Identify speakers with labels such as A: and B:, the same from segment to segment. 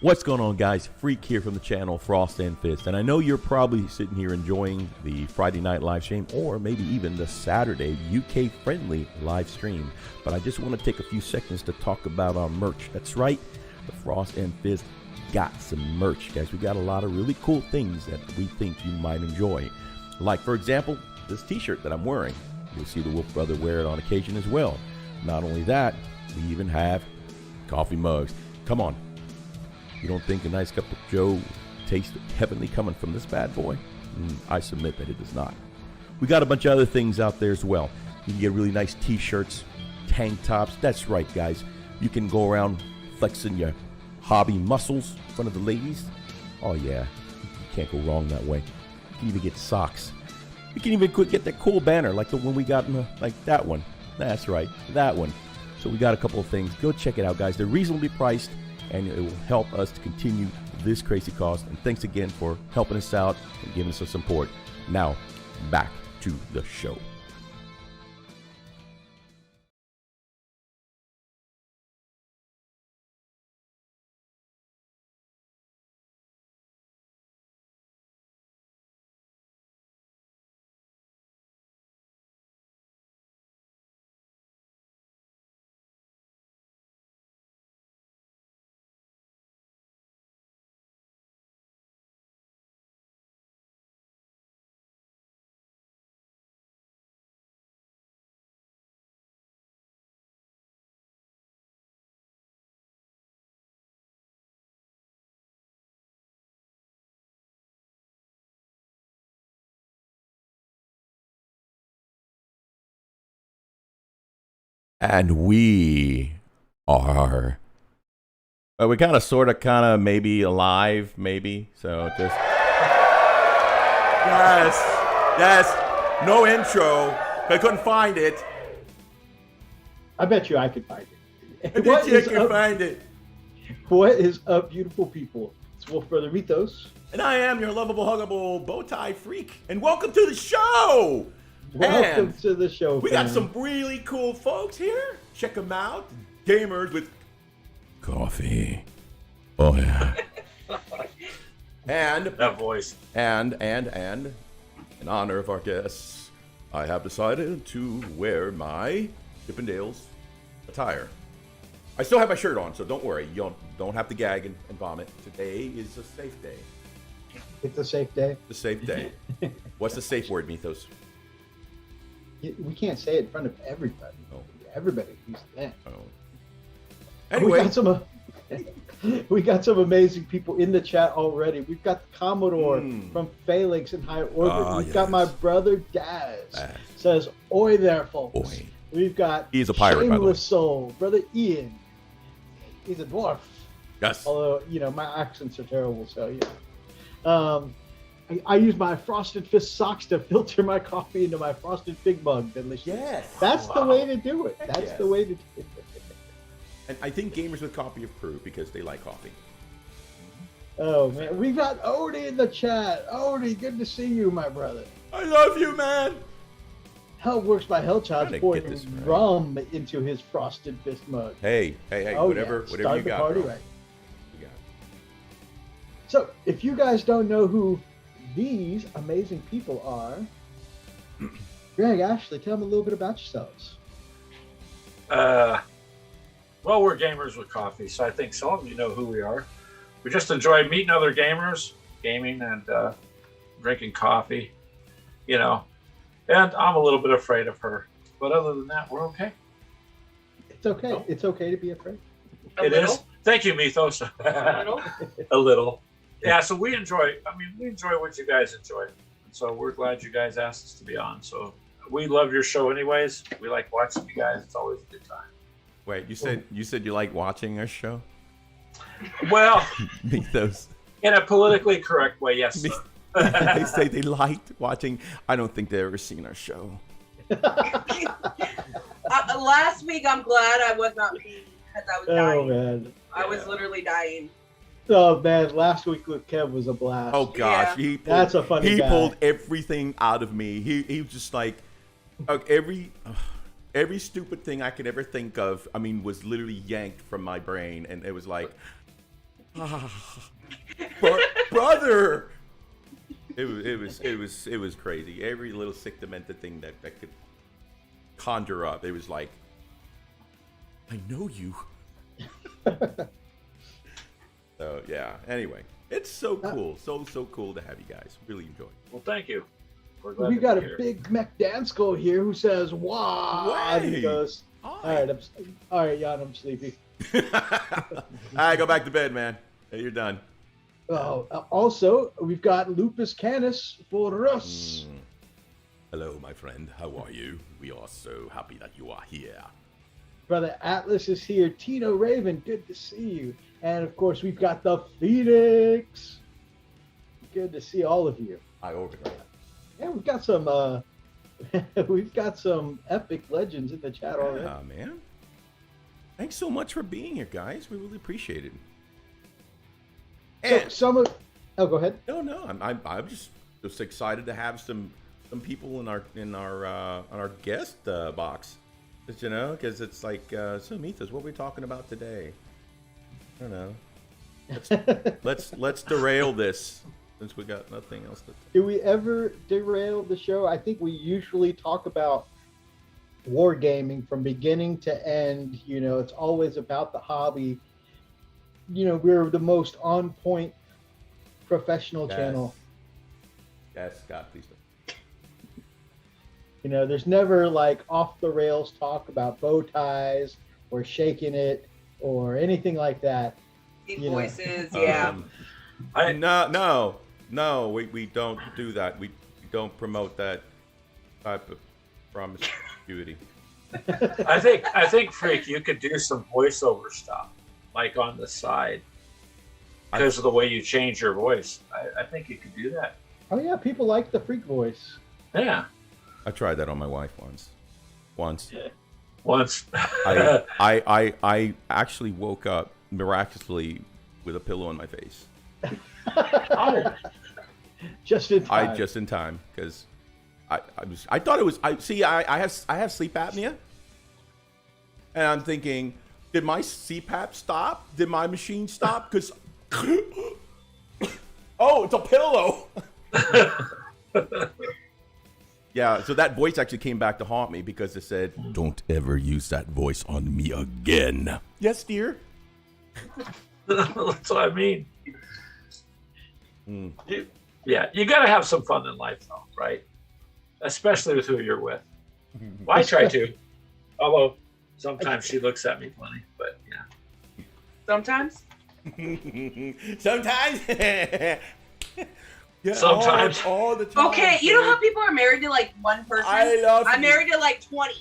A: What's going on, guys? Freak here from the channel Frost and Fist, and I know you're probably sitting here enjoying the Friday night live stream or maybe even the Saturday UK friendly live stream, but I just want to take a few seconds to talk about our merch. That's right, the Frost and Fist got some merch, guys. We got a lot of really cool things that we think you might enjoy, like for example this t-shirt that I'm wearing. You'll see the Wolf Brother wear it on occasion as well. Not only that, we even have coffee mugs. Come on, you don't think a nice cup of Joe tastes heavenly coming from this bad boy? I submit that it does not. We got a bunch of other things out there as well. You can get really nice t-shirts, tank tops. That's right, guys. You can go around flexing your hobby muscles in front of the ladies. Oh yeah, you can't go wrong that way. You can even get socks. You can even get that cool banner like the one we got in the, like that one. That's right, that one. So we got a couple of things. Go check it out, guys. They're reasonably priced, and it will help us to continue this crazy cause. And thanks again for helping us out and giving us some support. Now, back to the show. And we are, we kind of, maybe alive, maybe. So just, yes, no intro. I couldn't find it.
B: I bet you I could find it.
A: I bet you can find it.
B: What is up, beautiful people? It's Wolf Brother Mythos.
A: And I am your lovable, huggable, bow tie freak. And welcome to the show.
B: Welcome to the show.
A: We got some really cool folks here. Check them out. Gamers with coffee. Oh yeah. And
C: that voice.
A: And in honor of our guests, I have decided to wear my Chippendales attire. I still have my shirt on, so don't worry. You don't have to gag and vomit. Today is a safe day.
B: It's a safe day.
A: It's a safe day. What's the safe word, Mythos?
B: We can't say it in front of everybody.
A: Oh.
B: Everybody used that.
A: Oh. Anyway,
B: we got some amazing people in the chat already. We've got the Commodore from Phalanx in High Orbit. We've got my brother Daz. Says, "Oi there, folks."
A: Oi.
B: We've got
A: He's a pirate,
B: Shameless
A: by the way.
B: Soul, brother Ian. He's a dwarf.
A: Yes.
B: Although my accents are terrible, so I use my Frosted Fist socks to filter my coffee into my Frosted Fig mug. Delicious.
A: Yes.
B: That's the way to do it. That's the way to do it.
A: And I think gamers with coffee approve because they like coffee.
B: Oh, man. We got Odie in the chat. Odie, good to see you, my brother.
A: I love you, man.
B: Hell Works by Hellchild's pouring
A: this right.
B: rum into his Frosted Fist mug.
A: Hey, whatever you
B: Start the
A: got,
B: party
A: bro.
B: right.
A: You got it.
B: So, if you guys don't know who these amazing people are, Greg, Ashley, tell them a little bit about yourselves.
C: Well, we're gamers with coffee, so I think some of you know who we are. We just enjoy meeting other gamers, gaming, and drinking coffee, And I'm a little bit afraid of her, but other than that, we're okay.
B: It's okay. No. It's okay to be afraid.
C: It is. Thank you, Mythos. A little. Yeah, so we enjoy what you guys enjoy. And so we're glad you guys asked us to be on. So we love your show anyways. We like watching you guys. It's always a good time.
A: Wait, you said you like watching our show?
C: Well,
A: Mythos.
C: In a politically correct way, yes.
A: They say they liked watching. I don't think they've ever seen our show.
D: Last week, I'm glad I was not me because I was dying.
B: Oh, man.
D: I was literally dying.
B: Oh, man. Last week with Kev was a blast.
A: Oh, gosh.
D: Yeah.
B: That's a funny guy.
A: He pulled everything out of me. He was just like, every stupid thing I could ever think of, was literally yanked from my brain. And it was like, Brother. It was crazy. Every little sick demented thing that could conjure up. It was like, I know you. So yeah. Anyway, it's so cool, so cool to have you guys. Really enjoy it.
C: Well, thank you. We're glad
B: We
C: to
B: got
C: be
B: a
C: here.
B: big Mech here who says, "Wow!" And he goes, "All right, Jan, I'm sleepy."
A: All right, go back to bed, man. Hey, you're done.
B: Also, we've got Lupus Canis for us.
A: Hello, my friend. How are you? We are so happy that you are here.
B: Brother Atlas is here. Tino Raven, good to see you. And of course, we've got the Phoenix. Good to see all of you.
A: I overheard.
B: Yeah, we've got some epic legends in the chat already.
A: Yeah, man. Thanks so much for being here, guys. We really appreciate it. And
B: So go ahead.
A: no, I'm just excited to have some people in our guest box, you know, because it's like so Mithas, what are we talking about today? I don't know. Let's derail this since we got nothing else to.
B: Do we ever derail the show? I think we usually talk about wargaming from beginning to end. You know, it's always about the hobby. You know, we're the most on point professional channel.
A: Yes, Scott, please don't.
B: You know, there's never like off the rails talk about bow ties or shaking it or anything like that.
D: Deep
B: You know.
D: voices, yeah.
A: No, we don't do that. We don't promote that type of promiscuity.
C: I think, Freak, you could do some voiceover stuff, like on the side, because of the way you change your voice. I think you could do that.
B: Oh yeah, people like the freak voice.
C: Yeah.
A: I tried that on my wife once.
C: Once.
A: I actually woke up miraculously with a pillow on my face.
C: Oh.
B: Just in time.
A: Just in time, because I thought it was. I have sleep apnea, and I'm thinking, did my CPAP stop? Did my machine stop? Because oh, it's a pillow. Yeah, so that voice actually came back to haunt me because it said, "Don't ever use that voice on me again." Yes, dear.
C: That's what I mean. You got to have some fun in life, though, right? Especially with who you're with. Well, I try to, although sometimes she looks at me funny, but yeah.
D: Sometimes.
A: Sometimes. Yeah,
C: Sometimes.
A: all the time.
D: Okay, you know how people are married to like one person? I'm married to like 20.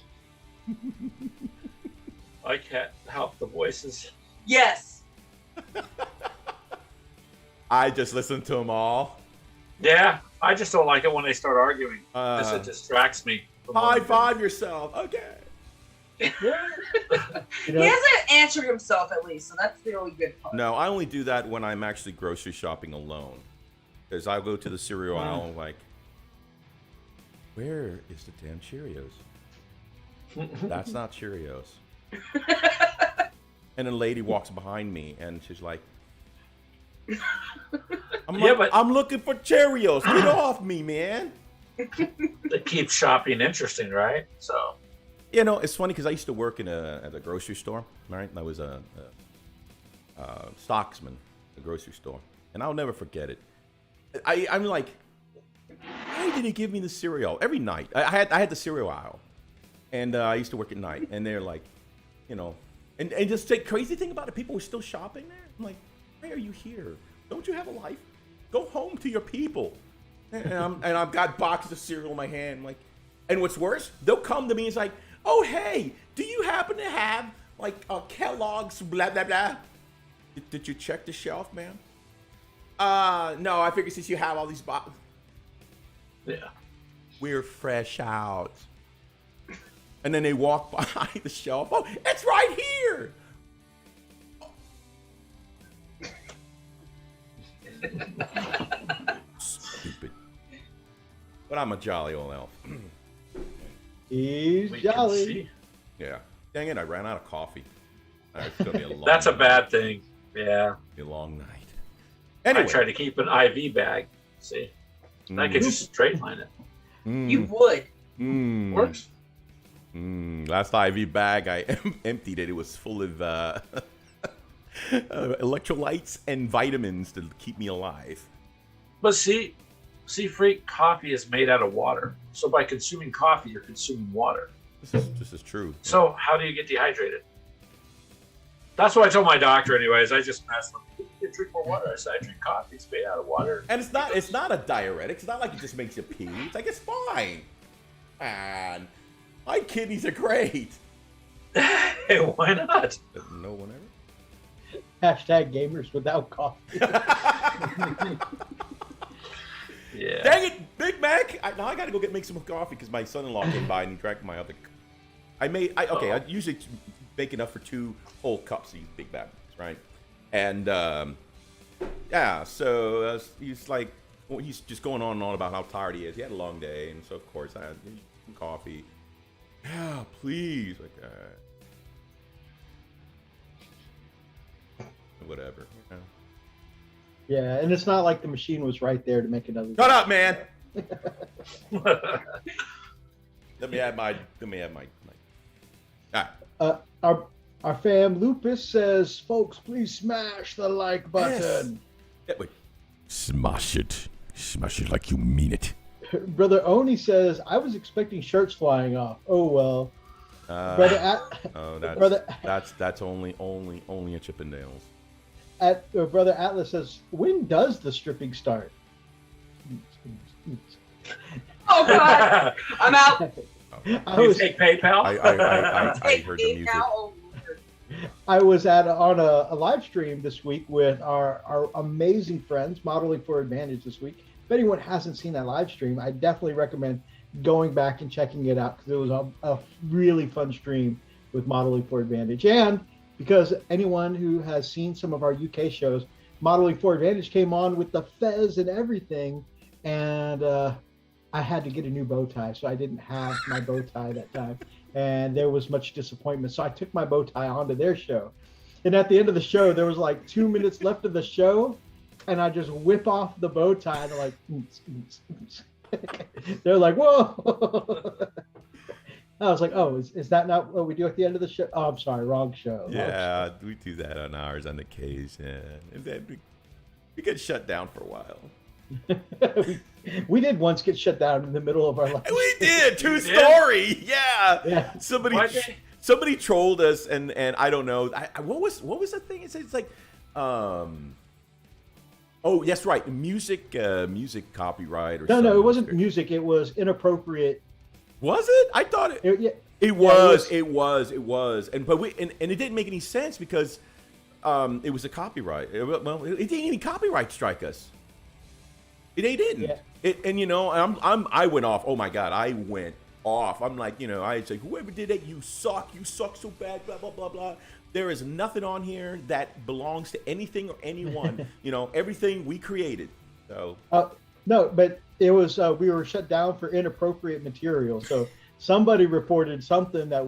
C: I can't help the voices.
D: Yes.
A: I just listen to them all.
C: Yeah, I just don't like it when they start arguing because it distracts me.
A: High five yourself. Okay.
B: You know,
D: He hasn't answered himself at least, so that's the only good part.
A: No, I only do that when I'm actually grocery shopping alone. Because I'll go to the cereal aisle like, where is the damn Cheerios? That's not Cheerios. And a lady walks behind me and she's like, I'm looking for Cheerios. Get off me, man.
C: It keeps shopping interesting, right? So,
A: You know, it's funny because I used to work at a grocery store, right? I was a stocksman at a grocery store. And I'll never forget it. I'm like, why did he give me the cereal every night? I had the cereal aisle, and I used to work at night, and they're like, you know, and just the crazy thing about it, people were still shopping there. I'm like, why are you here? Don't you have a life? Go home to your people. And I've got boxes of cereal in my hand. I'm like, and what's worse, they'll come to me and it's like, oh hey, do you happen to have like Kellogg's blah blah blah? Did you check the shelf, ma'am? No, I figured since you have all these boxes.
C: yeah.
A: We're fresh out. And then they walk by the shelf. Oh, it's right here. Stupid. But I'm a jolly old elf.
B: He's
C: We can
B: jolly.
C: see.
A: Yeah. Dang it, I ran out of coffee. It's gonna be a long
C: That's a
A: night.
C: bad thing. Yeah.
A: A long night.
C: I
A: Anyway.
C: try to keep an IV bag. See, I could just straight line it.
D: You would.
C: Works.
A: Last IV bag I emptied it. It was full of electrolytes and vitamins to keep me alive.
C: But see, Freak, coffee is made out of water. So by consuming coffee, you're consuming water.
A: This is true.
C: So how do you get dehydrated? That's what I told my doctor, anyways. I just asked him, "You drink more water." I said, "I drink coffee. It's made out of water."
A: And it's not a diuretic. It's not like it just makes you pee. It's like it's fine. Man, my kidneys are great.
C: Hey, why not?
A: No one ever.
B: Hashtag gamers without coffee.
C: Yeah.
A: Dang it, Big Mac! Now I gotta go make some coffee because my son-in-law came by and he drank my other. I usually make enough for 2 whole cups of these Big Macs, right? And yeah, so he's like, well, he's just going on and on about how tired he is. He had a long day, and so of course I had some coffee. Yeah, please, like whatever. You know.
B: Yeah, and it's not like the machine was right there to make another.
A: Shut up, man. Let me add my. All right.
B: Our fam Lupus says, folks, please smash the like button.
A: Yes. Wait. Smash it like you mean it.
B: Brother Oni says, I was expecting shirts flying off. Oh well.
A: That's only at Chippendales.
B: Brother Atlas says, when does the stripping start?
D: Oh God, I'm out.
C: You take PayPal?
A: I heard the music.
B: I was on a live stream this week with our amazing friends, Modeling for Advantage this week. If anyone hasn't seen that live stream, I definitely recommend going back and checking it out because it was a really fun stream with Modeling for Advantage. And because anyone who has seen some of our UK shows, Modeling for Advantage came on with the fez and everything, and I had to get a new bow tie, so I didn't have my bow tie that time, and there was much disappointment. So I took my bow tie onto their show, and at the end of the show, there was like 2 minutes left of the show, and I just whip off the bow tie, and they're like, they're like, whoa. I was like, oh, is that not what we do at the end of the show? Oh, I'm sorry, wrong show.
A: Yeah, we do that on ours on occasion. And then we get shut down for a while.
B: we did once get shut down in the middle of our life.
A: We did. True story. Yeah. Somebody trolled us, and I don't know. What was the thing? It's like, oh, that's right, music copyright or something.
B: No, it wasn't music. It was inappropriate.
A: Was it? I thought it was, and it didn't make any sense because it was a copyright. Well, it didn't even copyright strike us. It didn't. Yeah. And you know, I went off. Oh my God, I went off. I'm like, you know, I say, whoever did it, you suck so bad, blah blah blah blah. There is nothing on here that belongs to anything or anyone. You know, everything we created. So.
B: No, but it was we were shut down for inappropriate material. So somebody reported something that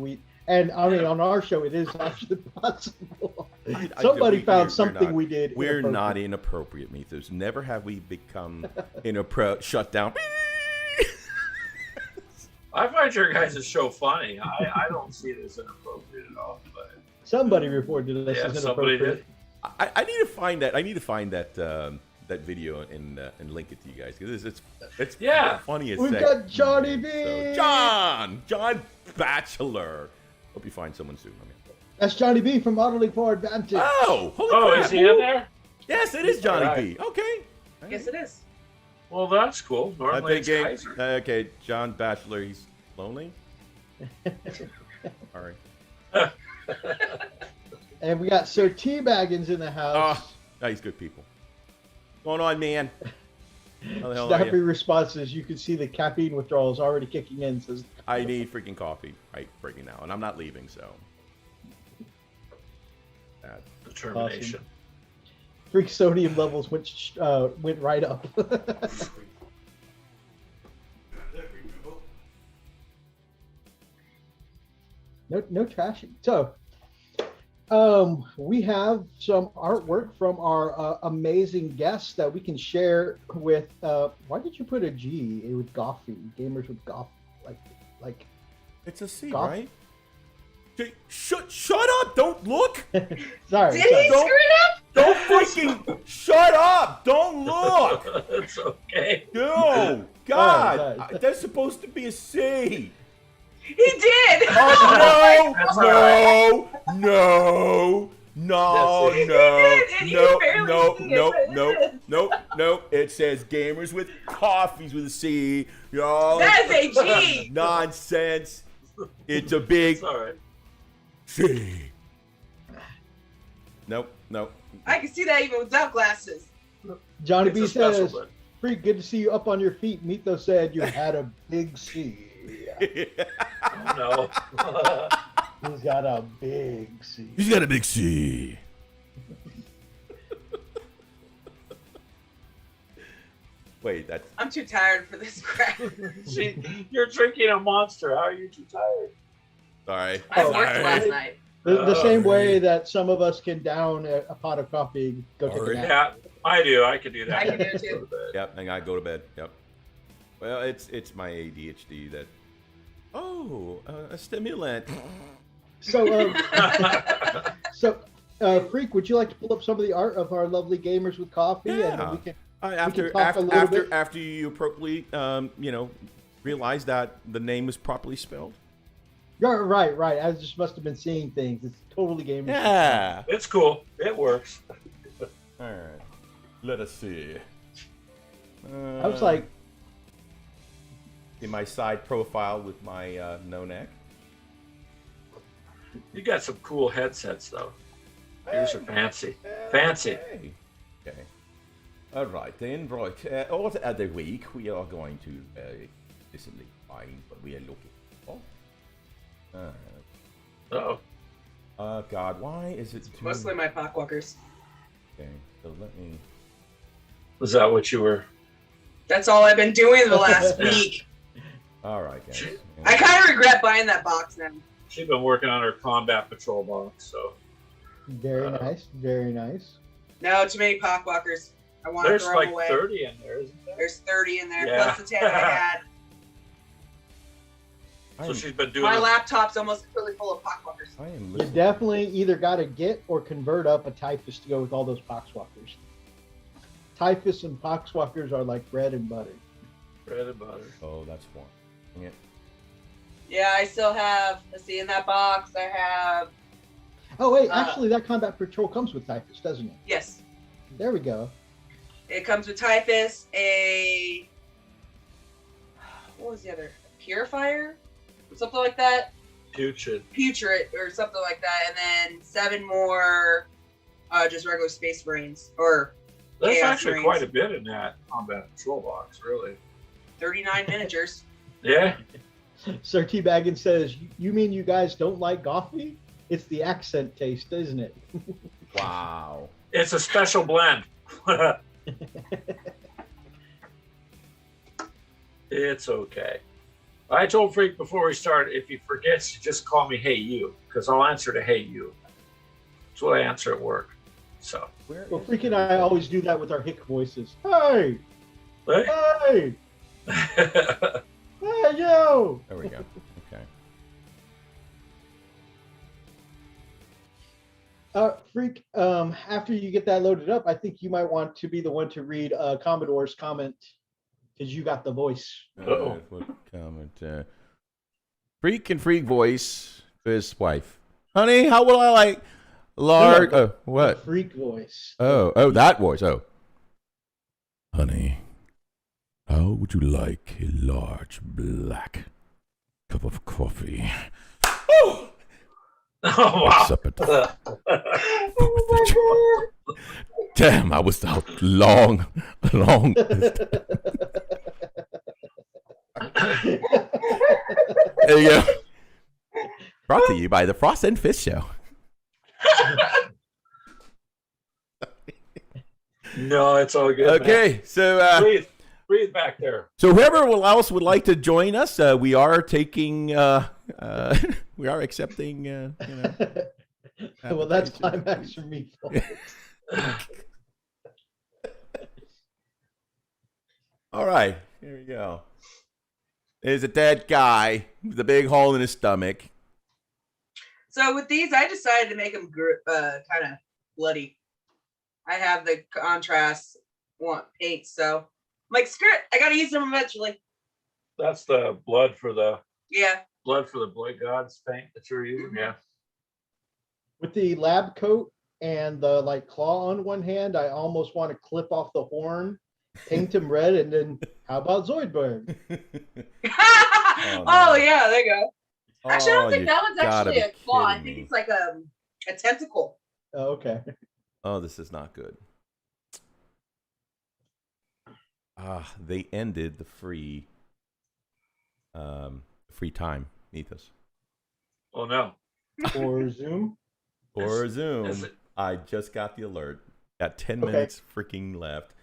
B: and I mean on our show it is actually possible. Somebody found something we did.
A: We're not inappropriate, Mythos. Never have we become shut down.
C: I find your guys' show funny. I don't see it as inappropriate at all. But
B: somebody reported it as inappropriate.
A: I need to find that. I need to find that. That video and link it to you guys because it's funny as
B: We've
A: heck.
B: got Johnny B.
A: So, John Batchelor. Hope you find someone soon.
B: That's Johnny B from Modeling for Advantage.
A: Oh, holy crap.
C: Is he in there?
A: Yes, it is Johnny B. Okay.
D: Yes, it is.
C: Well, that's cool. Normally
A: I'm thinking, okay, John Batchelor, he's lonely. All right.
B: And we got Sir T Baggins in the house.
A: Oh, he's good people. What's going on, man? How the hell
B: Snappy responses. You can see the caffeine withdrawals already kicking in. Says
A: I need freaking coffee right freaking now, and I'm not leaving, so.
C: Determination.
B: Awesome. Freak sodium levels went right up. No trashing. So, We have some artwork from our amazing guests that we can share with. Why did you put a G with Goffy? Gamers with Goff, like.
A: It's a C,
B: Goff-
A: right? Shut up! Don't look!
B: Sorry.
D: Did he screw it up?
A: Don't freaking shut up! Don't look!
C: It's okay.
A: No, God,
B: Sorry.
A: that's supposed to be a C.
D: He did.
A: Oh
C: That's
A: no! No! No!
C: That's it.
A: No!
D: He did, and
A: No!
D: you barely
A: No!
D: see it,
A: No!
D: but it
A: No!
D: is.
A: No! No! It says gamers with coffees with a C. Yo,
D: That is a G.
A: nonsense. It's a big
C: It's all right.
A: C. Nope. Nope.
D: I can see that even without glasses.
B: Johnny
C: It's
B: B
C: a special
B: says,
C: button.
B: "Pretty good to see you up on your feet." Mito said you had a big C.
C: No.
B: He's got a big C.
A: He's got a big C. Wait, that's
D: I'm too tired for this crap.
C: You're drinking a Monster. How are you too tired?
A: sorry.
D: I
B: Oh,
D: worked
A: Sorry.
D: last night.
B: The
C: Oh,
B: same way
C: really?
B: that some of us can down a pot of coffee, go take a nap.
C: Yeah, I do. I can do that.
D: I can do it too.
A: Yep, and I go to bed. Yep. Well, it's my ADHD that. Oh, a stimulant.
B: So, Freak, would you like to pull up some of the art of our lovely gamers with coffee? And
A: Yeah.
B: we can,
A: After
B: talk a little bit.
A: after you appropriately realize that the name is properly spelled.
B: You're right. I just must have been seeing things. It's totally gamers.
A: Yeah.
C: It's cool. It works.
A: All right. Let us see.
B: I was like,
A: in my side profile with my no neck.
C: You got some cool headsets, though. Yours are fancy. Fancy.
A: Okay. Okay. All right then. Right. All the other week we are going to recently find what we are looking for.
C: Oh,
A: God, why is it too...
D: Mostly my Pockwalkers.
A: Okay, so let me...
C: was that what you were?
D: That's all I've been doing the last week.
A: All right, guys.
D: I kind of regret buying that box now.
C: She's been working on her combat patrol box, so
B: very nice, very nice.
D: No, too many Pockwalkers. I want to
C: there's
D: throw
C: like
D: them away.
C: 30 in there, isn't there?
D: There's 30 in there,
C: Yeah.
D: plus the 10 I had.
C: So she's been doing.
D: My laptop's almost completely full of Pockwalkers.
A: I am
B: You
A: listening.
B: definitely either got to get or convert up a typhus to go with all those poxwalkers. Typhus and poxwalkers are like bread and butter.
C: bread and butter.
A: Oh, that's one. Dang it.
D: Yeah, I still have, let's see, in that box, I have,
B: Oh wait, actually that combat patrol comes with typhus, doesn't it?
D: yes,
B: There we go.
D: it comes with Typhus, what was the other? Purifier? Something like that?
C: Putrid.
D: Putrid, or something like that, and then 7 more, just regular Space Marines, or
C: There's
D: Chaos
C: actually
D: Marines.
C: quite a bit in that combat patrol box, really.
D: 39 miniatures.
C: Yeah.
B: Sir T Baggins says, "You mean you guys don't like coffee? It's the accent taste, isn't it?"
A: Wow.
C: It's a special blend. It's okay. I told Freak before we start, if he forgets, just call me Hey You, because I'll answer to Hey You. That's what I answer at work. So,
A: Where
B: Well,
A: is
B: Freak and
A: it?
B: I always do that with our hick voices. Hey,
C: hey.
B: hey, hey, yo.
A: There we go. Okay.
B: Freak, after you get that loaded up, I think you might want to be the one to read Commodore's comment because you got the voice.
C: Uh-oh.
A: What comment? Freak and freak voice to his wife. Honey, how will I like large?
B: Yeah.
A: Oh, what?
B: Freak voice.
A: Oh, that voice. Oh. Honey, how would you like a large black cup of coffee? Oh!
C: Oh, wow.
A: Sup it. Damn, I was out long. There you go. Brought to you by the Frost and Fish Show.
C: No, it's all good. man.
A: Okay, so
C: Breathe back there.
A: so whoever else would like to join us, we are taking, we are accepting,
B: Well, that's
A: Application.
B: climax for me, folks.
A: All right, here we go. There's a dead guy with a big hole in his stomach.
D: So with these, I decided to make them kind of bloody. I have the contrast paint, so I'm like, screw it, I gotta use them eventually.
C: That's the blood for the
D: Yeah.
C: Boy Gods paint that you're using. Yeah.
B: With the lab coat and the like claw on one hand, I almost want to clip off the horn, paint him red, and then how about Zoidberg?
D: Oh yeah, there you go. Actually, I don't think
A: you
D: that one's
A: gotta
D: actually
A: be
D: a claw. I
A: kidding
D: think
A: me.
D: it's like a tentacle.
B: Oh, okay.
A: Oh, this is not good. They ended the free time, Ethos.
C: Oh no.
B: Or Zoom.
A: Or
C: Is
A: Zoom.
C: it-
A: I just got the alert. Got 10
B: Okay.
A: minutes freaking left.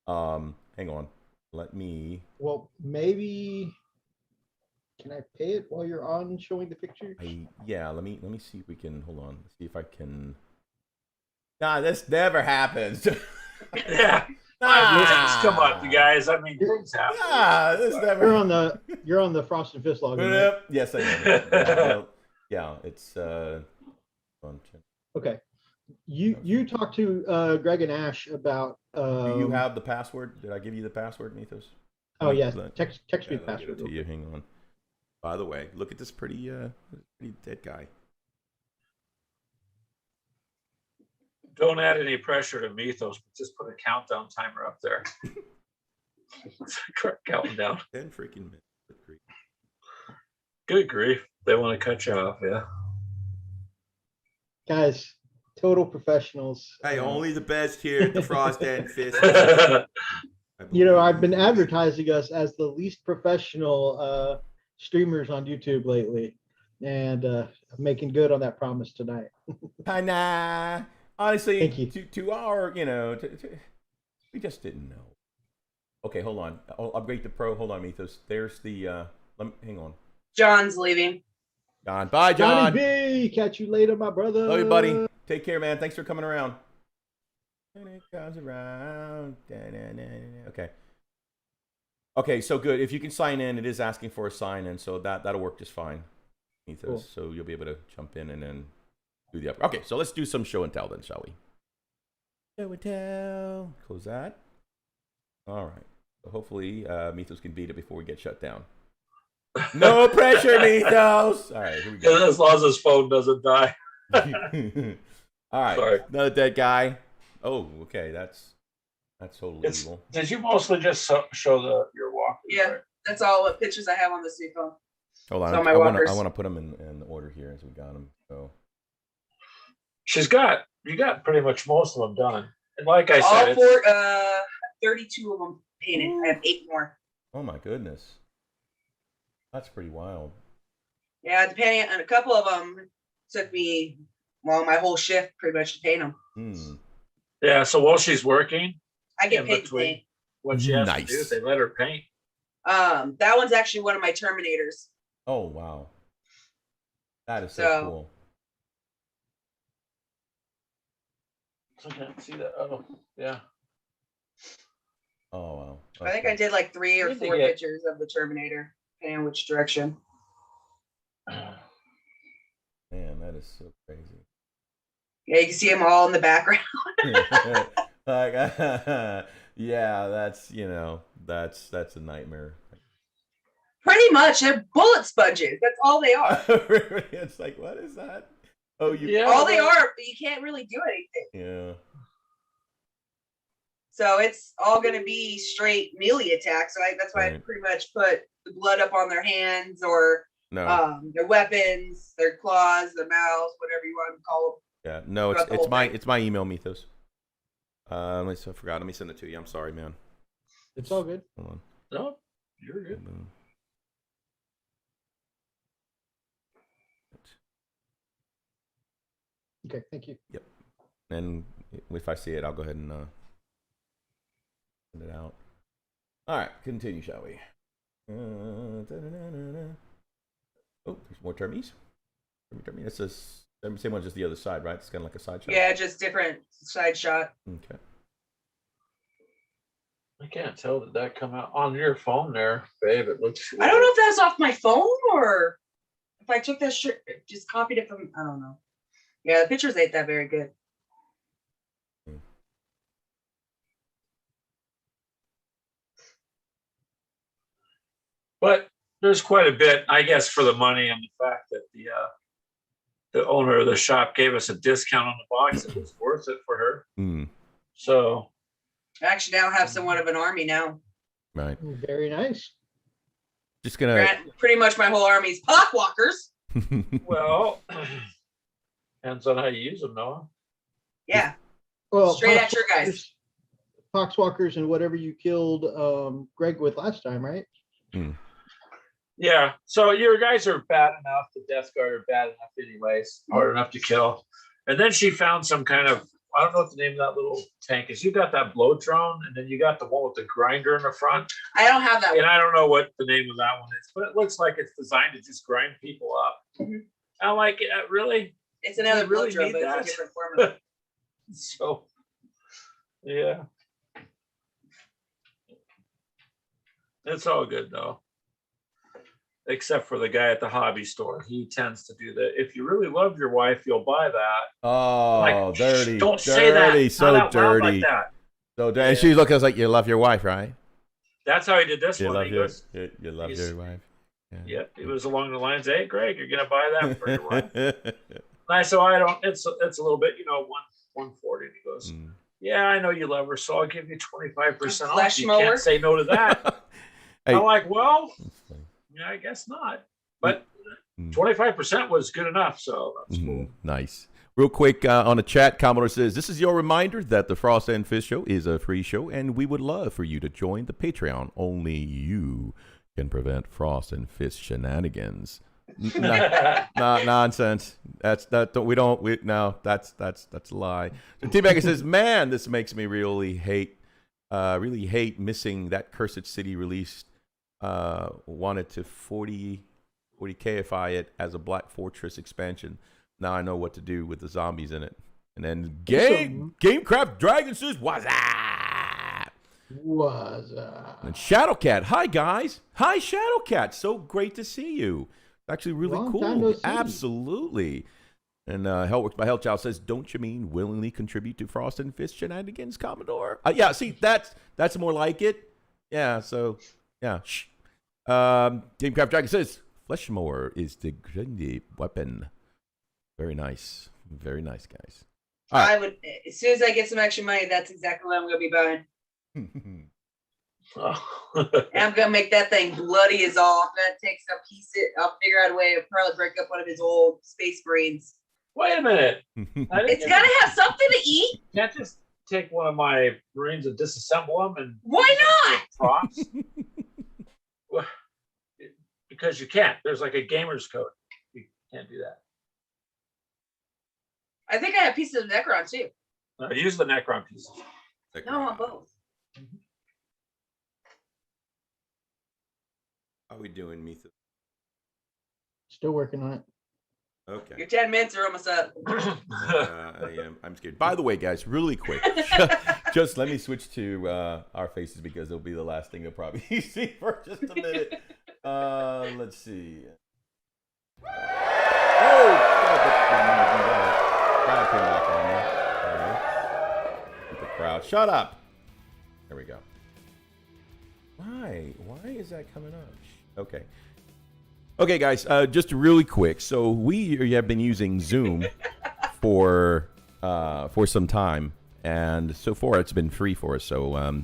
A: Hang on. Let me.
B: Well, maybe. Can I pay it while you're on showing the pictures?
A: Yeah. Let me see if we can. Hold on. Let's see if I can. Nah, this never happens.
C: Yeah. Things come up, you guys. I mean, things happen.
A: Ah, this never.
B: You're on the Frost and Fist login. Right?
A: Yep. Yes, I am. Yeah, it's
B: Okay. You talked to Greg and Ash about.
A: Do you have the password? Did I give you the password, Mythos?
B: Oh yes.
A: Let-
B: Text me
A: yeah,
B: the
A: let me give it
B: password.
A: to you. Hang on. By the way, look at this pretty dead guy.
C: Don't add any pressure to Mythos, but just put a countdown timer up there. Counting down.
A: 10 freaking minutes. Good grief.
C: Good grief. They want to cut you off, yeah.
B: Guys, total professionals.
A: Hey, only the best here at the Frost and Fist.
B: You know, I've been advertising us as the least professional streamers on YouTube lately, and I'm making good on that promise tonight.
A: Nah. Honestly,
B: Thank you.
A: to our, we just didn't know. Okay, hold on. I'll upgrade to Pro. Hold on, Mythos. There's the, hang on.
D: John's leaving.
A: John. Bye, John.
B: Johnny B, catch you later, my brother.
A: Love you, buddy. Take care, man. Thanks for coming around. And it comes around. Okay. Okay, so good. If you can sign in, it is asking for a sign in, so that'll work just fine. Mythos.
B: Cool.
A: So you'll be able to jump in and then do the upgrade. Okay, so let's do some show and tell then, shall we? Show and tell. Close that. All right. So hopefully Mythos can beat it before we get shut down. No pressure, Mythos. All right, here we go.
C: As long as his phone doesn't die.
A: All right.
C: Sorry.
A: Another dead guy. Oh, okay. That's totally evil.
C: Did you mostly just show your walk?
D: Yeah, that's all what pictures I have on this new phone.
A: Hold on.
D: So my
A: I
D: walkers.
A: want to put them in order here as we got them. So
C: You got pretty much most of them done. And like I
D: All
C: said,
D: four, 32 of them painted. I have 8 more.
A: oh my goodness. That's pretty wild.
D: Yeah, depending on a couple of them took me, my whole shift pretty much to paint them.
C: yeah, so while she's working,
D: I get
C: in
D: paid to
C: between
D: paint.
C: what she has to do,
A: Nice.
C: they let her paint.
D: That one's actually one of my Terminators.
A: Oh wow. That is so
D: So-
A: cool.
C: I can't see that. Oh, yeah.
A: Oh wow.
D: I think I did like 3 or
C: Need to
D: 4
C: get-
D: pictures of the Terminator, depending on which direction.
A: Man, that is so crazy.
D: Yeah, you can see them all in the background.
A: Like, yeah, that's that's a nightmare.
D: Pretty much, they're bullet sponges. That's all they are.
A: It's like, what is that? Oh, you.
C: Yeah.
D: All they are, but you can't really do anything.
A: Yeah.
D: So it's all going to be straight melee attacks. So that's why I
A: Right.
D: pretty much put the blood up on their hands or
A: No.
D: their weapons, their claws, their mouths, whatever you want to call
A: Yeah. No.
D: throughout the whole thing.
A: It's my email, Mythos. I forgot. Let me send it to you. I'm sorry, man.
B: It's all good.
A: Hold on.
C: No, you're good.
A: Boom.
B: Okay, thank you.
A: And if I see it, I'll go ahead and send it out. All right, continue, shall we? Oh, there's more termies. Termy. This is Same one, just the other side, right? It's kind of like a side shot.
D: Yeah, just different side shot.
A: Okay.
C: I can't tell. Did that come out on your phone there, babe? It looks.
D: I don't know if that was off my phone or if I took that shirt, just copied it from. I don't know. Yeah, the pictures ain't that very good.
C: But there's quite a bit, I guess, for the money and the fact that the owner of the shop gave us a discount on the box. It was worth it for her. So
D: I actually now have somewhat of an army now.
A: Right.
B: Very nice.
A: Just gonna.
D: Pretty much my whole army's pockwalkers.
C: well, depends on how you use them, Noah.
D: Yeah.
B: Well,
D: Straight at your guys.
B: Poxwalkers and whatever you killed Greg with last time, right?
C: Yeah. So your guys are bad enough. The Death Guard are bad enough anyways. Hard enough to kill. And then she found some kind of, I don't know what the name of that little tank is. You got that blow drone, and then you got the one with the grinder in the front.
D: I don't have that
C: And
D: one.
C: I don't know what the name of that one is, but it looks like it's designed to just grind people up. I'm like, really?
D: It's another
C: You really
D: blow drum,
C: need
D: but
C: that?
D: it's a different formula.
C: So, yeah. It's all good though. Except for the guy at the hobby store. He tends to do that. If you really love your wife, you'll buy that.
A: Oh,
C: Like,
A: dirty.
C: don't say that.
A: Dirty,
C: Not
A: so
C: out loud
A: dirty.
C: like that.
A: So dirty. And she's looking at us like, you love your wife, right?
C: That's how he did this
A: You
C: one.
A: love
C: He
A: your,
C: goes,
A: you love your wife.
C: yeah, it was along the lines, hey, Greg, you're going to buy that for your wife. And I said, I don't, it's a little bit, 140. And he goes, yeah, I know you love her, so I'll give you 25% off. You can't say no to that.
A: Hey.
C: I'm like, well, yeah, I guess not. But 25% was good enough, so that's cool.
A: Nice. Real quick on the chat, Commodore says, this is your reminder that the Frost and Fist Show is a free show, and we would love for you to join the Patreon. Only you can prevent Frost and Fist shenanigans. Nonsense. That's a lie. So T-Bagger says, man, this makes me really hate missing that Cursed City release. Wanted to 40Kify it as a Black Fortress expansion. Now I know what to do with the zombies in it. And then Gamecraft Dragon says, what's up?
B: What's up?
A: And Shadowcat, hi guys. Hi Shadowcat, so great to see you. Actually really
B: Long time
A: cool.
B: no see.
A: Absolutely. And Hellworks by Hellchild says, don't you mean willingly contribute to Frost and Fist shenanigans, Commodore? Yeah, see, that's more like it. Yeah, so, yeah. Shh. Gamecraft Dragon says, Fleshmore is the grindy weapon. Very nice. Very nice, guys. All right.
D: I would, as soon as I get some extra money, that's exactly what I'm going to be buying. And I'm gonna make that thing bloody as all. I'm gonna take some piece it. I'll figure out a way to probably break up one of his old space marines.
C: Wait a minute.
D: It's gotta have something to eat.
C: Can't just take one of my marines and disassemble them and
D: Why not?
C: props. Well, because you can't. There's like a gamer's code. You can't do that.
D: I think I have pieces of Necron too.
C: Use the Necron pieces.
D: No, I want both.
A: How are we doing, Metha?
B: Still working on it.
A: Okay.
D: Your 10 minutes are almost up.
A: I am. I'm scared. By the way, guys, really quick, just let me switch to our faces because it'll be the last thing you'll probably see for just a minute. Let's see. Keep the crowd. Shut up. There we go. Why? Why is that coming up? Okay. Okay, guys. Just really quick. So we have been using Zoom for some time, and so far it's been free for us. So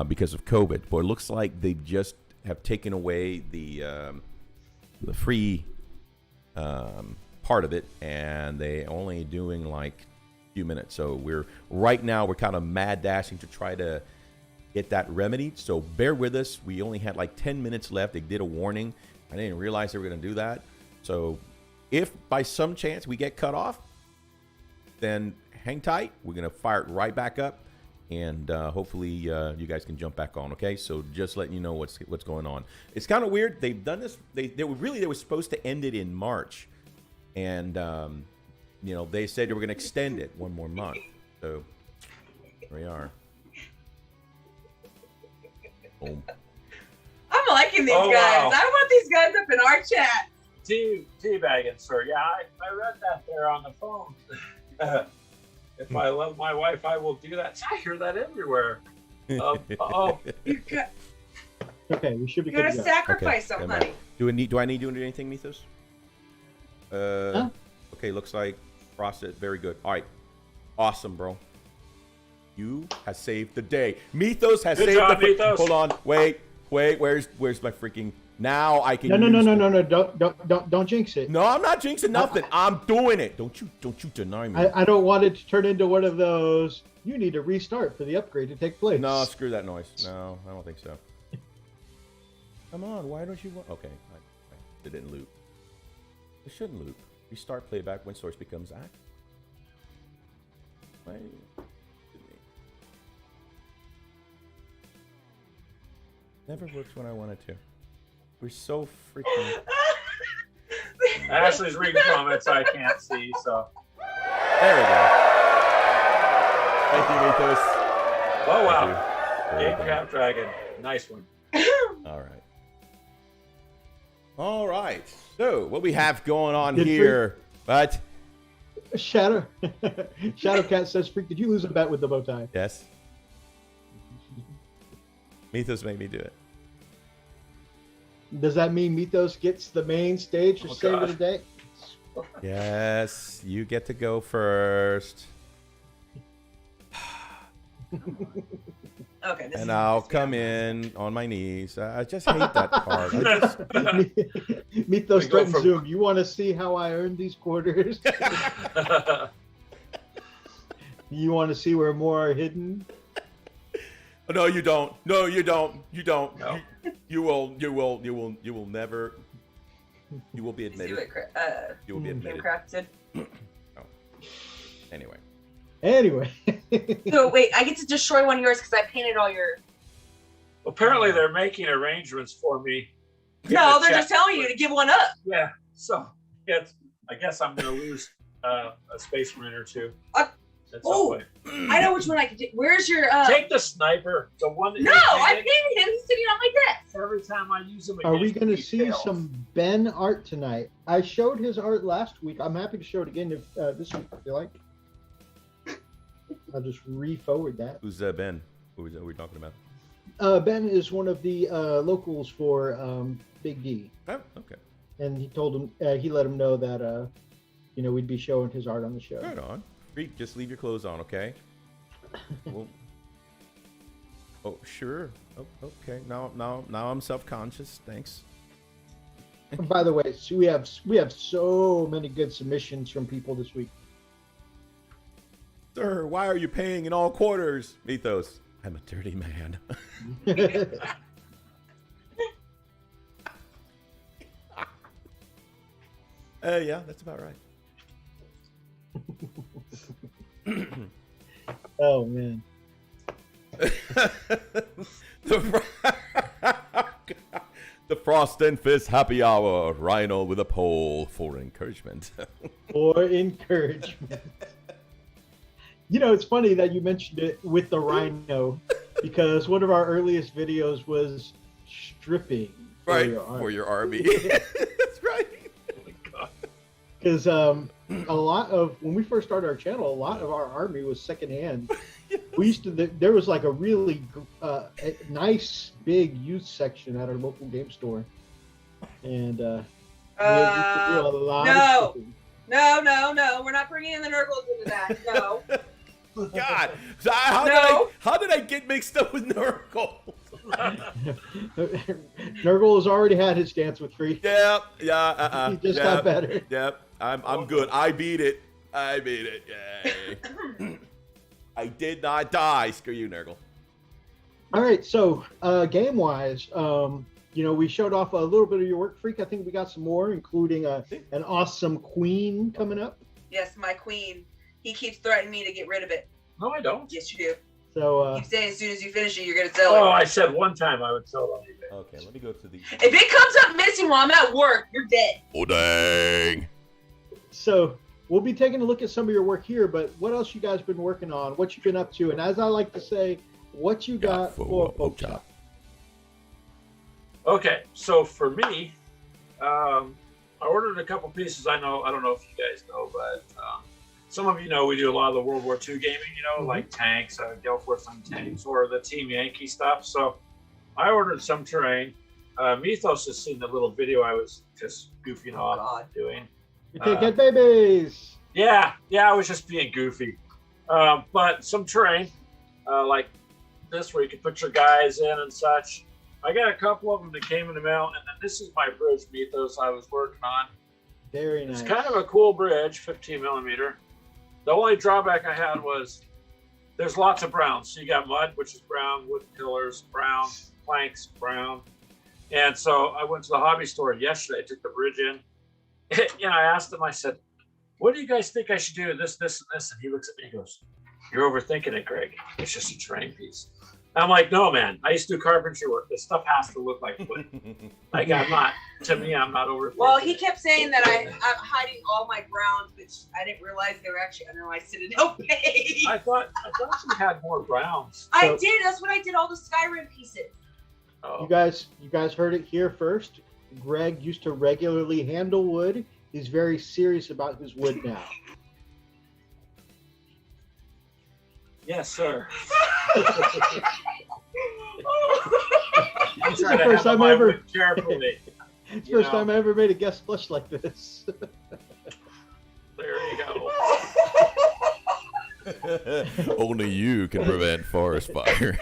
A: because of COVID, but it looks like they just have taken away the free part of it, and they only doing like a few minutes. So we're kind of mad dashing to try to get that remedied. So bear with us. We only had like 10 minutes left. They did a warning. I didn't realize they were going to do that. So if by some chance we get cut off, then hang tight. We're going to fire it right back up, and hopefully you guys can jump back on. Okay, so just letting you know what's going on. It's kind of weird. They've done this. They were supposed to end it in March, and you know, they said they were going to extend it one more month. So here we are. Boom.
D: I'm liking these
C: Oh,
D: guys.
C: wow.
D: I want these guys up in our chat.
C: Teabagging, sir. Yeah, I read that there on the phone. If I love my wife, I will do that. I hear that everywhere. Oh,
D: You got,
B: Okay, we should be
D: you
B: good
D: gotta
B: to go.
D: sacrifice
A: Okay,
D: some,
A: never mind.
D: honey.
A: Do I need to do anything, Mythos?
B: Huh?
A: Okay, looks like frosted. Very good. All right, awesome, bro. You have saved the day. Mythos has
C: Good
A: saved
C: job,
A: the.
C: Mythos.
A: Hold on, wait. Where's my freaking? Now I can.
B: No. Don't jinx it.
A: No, I'm not jinxing nothing. I'm doing it. Don't you deny me.
B: I don't want it to turn into one of those. You need to restart for the upgrade to take place.
A: No, screw that noise. No, I don't think so. Come on, why don't you want? Okay, it didn't loop. It shouldn't loop. Restart playback when source becomes active. Why? Never works when I wanted to. We're so freaking.
C: Ashley's reading comments I can't see, so.
A: There we go. Thank you, Mythos.
C: Oh, wow.
A: Thank you.
C: Game Cap Dragon. Nice one.
A: All right. All right. So, what we have going on
B: Did
A: here? What?
B: Shadowcat says, "Freak, did you lose a bet with the bow tie?"
A: Yes. Mythos made me do it.
B: Does that mean Mythos gets the main stage for
C: Oh,
B: save of
C: God.
B: the day?
A: Yes, you get to go first.
D: Okay, this
A: And
D: is
A: I'll come in on my knees. I just hate that card. I just,
B: Mythos
C: We go
B: threatens
C: from-
B: Zoom. You want to see how I earned these quarters? You want to see where more are hidden?
A: no, you don't. No, you don't. You don't.
C: No.
A: You will never. You will be
D: Let's do
A: admitted.
D: it.
A: You will be admitted.
D: Handcrafted.
A: Anyway.
B: Anyway.
D: So wait, I get to destroy one of yours because I painted all your.
C: Apparently, they're making arrangements for me.
D: No, they're
C: check.
D: just telling you to give one up.
C: Yeah, so I guess I'm going to lose a Space Marine or two.
D: Uh,
C: At some
D: oh.
C: point.
D: I know which one I can do. Where's your?
C: Take the sniper, the one that
D: No,
C: you
D: I
C: painted.
D: painted him. He's sitting on my desk.
C: Every time I use him,
B: Are we
C: against
B: going to
C: these
B: see
C: tails.
B: some Ben art tonight? I showed his art last week. I'm happy to show it again if this week if you like. I'll just re-forward that.
A: Who's Ben? Who are we talking about?
B: Ben is one of the locals for Big D,
A: Oh, okay.
B: and he told him he let him know that we'd be showing his art on the show.
A: Right on. Freak, just leave your clothes on, okay? Well, oh, sure. Oh, okay. Now I'm self-conscious. Thanks.
B: By the way, so we have so many good submissions from people this week.
A: Sir, why are you paying in all quarters? Mythos. I'm a dirty man. Yeah, that's about right.
B: Oh man.
A: The Frost and Fist Happy Hour. Rhino with a pole for encouragement.
B: For encouragement. It's funny that you mentioned it with the rhino, because one of our earliest videos was stripping
A: Right,
B: arm.
A: for your army. That's right.
C: Oh my God.
B: Because a lot of when we first started our channel, a lot of our army was secondhand.
A: Yes.
B: We used to there was like a really nice big youth section at our local game store, and we used to do a lot
D: no.
B: of stripping.
D: No. We're not bringing in the Nurgles into that. No.
A: God, so how did I get mixed up with Nurgle?
B: Nurgle has already had his dance with Free.
A: Yeah.
B: He just got better.
A: Yep, I'm good. I beat it. Yay. I did not die. Screw you, Nurgle.
B: All right, so game wise, we showed off a little bit of your work, Freak. I think we got some more, including an awesome queen coming up.
D: Yes, my queen. He keeps threatening me to get rid of it.
C: No, I don't.
D: Yes, you do.
B: So
D: Keep saying as soon as you finish it, you're gonna sell
C: Oh,
D: it.
C: I said one time I would sell it on eBay.
A: Okay, let me go to the.
D: If it comes up missing while I'm at work, you're dead.
A: Oh dang!
B: So we'll be taking a look at some of your work here, but what else you guys been working on? What you been up to? And as I like to say, what you got for Poke Chop?
C: Okay, so for me, I ordered a couple pieces. I don't know if you guys know, but some of you know we do a lot of the World War II gaming, like tanks, Gale Force on tanks, or the Team Yankee stuff. So I ordered some terrain. Mythos has seen the little video I was just goofing off doing.
B: You can't get babies.
C: Yeah, I was just being goofy. But some terrain, like this, where you can put your guys in and such. I got a couple of them that came in the mail, and then this is my bridge Mythos I was working on.
B: Very nice.
C: It's kind of a cool bridge, 15 millimeter. The only drawback I had was there's lots of browns. So you got mud, which is brown, wooden pillars, brown, planks, brown. And so I went to the hobby store yesterday, took the bridge in. I asked him, I said, what do you guys think I should do? This, and this. And he looks at me and goes, you're overthinking it, Greg. It's just a terrain piece. I'm like, no, man. I used to do carpentry work. This stuff has to look like wood. Like, I'm not overthinking.
D: Well, he kept saying that I'm hiding all my browns, which I didn't realize they were actually under my Citadel page.
C: I thought you had more browns.
D: I did. That's what I did. All the Skyrim pieces.
C: Oh.
B: You guys heard it here first. Greg used to regularly handle wood. He's very serious about his wood now.
C: Yes, sir.
B: It's the first time I ever
C: carefully.
B: It's the first time I ever made a guest flush like this.
C: There you go.
A: Only you can prevent forest fire.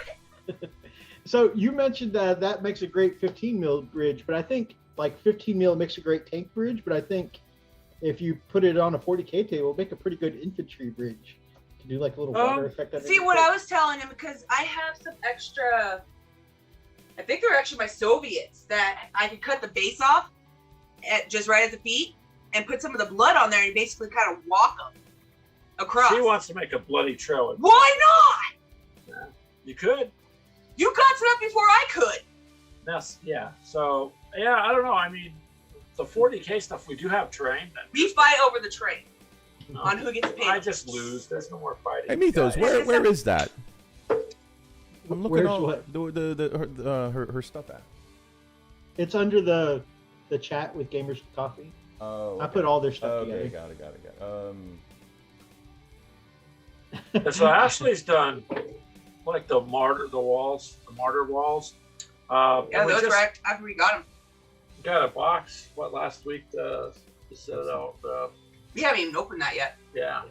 B: So you mentioned that makes a great 15 mil bridge, but I think like 15 mil makes a great tank bridge. But I think if you put it on a 40K table, it'll make a pretty good infantry bridge. You can do like a little water effect.
D: See what I was telling him, because I have some extra. I think they're actually my Soviets that I could cut the base off just right at the feet and put some of the blood on there and basically kind of walk them across.
C: She wants to make a bloody trail.
D: Why not?
C: Yeah, you could.
D: You got to it before I could.
C: Yes, yeah. So, yeah, I don't know. I mean, the 40K stuff, we do have terrain.
D: We fight over the train on who gets paid.
C: I just lose. There's no more fighting.
A: Hey, Mythos, where is that? I'm looking
B: Where's
A: all
B: what?
A: her stuff at.
B: It's under the chat with Gamers with Coffee.
A: Oh, okay.
B: I put all their stuff
A: Okay,
B: together.
A: got it.
C: And so Ashley's done like the martyr walls.
D: Yeah, those are after we got them.
C: Got a box. Last week to set it out.
D: We haven't even opened that yet.
C: Yeah.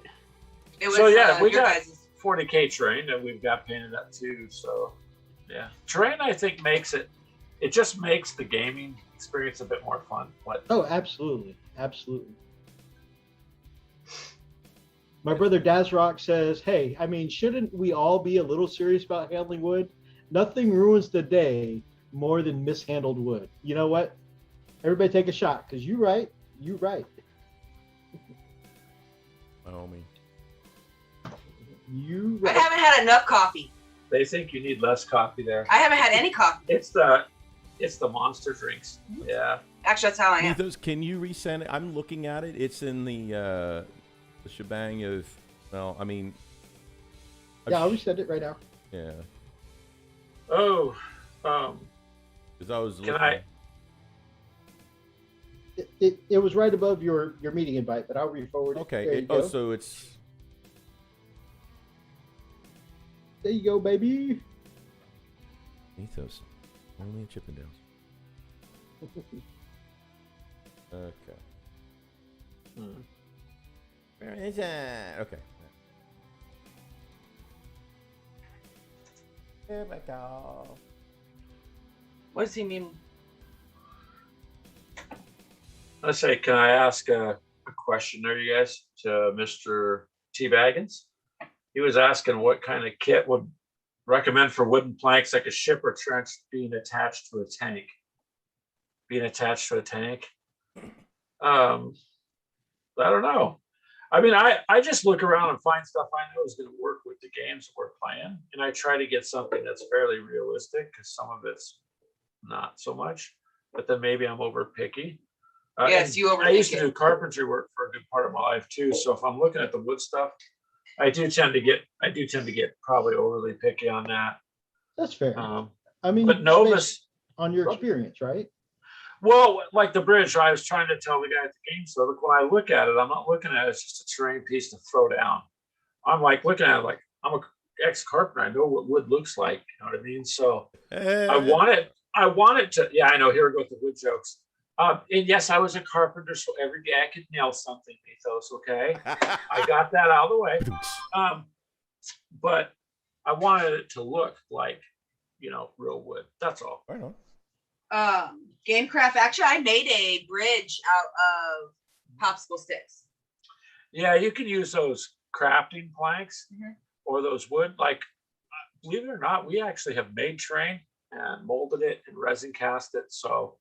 D: It was,
C: so yeah, we
D: your
C: got
D: guys'.
C: 40K terrain that we've got painted up too. So yeah, terrain I think makes it just makes the gaming experience a bit more fun.
B: Oh, absolutely. My brother Dazrock says, hey, I mean, shouldn't we all be a little serious about handling wood? Nothing ruins the day more than mishandled wood. You know what? Everybody take a shot, because you're right.
A: By all means.
B: You
D: I
B: right.
D: haven't had enough coffee.
C: They think you need less coffee there.
D: I haven't had any coffee.
C: It's the monster drinks. Yeah.
D: Actually, that's how I am.
A: Mythos, can you resend it? I'm looking at it. It's in the shebang of, well, I mean.
B: Yeah, I'll resend it right now.
A: Yeah.
C: Oh.
A: Because I was looking.
B: It was right above your meeting invite, but I'll re-forward it.
A: Okay.
B: There you go.
A: So it's.
B: There you go, baby.
A: Mythos. Only in Chippendales. Okay. Where is that? Okay. There we go.
D: What does he mean?
C: Let's say, can I ask a question there, you guys, to Mr. T. Baggins? He was asking what kind of kit would recommend for wooden planks like a ship or trench being attached to a tank. I don't know. I mean, I just look around and find stuff I know is going to work with the games we're playing, and I try to get something that's fairly realistic because some of it's not so much. But then maybe I'm over picky.
D: Yes, you
C: I used to
D: overthink
C: do
D: it.
C: carpentry work for a good part of my life too. So if I'm looking at the wood stuff, I do tend to get probably overly picky on that.
B: That's fair.
C: Um,
B: I mean,
C: but
B: it's
C: Novus,
B: based on your experience, right?
C: well, like the bridge, I was trying to tell the guy at the game store, look, when I look at it, I'm not looking at it as just a terrain piece to throw down. I'm like looking at it like I'm a ex-carpenter. I know what wood looks like. You know what I mean? So I want it to, yeah, I know. Here we go with the wood jokes. And yes, I was a carpenter, so every day I could nail something, Mythos, okay? I got that out of the way. But I wanted it to look like, real wood. That's all.
A: Right on.
D: Gamecraft, actually, I made a bridge out of popsicle sticks.
C: Yeah, you can use those crafting planks or those wood. Like, believe it or not, we actually have made terrain and molded it and resin cast it. So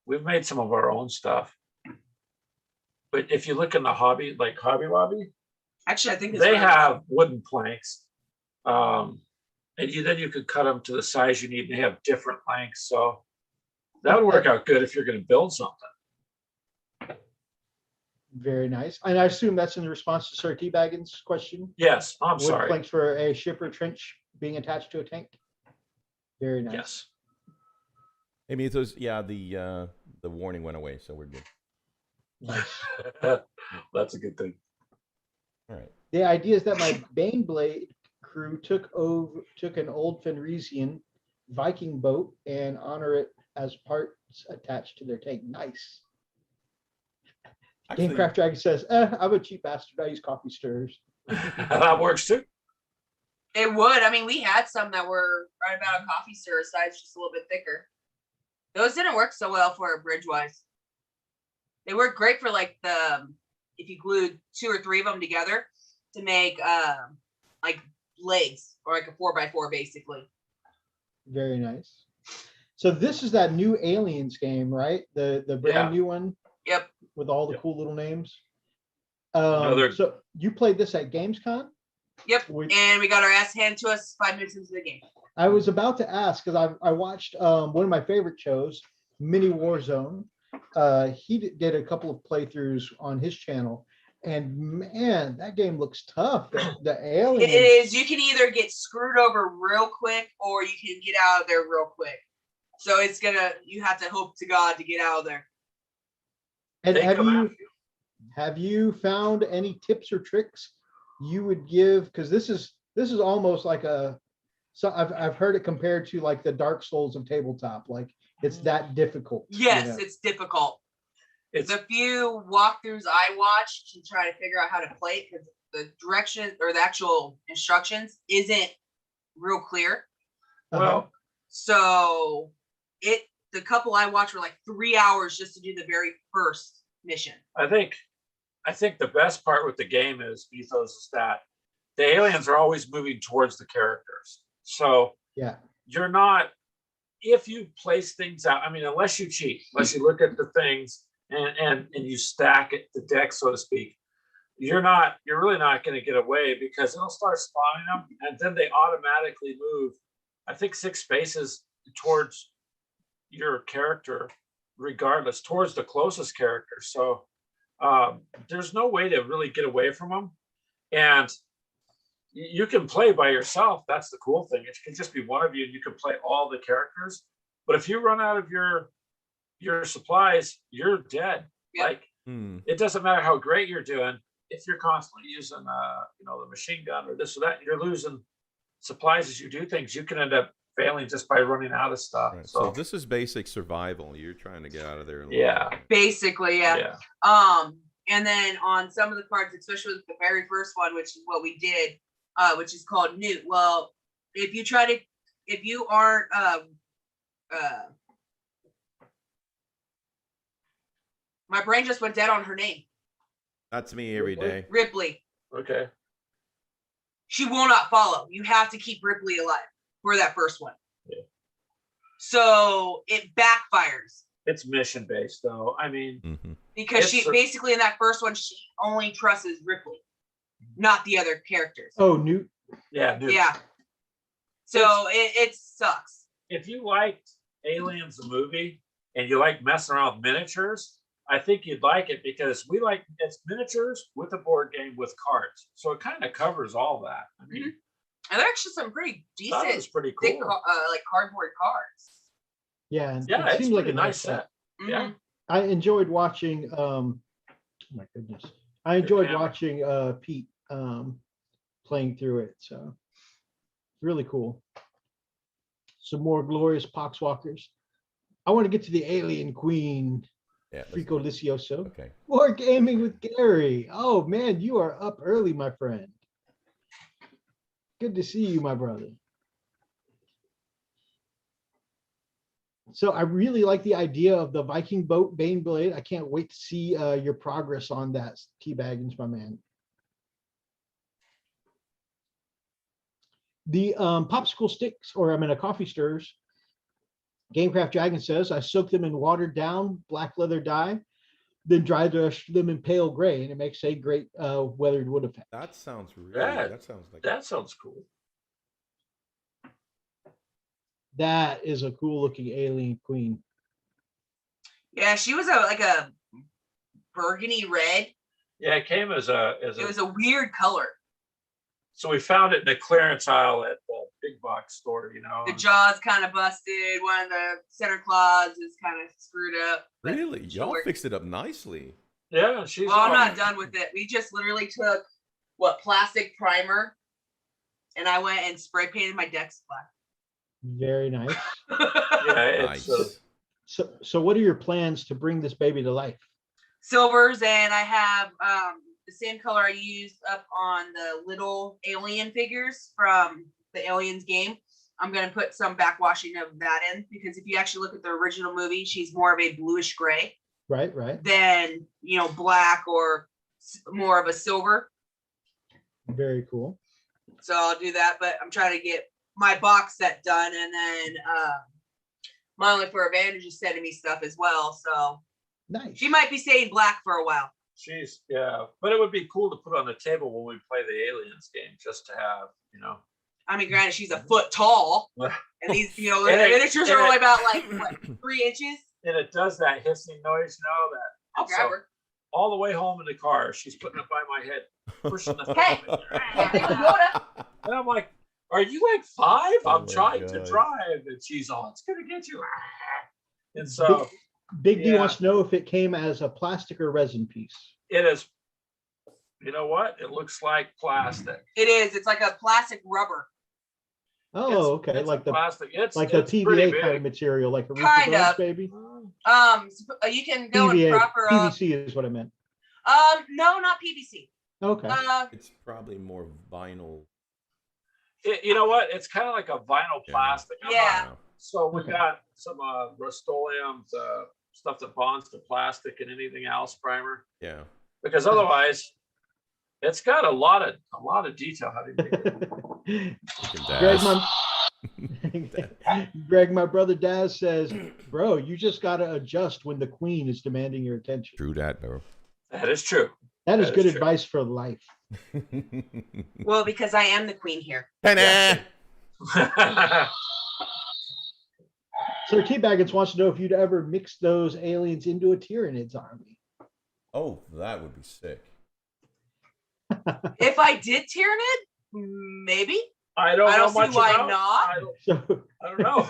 C: we've made some of our own stuff. But if you look in the Hobby Lobby,
D: Actually, I think
C: they have wooden planks. And then you could cut them to the size you need. They have different lengths. So that would work out good if you're going to build something.
B: Very nice. And I assume that's in response to Sir Teabaggin's question.
C: Yes, I'm
B: Wood
C: sorry.
B: planks for a ship or trench being attached to a tank. Very nice.
C: Yes.
A: Hey, Mythos, yeah, the warning went away, so we're good.
B: Nice.
C: That's a good thing.
A: All right.
B: The idea is that my Baneblade crew took an old Fenrisian Viking boat and honor it as parts attached to their tank. Nice.
A: Actually,
B: Gamecraft Dragon says, I'm a cheap bastard. I use coffee stirrers.
C: That works too.
D: It would. I mean, we had some that were right about a coffee stirrer size, just a little bit thicker. Those didn't work so well for bridge wise. They work great for like if you glued 2 or 3 of them together to make like legs or like a 4x4 basically.
B: Very nice. So this is that new Aliens game, right? The brand new one.
D: Yep.
B: With all the cool little names.
C: Another-
B: So you played this at Gamescom?
D: Yep. And we got our ass handed to us 5 minutes into the game.
B: I was about to ask because I watched one of my favorite shows, Mini Warzone. He did a couple of playthroughs on his channel, and man, that game looks tough. The aliens.
D: It is. You can either get screwed over real quick, or you can get out of there real quick. So you have to hope to God to get out of there.
B: And have you found any tips or tricks you would give? Because this is almost like I've heard it compared to like the Dark Souls of tabletop. Like it's that difficult.
D: Yes, it's difficult. It's a few walkthroughs I watched to try to figure out how to play it because the direction or the actual instructions isn't real clear.
C: Well,
D: so the couple I watched were like 3 hours just to do the very first mission.
C: I think the best part with the game is that the aliens are always moving towards the characters. So
B: yeah,
C: you're not, if you place things out, I mean, unless you cheat, unless you look at the things and you stack it, the deck, so to speak, you're really not going to get away because it'll start spawning them and then they automatically move, I think 6 spaces towards your character, regardless, towards the closest character. So there's no way to really get away from them. And you can play by yourself. That's the cool thing. It can just be one of you and you can play all the characters. But if you run out of your supplies, you're dead. Yep. Like it doesn't matter how great you're doing. If you're constantly using the machine gun or this or that, you're losing supplies as you do things. You can end up failing just by running out of stuff.
A: Right. So this is basic survival. You're trying to get out of there.
D: Basically, yeah. And then on some of the parts, especially with the very first one, which is what we did, which is called Newt. Well, if you aren't my brain just went dead on her name.
A: That's me every day.
D: Ripley.
C: Okay.
D: She will not follow. You have to keep Ripley alive for that first one.
C: Yeah.
D: So it backfires.
C: It's mission based though. I mean,
D: because she basically in that first one, she only trusts Ripley, not the other characters.
B: Oh, Newt.
C: Yeah, Newt.
D: Yeah. So it sucks.
C: If you liked Aliens the movie and you like messing around with miniatures, I think you'd like it because we like it's miniatures with a board game with cards, so it kind of covers all that. I mean,
D: and they're actually some pretty decent,
C: that was pretty cool.
D: thick, like cardboard cards.
B: Yeah, and
C: Yeah,
B: it
C: it's
B: seemed like
C: pretty
B: a nice
C: nice set. Yeah,
B: I enjoyed watching. Oh my goodness, I enjoyed
C: camera.
B: watching Pete playing through it. So really cool. Some more glorious poxwalkers. I want to get to the Alien Queen,
A: Yeah.
B: Frico Licioso.
A: Okay.
B: More gaming with Gary. Oh man, you are up early, my friend. Good to see you, my brother. So I really like the idea of the Viking boat Bane Blade. I can't wait to see your progress on that, T-Baggins, my man. The popsicle sticks, or a coffee stirs. Gamecraft Dragon says, I soak them in watered down black leather dye, then dry brush them in pale gray, and it makes a great weathered wood effect.
A: That sounds really.
C: that sounds cool.
B: That is a cool looking alien queen.
D: Yeah, she was like a burgundy red.
C: Yeah, it came as a.
D: It was a weird color.
C: So we found it in the clearance aisle at the big box store. You know,
D: The jaw's kind of busted. One of the center claws is kind of screwed up. but
A: Really,
D: she'll
A: y'all
D: work.
A: fixed it up nicely.
C: yeah, she's.
D: Well, I'm not done with it. We just literally took plastic primer, and I went and spray painted my decks black.
B: Very nice.
C: Yeah, it's.
A: Nice.
B: So what are your plans to bring this baby to life?
D: Silvers, and I have the same color I used up on the little alien figures from the Aliens game. I'm going to put some backwashing of that in, because if you actually look at the original movie, she's more of a bluish gray
B: Right.
D: than, black or more of a silver.
B: Very cool.
D: So I'll do that, but I'm trying to get my box set done, and then my Only for Advantage is sending me stuff as well. So
B: Nice.
D: she might be staying black for a while.
C: She's but it would be cool to put on the table when we play the Aliens game, just to have,
D: I mean, granted, she's a foot tall, and these, the miniatures are
C: and
D: only about 3 inches.
C: And it does that hissing noise,
D: I'll grab her.
C: all the way home in the car, she's putting it by my head, pushing the
D: Hey.
C: thumb.
D: Yoda.
C: And I'm like, "Are you like 5?
A: Oh
C: I'm
A: my
C: trying to
A: God.
C: drive," and she's all, "It's gonna get you." And so
B: Big D
C: Yeah.
B: wants to know if it came as a plastic or resin piece.
C: it is. You know what? It looks like plastic.
D: It is. It's like a plastic rubber.
B: Oh, okay.
C: It's
B: like
C: a
B: the
C: plastic. It's
B: like the
C: it's pretty
B: PVA
C: big.
B: kind of material, like a
D: Kind
B: Reefer
D: of.
B: baby.
D: You can go in
B: PVA,
D: proper.
B: PVC is what I meant.
D: No, not PVC.
B: Okay.
A: It's probably more vinyl.
C: You know what? It's kind of like a vinyl
A: Yeah.
C: plastic. I'm
D: Yeah.
C: not- So we
B: Okay.
C: got some Rust-Oleum stuff that bonds to plastic and anything else primer,
A: Yeah.
C: because otherwise, it's got a lot of detail. How do you make it?
B: Greg, my brother Daz says, bro, you just got to adjust when the queen is demanding your attention.
A: True that, bro.
C: That is true.
B: That is
C: That
B: good
C: is true.
B: advice for life.
D: Well, because I am the queen here.
A: Ta-da!
B: So T-Baggins wants to know if you'd ever mix those aliens into a Tyranids army.
A: Oh, that would be sick.
D: If I did Tyranid, maybe.
C: I don't know
D: see
C: much
D: why
C: about.
D: not.
B: So
C: I don't know.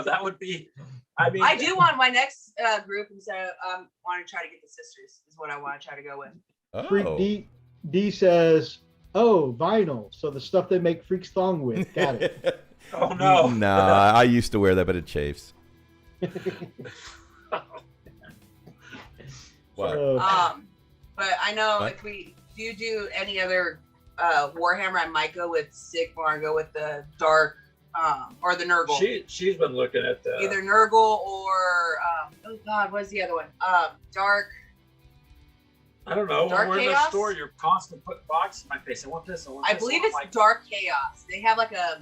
C: That would be. I mean,
D: I do want my next group instead of want to try to get the sisters is what I want to try to go with.
B: Freak
A: Oh.
B: D says, oh, vinyl. So the stuff they make freaks thong with. Got it.
C: Oh no.
A: Nah, I used to wear that, but it chafes. What?
D: But I know
A: What?
D: if we do any other Warhammer, I might go with Sigmar and go with the dark or the Nurgle.
C: She's been looking at the.
D: Either Nurgle or oh god, what's the other one? Dark.
C: I don't know.
D: Dark
C: When we're in the
D: Chaos?
C: store, you're constantly putting boxes in my face. I want this. I want
D: I
C: this.
D: believe
C: I'm
D: it's
C: like,
D: Dark Chaos. They have like a.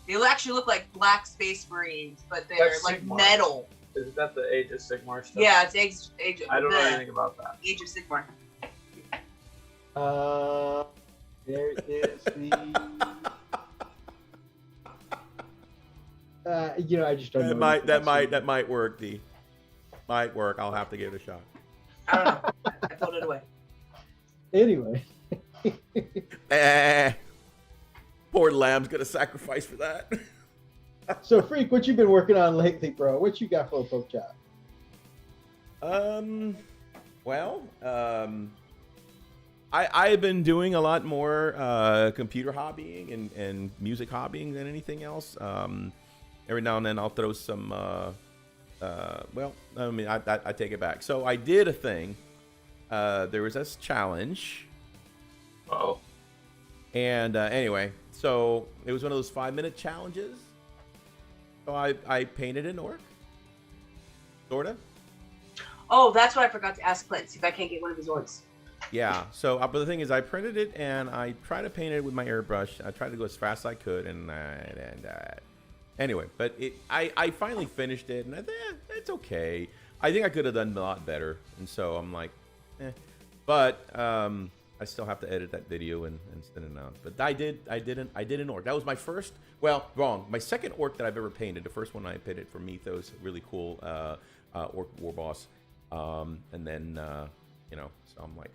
D: They actually look like black space marines, but they're
C: That's
D: like
C: Sigmar.
D: metal.
C: Is that the Age of Sigmar stuff?
D: Yeah, it's Age
C: I don't know
D: the
C: anything about that.
D: Age of Sigmar.
B: There is the. I just don't know.
A: That might work, D. might work. I'll have to give it a shot.
D: I don't know. I pulled it away.
B: Anyway,
A: Poor lamb's gonna sacrifice for that.
B: so Freak, what you been working on lately, bro? What you got for a poke job?
A: I've been doing a lot more computer hobbying and music hobbying than anything else. Every now and then I'll throw some. I take it back. So I did a thing. There was this challenge.
C: Oh.
A: And anyway, so it was one of those 5-minute challenges. So I painted an orc. Sorta.
D: Oh, that's what I forgot to ask Clint. See if I can't get one of his orcs.
A: Yeah. So, but the thing is, I printed it and I tried to paint it with my airbrush. I tried to go as fast as I could, and anyway, but I finally finished it, and I thought, it's okay. I think I could have done a lot better, and so I'm like, But I still have to edit that video and send it out. But I did an orc. That was my first. Well, wrong. My second orc that I've ever painted. The first one I painted for Mythos, really cool orc war boss. And then so I'm like,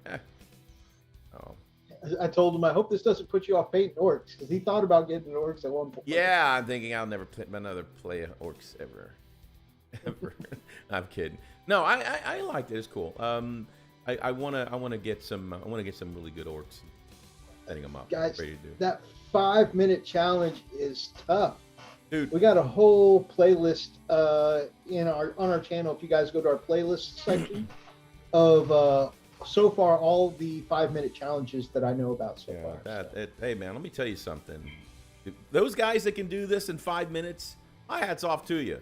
A: Oh.
B: I told him I hope this doesn't put you off painting orcs because he thought about getting orcs at one point.
A: Yeah, I'm thinking I'll never play orcs ever. I'm kidding. No, I liked it. It's cool. I wanna get some really good orcs. Setting them up.
B: Guys,
A: ready to do.
B: That 5-minute challenge is tough.
A: Dude,
B: we got a whole playlist on our channel. If you guys go to our playlist section of so far all the 5-minute challenges that I know about so far.
A: Hey man, let me tell you something. Those guys that can do this in 5 minutes, my hat's off to you.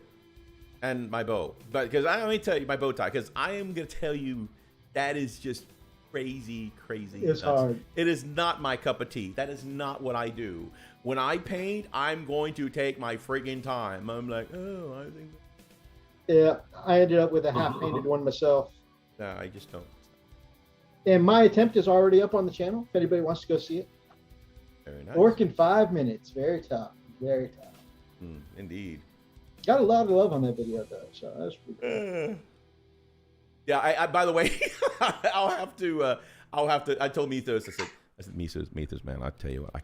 A: And my bow, but because let me tell you my bow tie, because I am gonna tell you that is just crazy.
B: It's hard.
A: It is not my cup of tea. That is not what I do. When I paint, I'm going to take my friggin' time. I'm like, I think.
B: Yeah, I ended up with a half-painted one myself.
A: No, I just don't.
B: And my attempt is already up on the channel. If anybody wants to go see it.
A: Very nice.
B: Orc in 5 minutes. Very tough. Very tough.
A: Indeed.
B: Got a lot of love on that video though, so that's pretty cool.
A: Yeah, I by the way, I'll have to. I told Mythos. I said, Mythos, man. I'll tell you what. I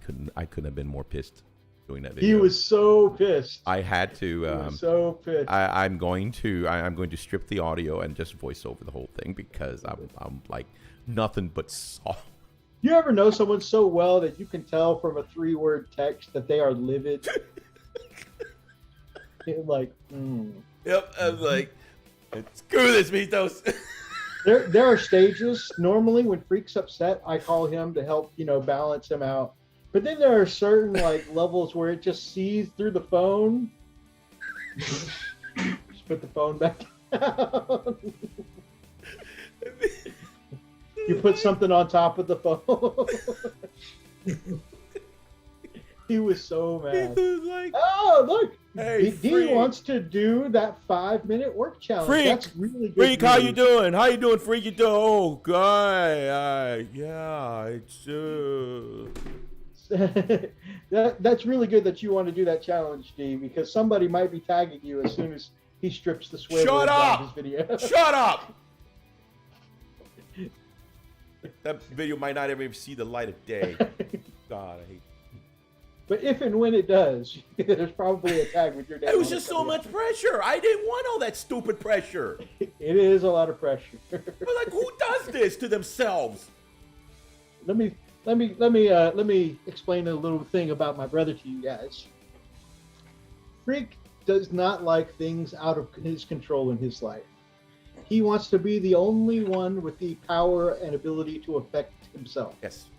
A: couldn't have been more pissed doing that video.
B: He was so pissed.
A: I had to.
B: He was so pissed.
A: I'm going to strip the audio and just voice over the whole thing because I'm like nothing but soft.
B: You ever know someone so well that you can tell from a 3-word text that they are livid? Like,
A: Yep, I was like, screw this, Mythos.
B: There are stages. Normally, when Freak's upset, I call him to help, balance him out. But then there are certain levels where it just sees through the phone. Just put the phone back down. You put something on top of the phone. He was so mad.
A: He was like,
B: oh, look.
A: Hey,
B: D wants to do that 5-minute work challenge.
A: Freak,
B: that's really good.
A: Freak, how you doing? How you doing, Freak? You doing? Oh, guy, yeah, it's
B: that's really good that you want to do that challenge, D, because somebody might be tagging you as soon as he strips the swivel out of his video.
A: Shut up! That video might not ever see the light of day. God, I hate.
B: But if and when it does, there's probably a tag with your name.
A: It was just so much pressure. I didn't want all that stupid pressure.
B: It is a lot of pressure.
A: But like, who does this to themselves?
B: Let me explain a little thing about my brother to you guys. Freak does not like things out of his control in his life. He wants to be the only one with the power and ability to affect himself.
A: Yes.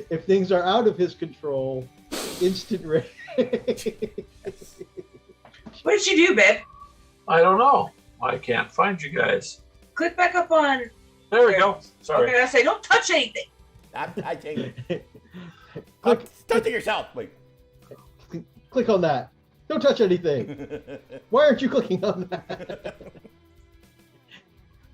B: If things are out of his control, instant rage.
D: What did you do, babe?
C: I don't know. I can't find you guys.
D: Click back up on.
C: There we go. Sorry.
D: Okay, I say don't touch anything.
A: I take it.
B: Click,
A: touching yourself. Wait.
B: Click on that. Don't touch anything. Why aren't you clicking on that?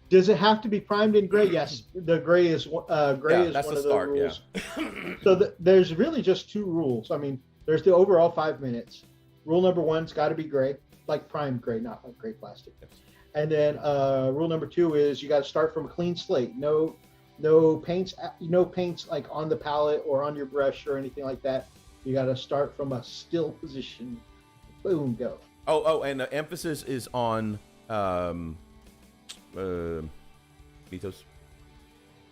B: Does it have to be primed in gray? Yes, the gray is one of the rules. Yeah. So there's really just 2 rules. I mean, there's the overall 5 minutes. Rule number 1's got to be gray, like primed gray, not like gray plastic. And then rule number 2 is you got to start from a clean slate. No paints like on the palette or on your brush or anything like that. You got to start from a still position. Boom, go.
A: Oh, and the emphasis is on Mythos.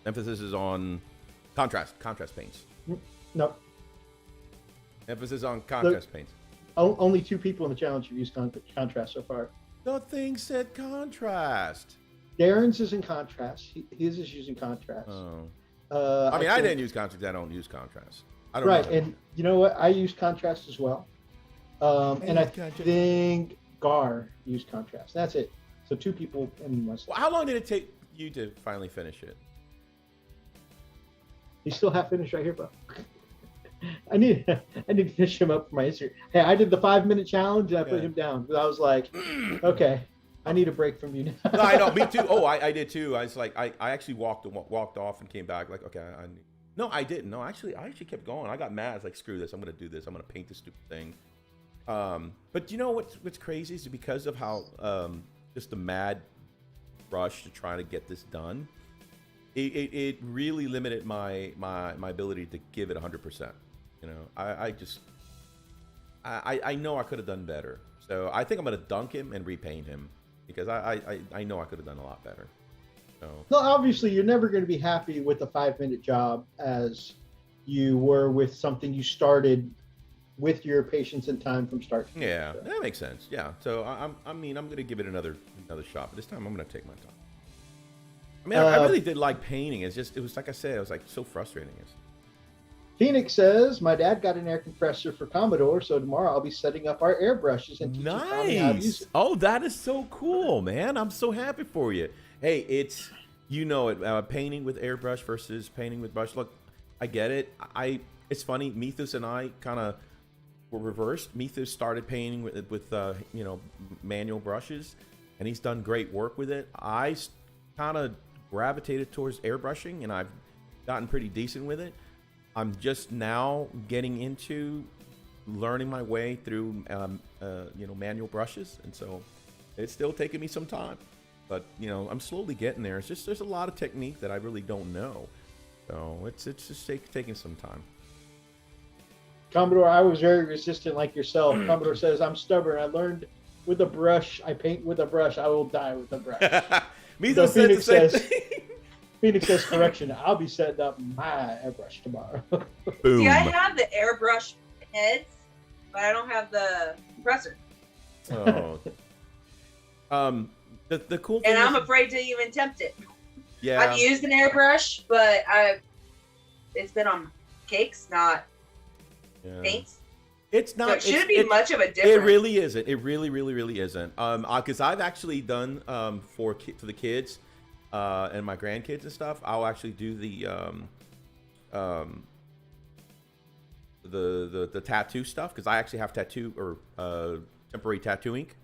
A: Emphasis is on contrast paints.
B: No.
A: Emphasis on contrast paints.
B: Only 2 people in the challenge have used contrast so far.
A: The thing said contrast.
B: Darren's is in contrast. His is using contrast.
A: Oh. I didn't use contrast. I don't use contrast. I don't
B: right,
A: know.
B: and you know what? I use contrast as well. And I think Gar used contrast. That's it. So 2 people in my.
A: Well, how long did it take you to finally finish it?
B: He's still half finished right here, bro. I need to finish him up for my Instagram. Hey, I did the 5-minute challenge and I put him down because I was like, okay, I need a break from you now.
A: No, I know, me too. Oh, I did too. I was like, I actually walked off and came back like, okay, no, I didn't. No, I actually kept going. I got mad. I was like, screw this. I'm gonna do this. I'm gonna paint this stupid thing. But you know what's crazy is because of how just the mad rush to try to get this done. It really limited my ability to give it 100%. You know, I know I could have done better. So I think I'm gonna dunk him and repaint him because I know I could have done a lot better. So.
B: No, obviously you're never going to be happy with a 5-minute job as you were with something you started with your patience and time from start to
A: yeah, finish. That makes sense. Yeah. So I'm gonna give it another shot, but this time I'm gonna take my time. I mean, I really did like painting. It was like I said, it was like so frustrating.
B: Phoenix says, my dad got an air compressor for Commodore, so tomorrow I'll be setting up our airbrushes and teaching Tommy how to use it.
A: Oh, that is so cool, man. I'm so happy for you. Hey, it's, painting with airbrush versus painting with brush. Look, I get it. It's funny, Mythos and I kind of were reversed. Mythos started painting with manual brushes, and he's done great work with it. I kind of gravitated towards airbrushing, and I've gotten pretty decent with it. I'm just now getting into learning my way through, manual brushes, and so it's still taking me some time. But I'm slowly getting there. It's just there's a lot of technique that I really don't know, so it's just taking some time.
B: Commodore, I was very resistant like yourself. Commodore says, I'm stubborn. I learned with a brush. I paint with a brush. I will die with a brush.
A: Mythos said the same thing.
B: Phoenix says, correction, I'll be setting up my airbrush tomorrow.
A: Boom.
D: See, I have the airbrush heads, but I don't have the compressor.
A: Oh. The cool thing
D: and I'm afraid to even attempt it.
A: Yeah.
D: I've used an airbrush, but it's been on cakes, not paints.
A: It's not.
D: So it shouldn't be much of a difference.
A: It really isn't. It really isn't. Because I've actually done for the kids, and my grandkids and stuff. I'll actually do the tattoo stuff because I actually have tattoo or temporary tattoo ink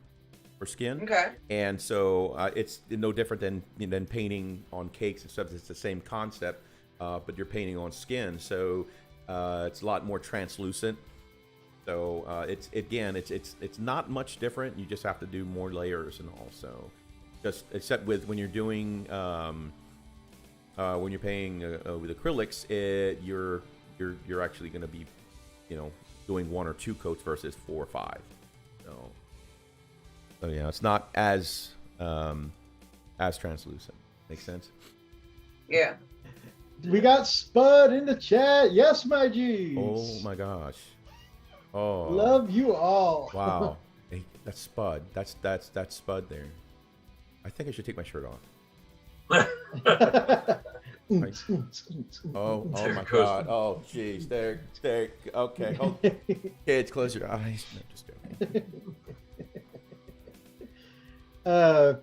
A: for skin.
D: Okay.
A: And so it's no different than painting on cakes and stuff. It's the same concept, but you're painting on skin. So it's a lot more translucent. So it's not much different. You just have to do more layers and all. So just except with when you're doing when you're painting with acrylics, you're actually going to be doing 1 or 2 coats versus 4 or 5. So yeah, it's not as translucent. Makes sense?
D: Yeah.
B: We got Spud in the chat. Yes, my G's.
A: Oh my gosh. Oh.
B: Love you all.
A: Wow. Hey, that's Spud. That's Spud there. I think I should take my shirt off. Oh my God. Oh jeez. There. Okay. Kids, close your eyes. No, just joking.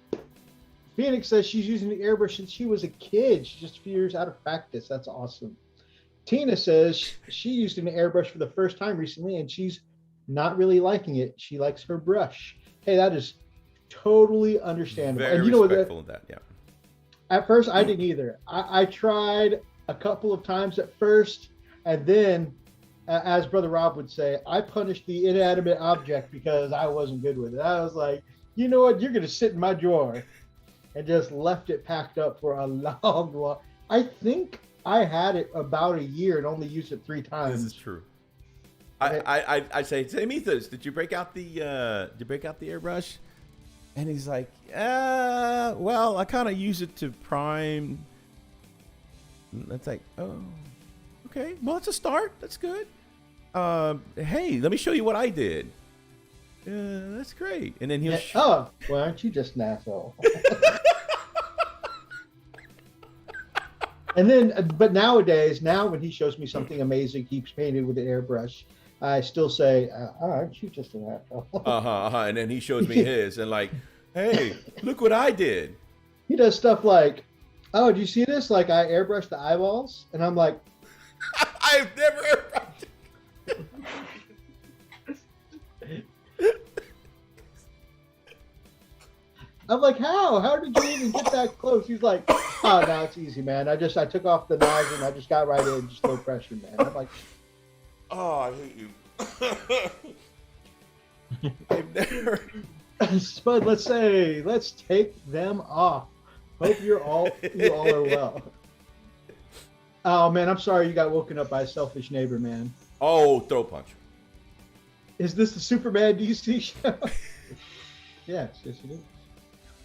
B: Phoenix says she's using the airbrush since she was a kid. She's just a few years out of practice. That's awesome. Tina says she used an airbrush for the first time recently and she's not really liking it. She likes her brush. Hey, that is totally understandable.
A: Very
B: and you know
A: respectful of that, yeah.
B: At first, I didn't either. I tried a couple of times at first, and then, as Brother Rob would say, I punished the inanimate object because I wasn't good with it. I was like, you know what? You're going to sit in my drawer, and just left it packed up for a long while. I think I had it about a year and only used it 3 times.
A: This is true. I say, Methos, did you break out the airbrush? And he's like, well, I kind of use it to prime. And it's like, oh, okay. Well, it's a start. That's good. Hey, let me show you what I did. That's great. And then he'll.
B: Oh, well, aren't you just an asshole? And then, but nowadays, when he shows me something amazing, he's painted with an airbrush, I still say, aren't you just an asshole?
A: And then he shows me his, and like, hey, look what I did.
B: He does stuff like, oh, do you see this? Like, I airbrushed the eyeballs, and I'm like,
A: I've never airbrushed.
B: I'm like, how? How did you even get that close? He's like, oh, no, it's easy, man. I took off the knives and I just got right in, just low pressure, man. I'm like,
A: oh, I hate you. I've never.
B: Spud, let's take them off. Hope you all are well. Oh man, I'm sorry you got woken up by a selfish neighbor, man.
A: Oh, throw punch.
B: Is this the Superman DC show? Yes, it is.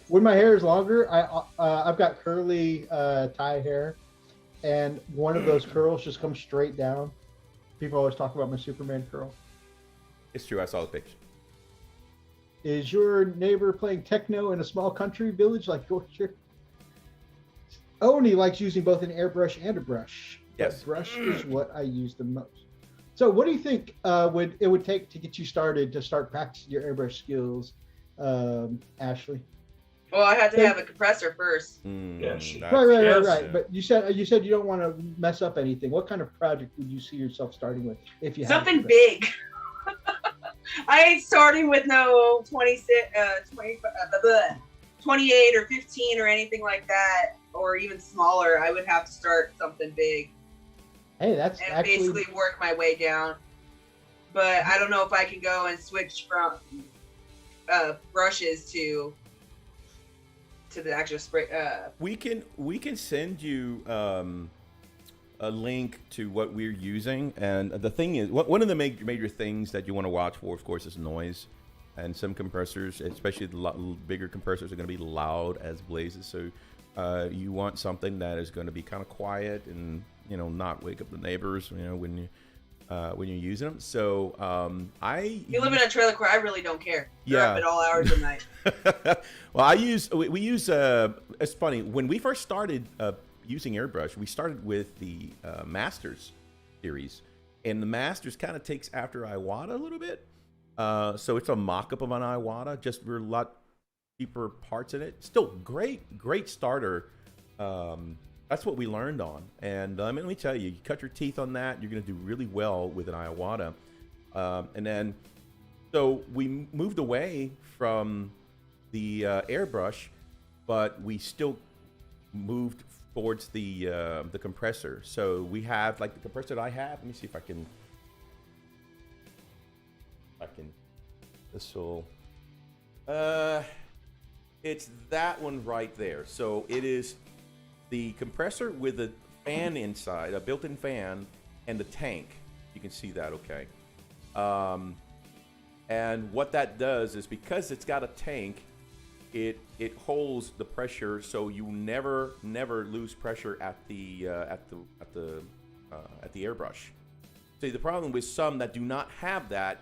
B: When my hair is longer, I've got curly tie hair, and one of those curls just comes straight down. People always talk about my Superman curl.
A: It's true. I saw the picture.
B: Is your neighbor playing techno in a small country village like Yorkshire? Oni likes using both an airbrush and a brush.
A: Yes.
B: But brush is what I use the most. So what do you think it would take to get you started to start practicing your airbrush skills, Ashley?
D: Well, I had to have a compressor first.
C: Yes.
B: Right. But you said you don't want to mess up anything. What kind of project would you see yourself starting with if you had
D: something big? I ain't starting with no 28 or 15 or anything like that, or even smaller. I would have to start something big.
B: Hey, that's
D: and
B: actually...
D: basically work my way down. But I don't know if I can go and switch from brushes to the actual spray.
A: We can send you a link to what we're using, and the thing is, one of the major things that you want to watch for, of course, is noise. And some compressors, especially the bigger compressors, are going to be loud as blazes. So you want something that is going to be kind of quiet and not wake up the neighbors. When you're using them. So
D: you live in a trailer court. I really don't care. They're up at all hours of night.
A: Well, we use. It's funny, when we first started using airbrush, we started with the Masters series, and the Masters kind of takes after Iwata a little bit. So it's a mock-up of an Iwata, just with a lot cheaper parts in it. Still great starter. That's what we learned on, and let me tell you, you cut your teeth on that, you're going to do really well with an Iwata. And then, so we moved away from the airbrush, but we still moved towards the compressor. So we have, like, the compressor that I have. Let me see if I can. This will. It's that one right there. So it is the compressor with a fan inside, a built-in fan, and the tank. You can see that, okay. And what that does is, because it's got a tank, it holds the pressure, so you never lose pressure at the airbrush. See, the problem with some that do not have that,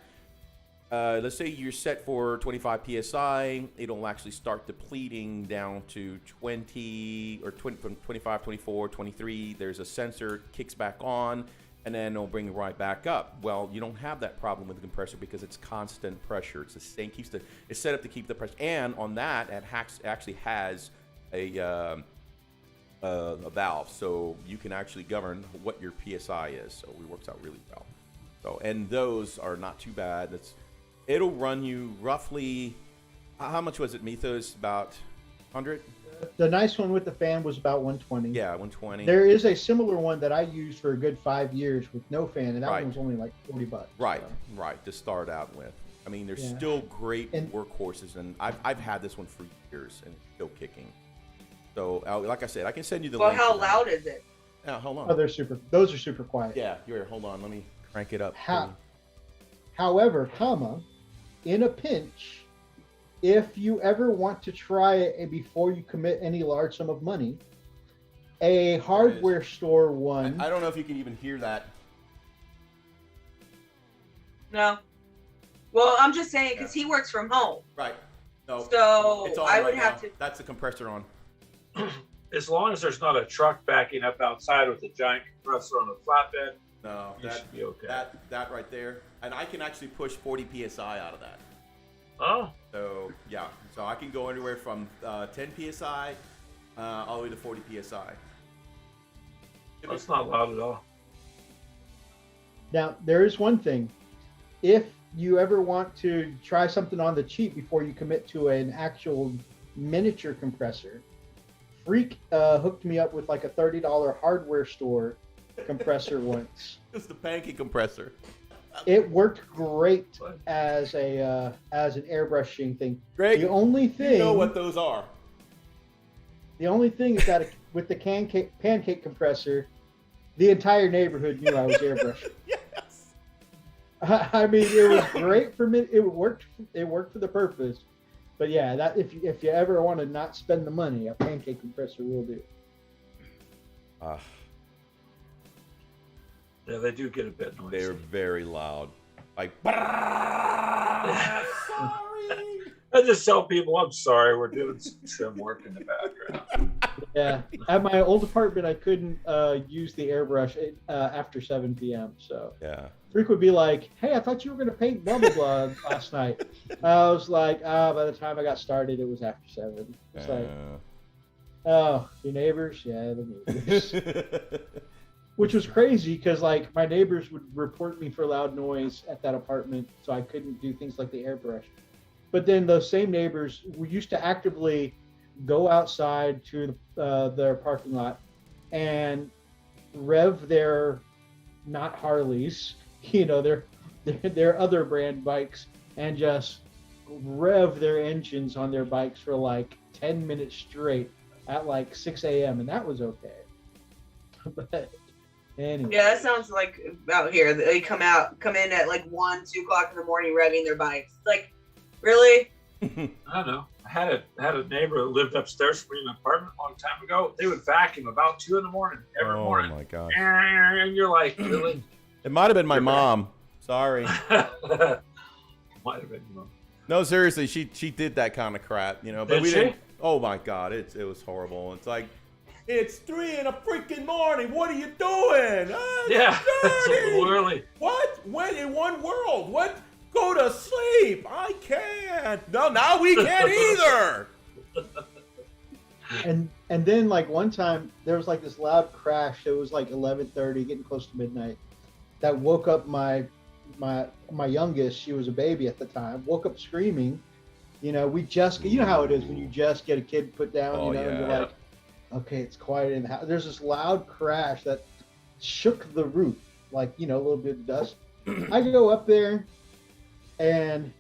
A: let's say you're set for 25 psi, it'll actually start depleting down to 20 or 20, from 25, 24, 23. There's a sensor, kicks back on, and then it'll bring it right back up. Well, you don't have that problem with the compressor because it's constant pressure. It's the same, it's set up to keep the pressure. And on that, it actually has a valve, so you can actually govern what your psi is. So it works out really well. So, and those are not too bad. It'll run you roughly, how much was it, Mythos? About 100?
B: The nice one with the fan was about 120.
A: Yeah, 120.
B: There is a similar one that I used for a good 5 years with no fan, and that
A: Right.
B: one was only like $40.
A: Right,
B: so.
A: right, to start out with. I mean, they're
B: Yeah.
A: still great
B: And-
A: workhorses, and I've had this one for years, and it's still kicking. So, like I said, I can send you the
D: Well,
A: link.
D: how
A: to that.
D: loud is it?
A: Now, hold on.
B: Oh, those are super quiet.
A: Yeah, here, hold on. Let me crank it up.
B: However, in a pinch, if you ever want to try it before you commit any large sum of money, a hardware store one.
A: I don't know if you can even hear that.
D: No. Well, I'm just saying because he works from home.
A: Right. No.
D: So
A: it's on
D: I
A: right
D: would have
A: now.
D: to.
A: That's the compressor on.
C: As long as there's not a truck backing up outside with a giant compressor on a flatbed,
A: No,
C: you should be okay.
A: that right there, and I can actually push 40 psi out of that.
C: Oh,
A: So yeah, so I can go anywhere from 10 psi all the way to 40 psi.
C: that's not loud at all.
B: Now, there is one thing. If you ever want to try something on the cheap before you commit to an actual miniature compressor, Freak hooked me up with like a $30 hardware store compressor once.
A: It's the pancake compressor.
B: It worked great as an airbrushing thing.
A: Greg,
B: The only thing,
A: you know what those are.
B: the only thing is that with the pancake compressor, the entire neighborhood knew I was airbrushing.
A: Yes.
B: I mean, it was great for me. It worked. It worked for the purpose. But yeah, that if you ever want to not spend the money, a pancake compressor will do.
C: Yeah, they do get a bit noisy.
A: They're very loud. Like, sorry.
C: I just tell people, I'm sorry, we're doing some trim work in the background.
B: Yeah, at my old apartment, I couldn't use the airbrush after 7 p.m. So
A: Yeah.
B: Freak would be like, "Hey, I thought you were going to paint blah blah blah last night." I was like, by the time I got started, it was after 7. It's like, oh, your neighbors, yeah, the neighbors. Which was crazy because like my neighbors would report me for loud noise at that apartment, so I couldn't do things like the airbrush. But then those same neighbors we used to actively go outside to their parking lot and rev their not Harleys, their other brand bikes, and just rev their engines on their bikes for like 10 minutes straight at like 6 a.m. and that was okay. But anyway.
D: Yeah, that sounds like out here. They come in at like 1, 2 o'clock in the morning revving their bikes. It's like, really?
C: I don't know. I had a neighbor who lived upstairs from me in an apartment a long time ago. They would vacuum about 2 in the morning every morning.
A: Oh my god.
C: And you're like, really?
A: It might have been my mom. Sorry.
C: Might have been, you know.
A: No, seriously, she did that kind of crap, But
C: Did
A: we
C: she?
A: didn't. Oh my god, it was horrible. It's like, it's 3 in the freaking morning. What are you doing?
C: Yeah,
A: It's dirty.
C: literally.
A: What? When in one world? What? Go to sleep. I can't. No, now we can't either.
B: And then like one time there was like this loud crash. It was like 11:30, getting close to midnight. That woke up my youngest. She was a baby at the time. Woke up screaming. We just you know how it is when you just get a kid put down.
A: Oh,
B: and you're
A: yeah.
B: like, okay, it's quiet in the house. There's this loud crash that shook the roof, like a little bit of dust. I go up there, and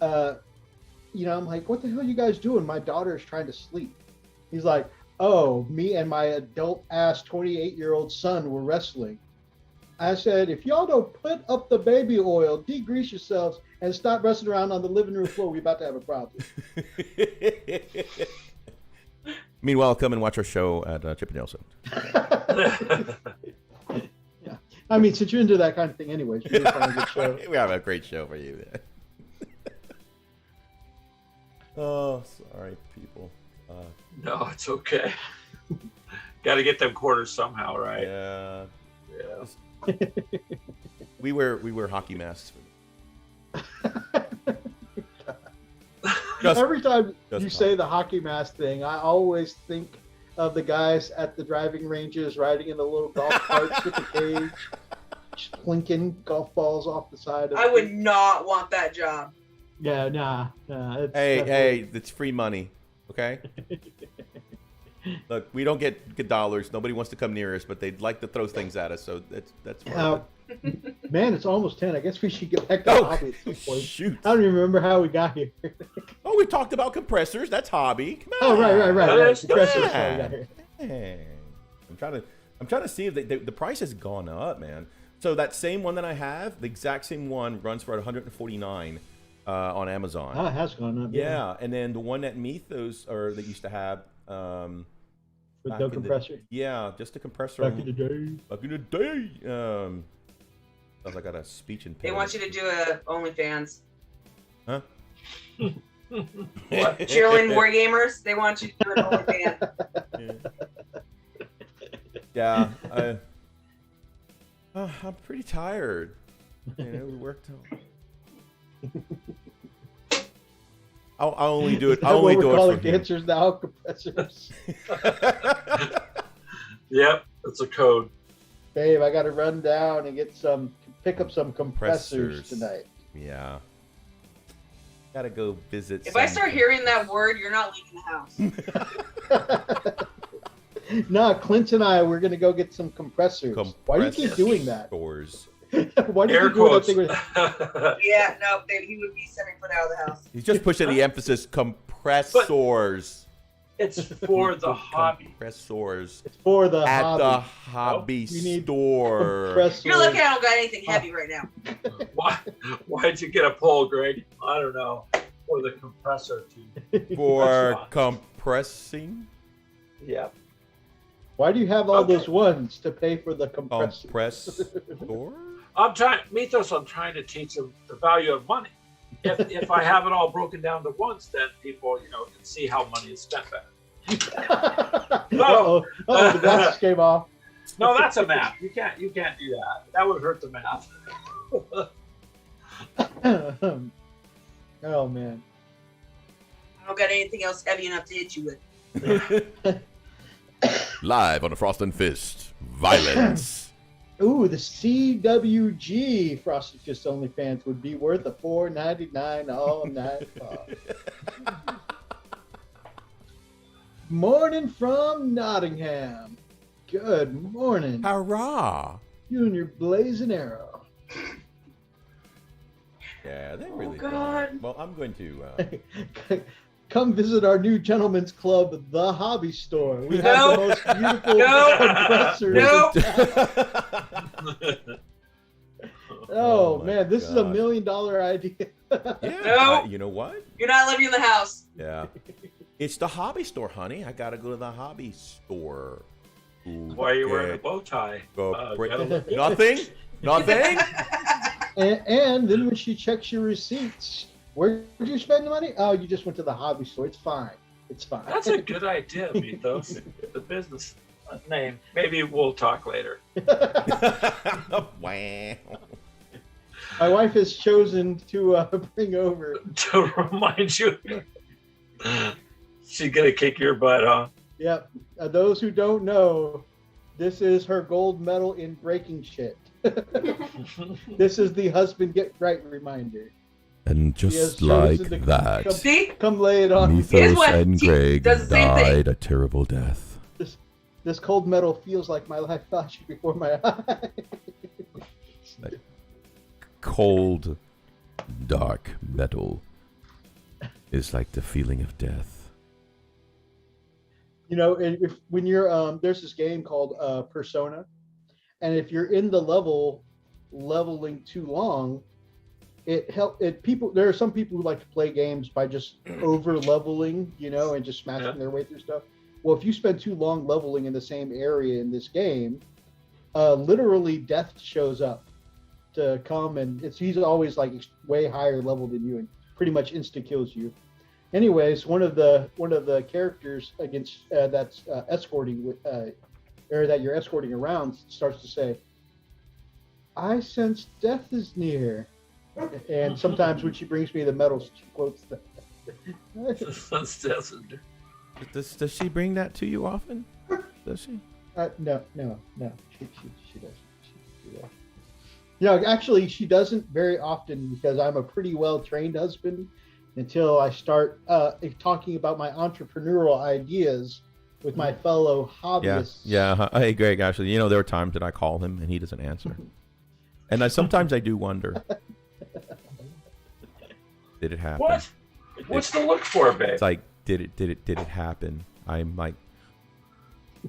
B: I'm like, what the hell are you guys doing? My daughter is trying to sleep. He's like, oh, me and my adult ass 28-year-old son were wrestling. I said, if y'all don't put up the baby oil, degrease yourselves, and stop wrestling around on the living room floor, we're about to have a problem.
A: Meanwhile, come and watch our show at Chip and Nelson.
B: Yeah. I mean, since you're into that kind of thing anyways, we're just trying to get a show.
A: We have a great show for you. Oh, sorry, people.
C: No, it's okay. Got to get them quarters somehow, right?
A: Yeah.
C: Yeah.
A: We wear hockey masks.
B: Every time
A: just
B: you say the hockey mask thing, I always think of the guys at the driving ranges riding in the little golf carts with the cage, just plinking golf balls off the side of
D: I would not want that job.
B: Yeah, nah. It's
A: Hey, it's free money, okay? Look, we don't get dollars. Nobody wants to come near us, but they'd like to throw things at us, so that's part of
B: Man, it's almost 10. I guess we should get back to the hobby at some point.
A: Shoot.
B: I don't even remember how we got here.
A: Oh, we talked about compressors. That's hobby. Come on.
B: Oh, right.
C: That's
B: Compressors,
A: good.
B: how we got here.
A: Man. I'm trying to see if the price has gone up, man. So that same one that I have, the exact same one, runs for $149 on Amazon.
B: Oh, it has gone up.
A: Yeah, and then the one that Mythos or that used to have
B: With no compressor.
A: Just a compressor.
B: Back in the day.
A: Back in the day. Sounds like I got a speech and
D: They want you to do a OnlyFans.
A: Huh?
C: What?
D: Cheerleading Wargamers, they want you to do an OnlyFans.
A: Yeah. I'm pretty tired. You know, we worked till... I'll only do it. I'll only do it
B: calling
A: for him.
B: dancers now compressors.
C: Yep, that's a code.
B: Babe, I got to run down and pick up some compressors tonight.
A: Yeah. Gotta go visit.
B: Oh,
D: If I start hearing that word, you're not leaving the house.
B: No, Clint and I, we're going to go get some compressors. Why do you keep doing that?
A: Stores.
B: Why do you
C: Air
B: keep doing that
C: quotes.
B: thing with...
D: Yeah, no, baby, he would be stepping foot out of the house.
A: He's just pushing the emphasis. Compressors.
C: It's for the hobby.
A: Compressors.
B: It's for the
A: At
B: hobby.
A: the hobby
B: We need
A: store.
B: Compressors.
D: You're lucky I don't got anything heavy right now.
C: Why'd you get a pole, Greg? I don't know. For the compressor to.
A: For compressing.
C: Yep.
B: Why do you have all
C: Okay.
B: those ones to pay for the compressors?
A: Compressor?
C: I'm trying to teach them the value of money. If I have it all broken down to ones, then people, can see how money is spent better.
B: Uh-oh, the glasses came off.
C: No, that's a map. You can't do that. That would hurt the map.
B: Oh, man.
D: I don't got anything else heavy enough to hit you with.
A: Live on the Frost and Fist. Violence.
B: Ooh, the CWG Frosted Fist OnlyFans would be worth a $4.99 all night long. Morning from Nottingham. Good morning.
A: Hurrah.
B: You and your blazing arrow.
A: Yeah, they really
D: God.
A: don't. Well, I'm going to...
B: Come visit our new gentleman's club, the Hobby Store. We have
D: No.
B: the most beautiful
D: No.
B: compressors.
D: No.
B: Oh,
A: my
B: man, this is a $1
A: God.
B: million idea.
A: Yeah,
D: No.
A: you know what?
D: You're not living in the house.
A: Yeah. It's the hobby store, honey. I gotta go to the hobby store. Ooh,
C: Why are you wearing a
A: get-
C: bow tie?
A: go break-
C: Gentlemen?
A: Nothing? Nothing?
B: And then when she checks your receipts, where did you spend the money? Oh, you just went to the hobby store. It's fine. It's fine.
C: That's a good idea, Mythos. The business name. Maybe we'll talk later.
A: Wow.
B: My wife has chosen to bring over.
C: To remind you, she's gonna kick your butt, huh?
B: Yep. Those who don't know, this is her gold medal in breaking shit. This is the husband get right reminder.
A: And
B: He has
A: just like
B: chosen to
A: that,
D: See?
B: Come lay it on.
D: Here's
A: Mythos
D: what
A: and
D: he
A: Greg
D: does the same thing.
A: died a terrible death.
B: This cold metal feels like my life flashing before my eyes.
A: Cold, dark metal is like the feeling of death.
B: You know, when you're there's this game called Persona, and if you're in the leveling too long, people. There are some people who like to play games by just over leveling, and just smashing their way through stuff. Well, if you spend too long leveling in the same area in this game, literally death shows up to come, and he's always like way higher level than you, and pretty much insta kills you. Anyways, one of the characters against that's escorting with or that you're escorting around starts to say, "I sense death is near," and sometimes when she brings me the medals, she quotes that.
A: Does she bring that to you often? Does she?
B: No, she doesn't. She doesn't. Actually, she doesn't very often because I'm a pretty well-trained husband until I start talking about my entrepreneurial ideas with my fellow hobbyists.
A: Yeah. Hey, Greg, actually, there are times that I call him and he doesn't answer. And sometimes I do wonder, did it happen?
C: What? What's to look for, babe?
A: It's like, did it happen? I'm like,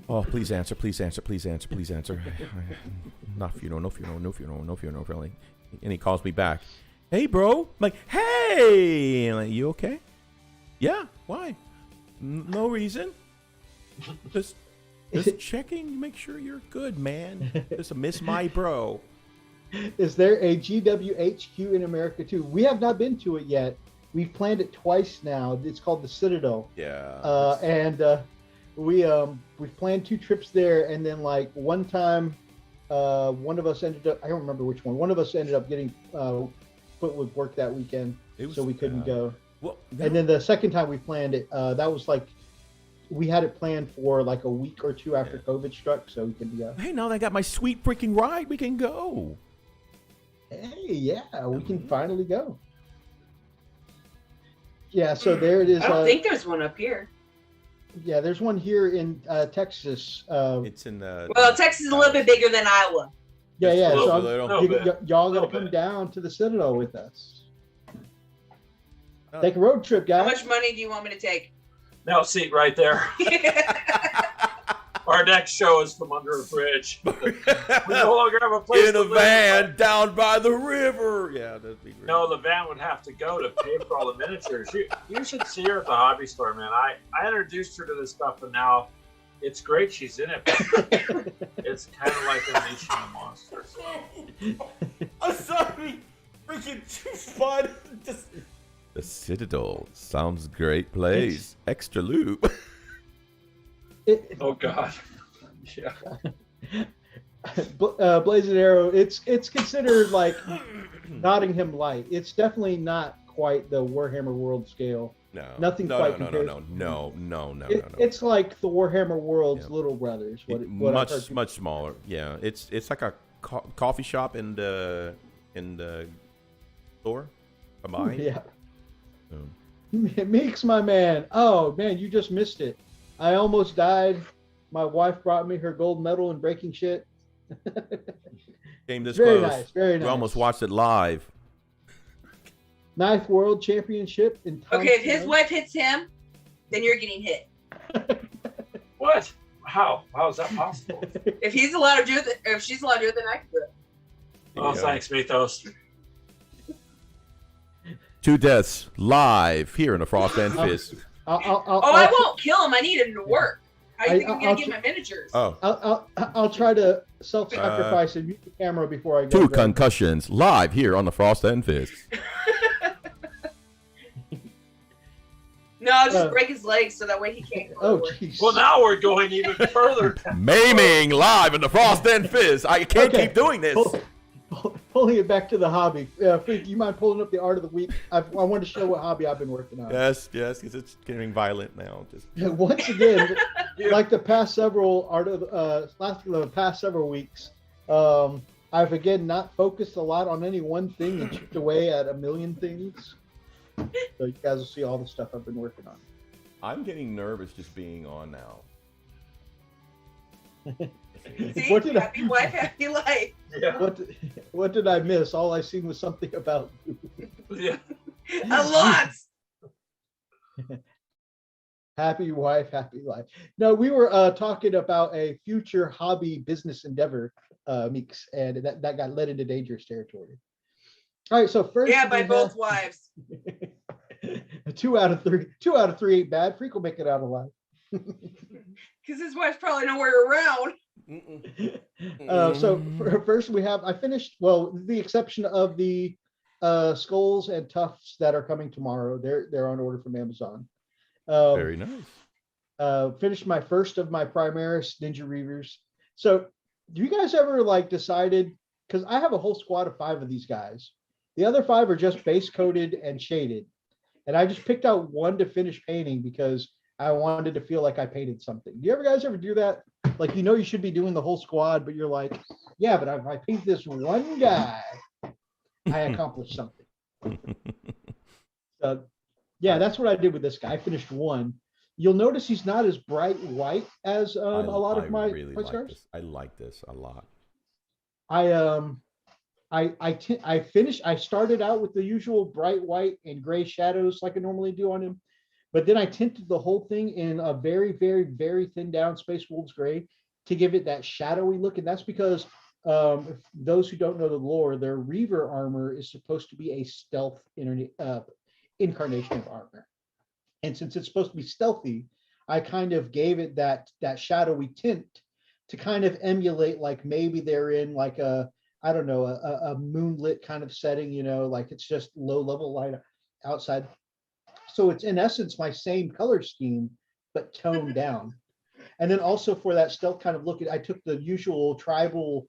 A: oh, please answer, please answer, please answer, please answer. No funeral, no funeral, no funeral, no funeral, really. And he calls me back. Hey, bro. I'm like, hey. I'm like, you okay? Yeah. Why? No reason. Just checking, make sure you're good, man. Just miss my bro.
B: Is there a GWHQ in America too? We have not been to it yet. We've planned it twice now. It's called the Citadel.
A: Yeah.
B: We've planned 2 trips there, and then like one time, one of us ended up, I don't remember which one. One of us ended up getting put with work that weekend, so we couldn't go.
A: Well,
B: and then the second time we planned it, that was like, we had it planned for like a week or 2 after COVID struck, so we couldn't go.
A: Hey, now I got my sweet freaking ride. We can go.
B: Hey, yeah, we can finally go. Yeah, so there it is.
D: I don't think there's one up here.
B: Yeah, there's one here in Texas.
A: It's in the.
D: Well, Texas is a little bit bigger than Iowa.
B: Yeah, yeah.
A: Little,
B: So
A: little.
B: y'all gotta come down to the Citadel with us. Take a road trip,
D: How
B: guys.
D: much money do you want me to take?
C: No seat right there. Our next show is from under a bridge. We no longer have a place
A: In
C: to
A: a
C: live.
A: van down by the river. Yeah, that'd be great.
C: No, the van would have to go to pay for all the miniatures. You should see her at the hobby store, man. I introduced her to this stuff, and now it's great she's in it. It's kind of like Unleashing the Monster.
A: I'm sorry. Freaking too fun. Just... The Citadel sounds great place. Extra loop.
C: Oh God. Yeah.
B: Blazing Arrow. It's considered like Nottingham Light. It's definitely not quite the Warhammer World scale.
A: No.
B: Nothing quite compares.
A: No.
B: It's like the Warhammer World's little brothers. What I've heard.
A: Much smaller. Yeah, it's like a coffee shop and store combined.
B: Yeah. Meeks, my man. Oh man, you just missed it. I almost died. My wife brought me her gold medal in breaking shit.
A: Came this
B: Very
A: close.
B: nice, very nice.
A: We almost watched it live.
B: 9th World Championship in
D: Okay, if his wife hits him, then you're getting hit.
C: What? How? How is that possible?
D: If he's allowed to do it, if she's allowed to do it, then I can do it.
C: Oh, thanks, Mythos.
A: 2 deaths live here in the Frost and Fist.
D: I won't kill him. I need him to work. How do you think I'm gonna get my miniatures?
A: Oh.
B: I'll try to self-sacrifice and mute the camera before I go.
A: 2 concussions live here on the Frost and Fist.
D: No, I'll just break his legs so that way he can't go.
B: Oh,
D: to work.
B: jeez.
C: Well, now we're going even further.
A: Maiming live in the Frost and Fist. I can't keep doing this.
B: Pulling it back to the hobby. Freak, you mind pulling up the art of the week? I want to show what hobby I've been working on.
A: Yes, because it's getting violent now.
B: Once again, like the past several past several weeks, I've again not focused a lot on any one thing and chipped away at a million things. So you guys will see all the stuff I've been working on.
A: I'm getting nervous just being on now.
D: See, happy wife, happy life.
C: Yeah.
B: What did I miss? All I seen was something about you.
C: Yeah.
D: A lot.
B: Happy wife, happy life. No, we were talking about a future hobby business endeavor, Meeks, and that got led into dangerous territory. All right, so first.
D: Yeah, by both wives.
B: 2 out of 3 ain't bad. Freak will make it out alive.
D: Because his wife's probably nowhere around.
B: So first I finished, well, the exception of the skulls and tufts that are coming tomorrow. They're on order from Amazon.
A: Very nice.
B: Finished my first of my Primaris Ninja Reavers. So do you guys ever decided, because I have a whole squad of 5 of these guys. The other 5 are just base coated and shaded. And I just picked out one to finish painting because I wanted to feel like I painted something. Do you guys ever do that? Like, you should be doing the whole squad, but you're like, yeah, but if I paint this one guy, I accomplished something. Yeah, that's what I did with this guy. I finished 1. You'll notice he's not as bright white as a lot of my
A: really
B: scars.
A: I like this a lot.
B: I started out with the usual bright white and gray shadows like I normally do on him, but then I tinted the whole thing in a very, very, very thin down Space Wolves gray to give it that shadowy look. And that's because if those who don't know the lore, their Reaver armor is supposed to be a stealth incarnation of armor. And since it's supposed to be stealthy, I kind of gave it that shadowy tint to kind of emulate, like maybe they're in like I don't know, a moonlit kind of setting, like it's just low level light outside. So it's in essence my same color scheme, but toned down. And then also for that stealth kind of look, I took the usual tribal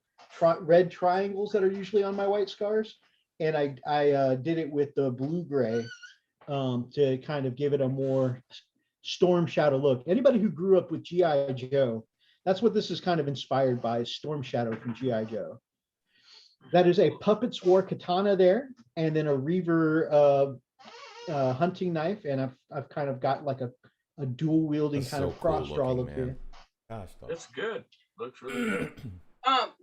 B: red triangles that are usually on my white scars, and I did it with the blue gray to kind of give it a more Storm Shadow look. Anybody who grew up with G.I. Joe, that's what this is kind of inspired by, Storm Shadow from G.I. Joe. That is a Puppets War katana there, and then a Reaver hunting knife, and I've kind of got like a dual wielding kind of cross draw look here.
A: Gosh,
C: it's good. Looks really good.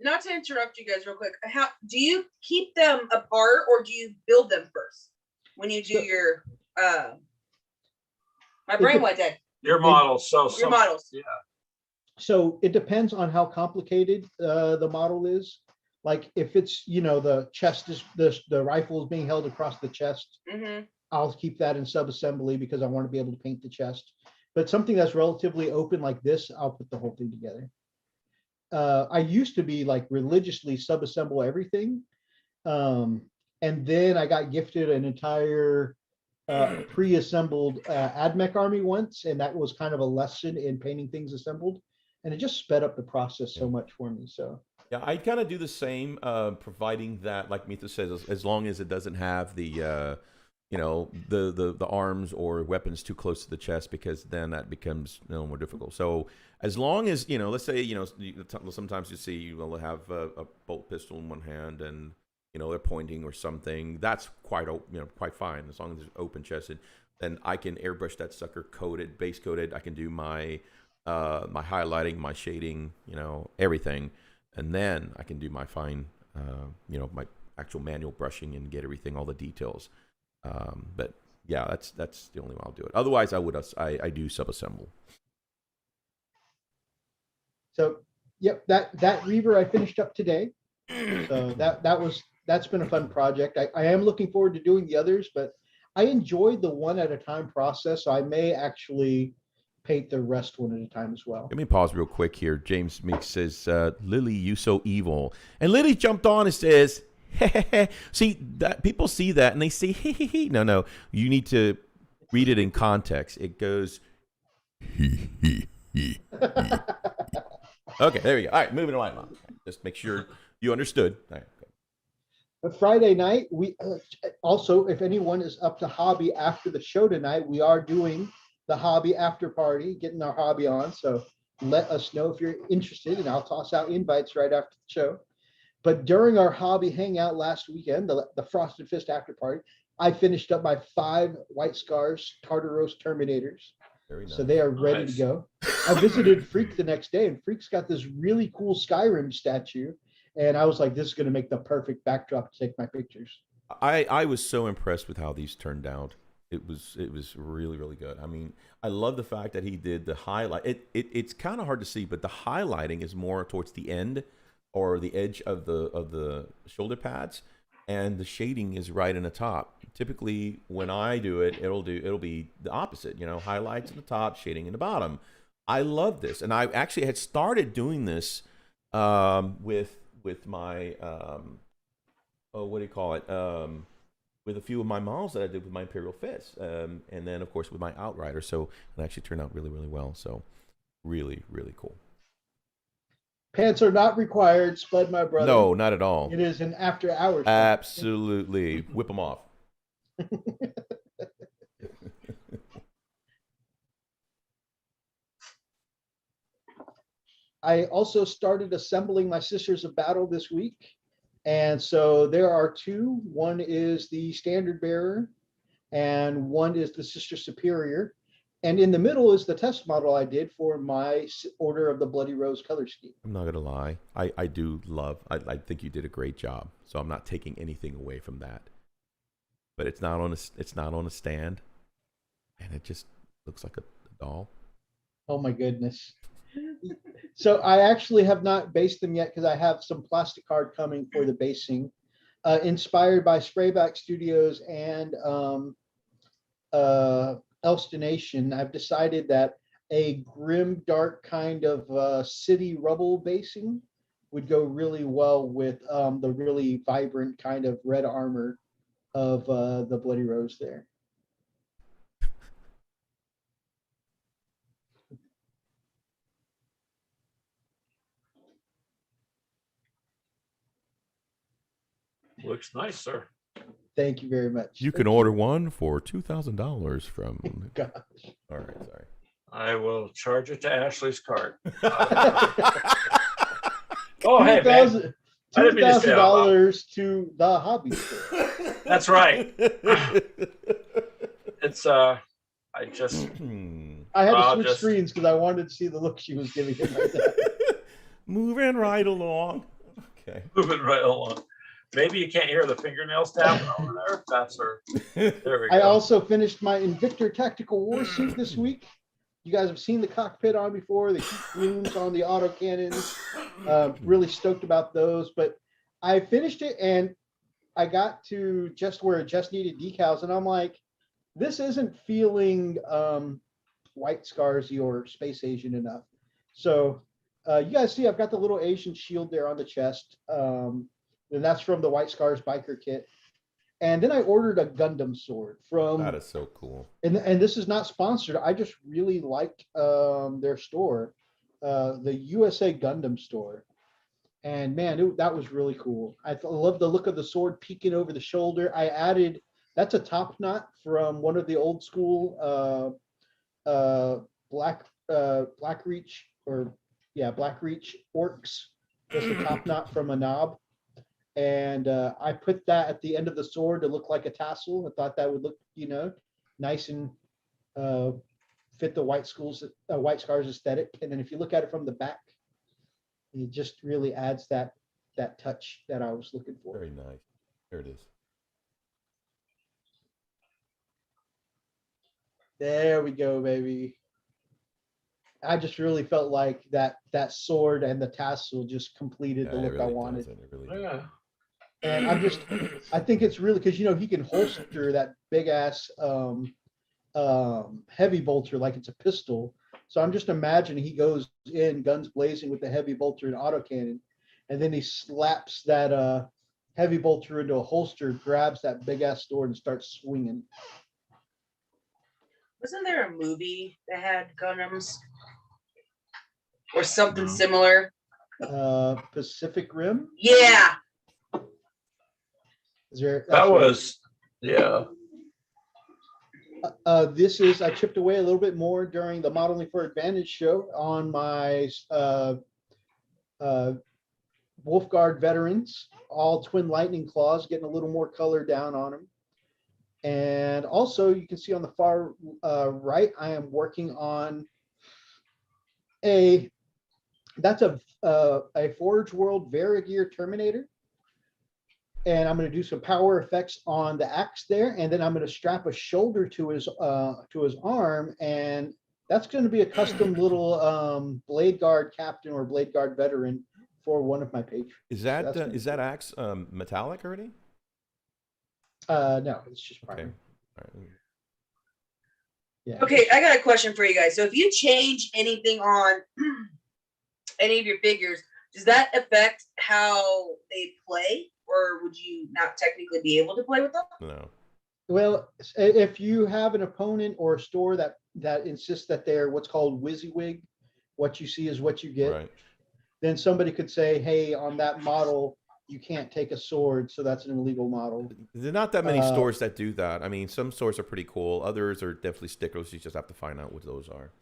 D: Not to interrupt you guys real quick. How do you keep them apart, or do you build them first when you do your my brain went dead.
C: Your models,
D: your models.
C: Yeah.
B: So it depends on how complicated the model is. Like if it's, the chest is the rifle is being held across the chest, I'll keep that in sub-assembly because I want to be able to paint the chest. But something that's relatively open like this, I'll put the whole thing together. I used to be like religiously sub-assemble everything. And then I got gifted an entire pre-assembled AdMech army once, and that was kind of a lesson in painting things assembled. And it just sped up the process so much for me. So
A: yeah, I kind of do the same, providing that, like Mita says, as long as it doesn't have the the arms or weapons too close to the chest, because then that becomes more difficult. So as long as let's say sometimes you see you'll have a bolt pistol in one hand and they're pointing or something. That's quite quite fine as long as it's open chested. Then I can airbrush that sucker, base coated. I can do my my highlighting, my shading, everything. And then I can do my fine, my actual manual brushing and get everything, all the details. But yeah, that's the only way I'll do it. Otherwise, I do sub-assemble.
B: So, yep, that Reaver I finished up today. So that's been a fun project. I am looking forward to doing the others, but I enjoyed the one at a time process. So I may actually paint the rest one at a time as well.
A: Let me pause real quick here. James Meeks says, Lily, you so evil. And Lily jumped on and says, see, that people see that and they say, no, you need to read it in context. It goes, Okay, there we go. All right, moving on. Just make sure you understood. All right.
B: But Friday night, we also, if anyone is up to hobby after the show tonight, we are doing the hobby after party, getting our hobby on. So let us know if you're interested, and I'll toss out invites right after the show. But during our hobby hangout last weekend, the Frosted Fist after party, I finished up my 5 White Scars Tartaros Terminators. Very nice. So they are ready to go. I visited Freak the next day, and Freak's got this really cool Skyrim statue. And I was like, this is going to make the perfect backdrop to take my pictures.
A: I was so impressed with how these turned out. It was really, really good. I mean, I love the fact that he did the highlight. It's kind of hard to see, but the highlighting is more towards the end or the edge of the shoulder pads, and the shading is right in the top. Typically, when I do it, it'll be the opposite. Highlights at the top, shading in the bottom. I love this, and I actually had started doing this with my what do you call it? With a few of my models that I did with my Imperial Fist, and then of course with my Outrider. So it actually turned out really, really well. So really, really cool.
B: Pants are not required, Spud, my brother.
A: No, not at all.
B: It is an after hours.
A: Absolutely. Whip them off.
B: I also started assembling my Sisters of Battle this week. And so there are 2. One is the Standard Bearer, and one is the Sister Superior. And in the middle is the test model I did for my Order of the Bloody Rose color scheme.
A: I'm not gonna lie. I do love. I think you did a great job. So I'm not taking anything away from that. But it's not on a stand, and it just looks like a doll.
B: Oh my goodness. So I actually have not based them yet because I have some plastic card coming for the basing, inspired by Sprayback Studios and Elstonation. I've decided that a grim, dark kind of city rubble basing would go really well with the really vibrant kind of red armor of the Bloody Rose there.
C: Looks nice, sir.
B: Thank you very much.
A: You can order one for $2,000 from.
B: Gosh.
A: All right, sorry.
C: I will charge it to Ashley's card. Oh, hey, man. I didn't mean to say out loud.
B: $2,000 to the hobby store.
C: That's right. It's I just
B: I had to switch screens because I wanted to see the look she was giving him right now.
A: Moving right along. Okay.
C: moving right along. Maybe you can't hear the fingernails tapping over there. That's her. There we go.
B: I also finished my Invictor Tactical War Suit this week. You guys have seen the cockpit on before, the heat plumes on the autocannons. Really stoked about those. But I finished it and I got to just where it just needed decals. And I'm like, this isn't feeling White Scarsy or Space Asian enough. So you guys see I've got the little Asian shield there on the chest. And that's from the White Scars biker kit. And then I ordered a Gundam sword from.
A: That is so cool.
B: And this is not sponsored. I just really like their store, the USA Gundam store. And man, that was really cool. I love the look of the sword peeking over the shoulder. I added, that's a top knot from one of the old school Black Reach orcs. Just a top knot from a knob. And I put that at the end of the sword to look like a tassel. I thought that would look, nice and fit the White Scars aesthetic. And then if you look at it from the back, it just really adds that touch that I was looking for.
A: Very nice. There it is.
B: There we go, baby. I just really felt like that sword and the tassel just completed the look I wanted.
C: Yeah.
B: And I think it's really because he can holster that big ass heavy bolter like it's a pistol. So I'm just imagining he goes in guns blazing with the heavy bolter and autocannon, and then he slaps that heavy bolter into a holster, grabs that big ass sword, and starts swinging.
D: Wasn't there a movie that had Gundams or something similar?
B: Pacific Rim.
D: Yeah.
C: Yeah.
B: I chipped away a little bit more during the Modeling for Advantage show on my Wolfguard veterans, all twin lightning claws, getting a little more color down on them. And also you can see on the far right, I am working on a Forge World Varigear Terminator. And I'm going to do some power effects on the axe there, and then I'm going to strap a shoulder to his arm, and that's going to be a custom little Blade Guard captain or Blade Guard veteran for one of my patrons.
A: Is that axe metallic already?
B: No, it's just primer.
A: Okay. All right.
B: Yeah.
D: Okay, I got a question for you guys. So if you change anything on any of your figures, does that affect how they play? Or would you not technically be able to play with them?
A: No.
B: Well, if you have an opponent or a store that insists that they're what's called WYSIWYG, what you see is what you get,
A: Right.
B: Then somebody could say, hey, on that model, you can't take a sword, so that's an illegal model.
A: There are not that many stores that do that. I mean, some stores are pretty cool. Others are definitely stickers. You just have to find out what those are.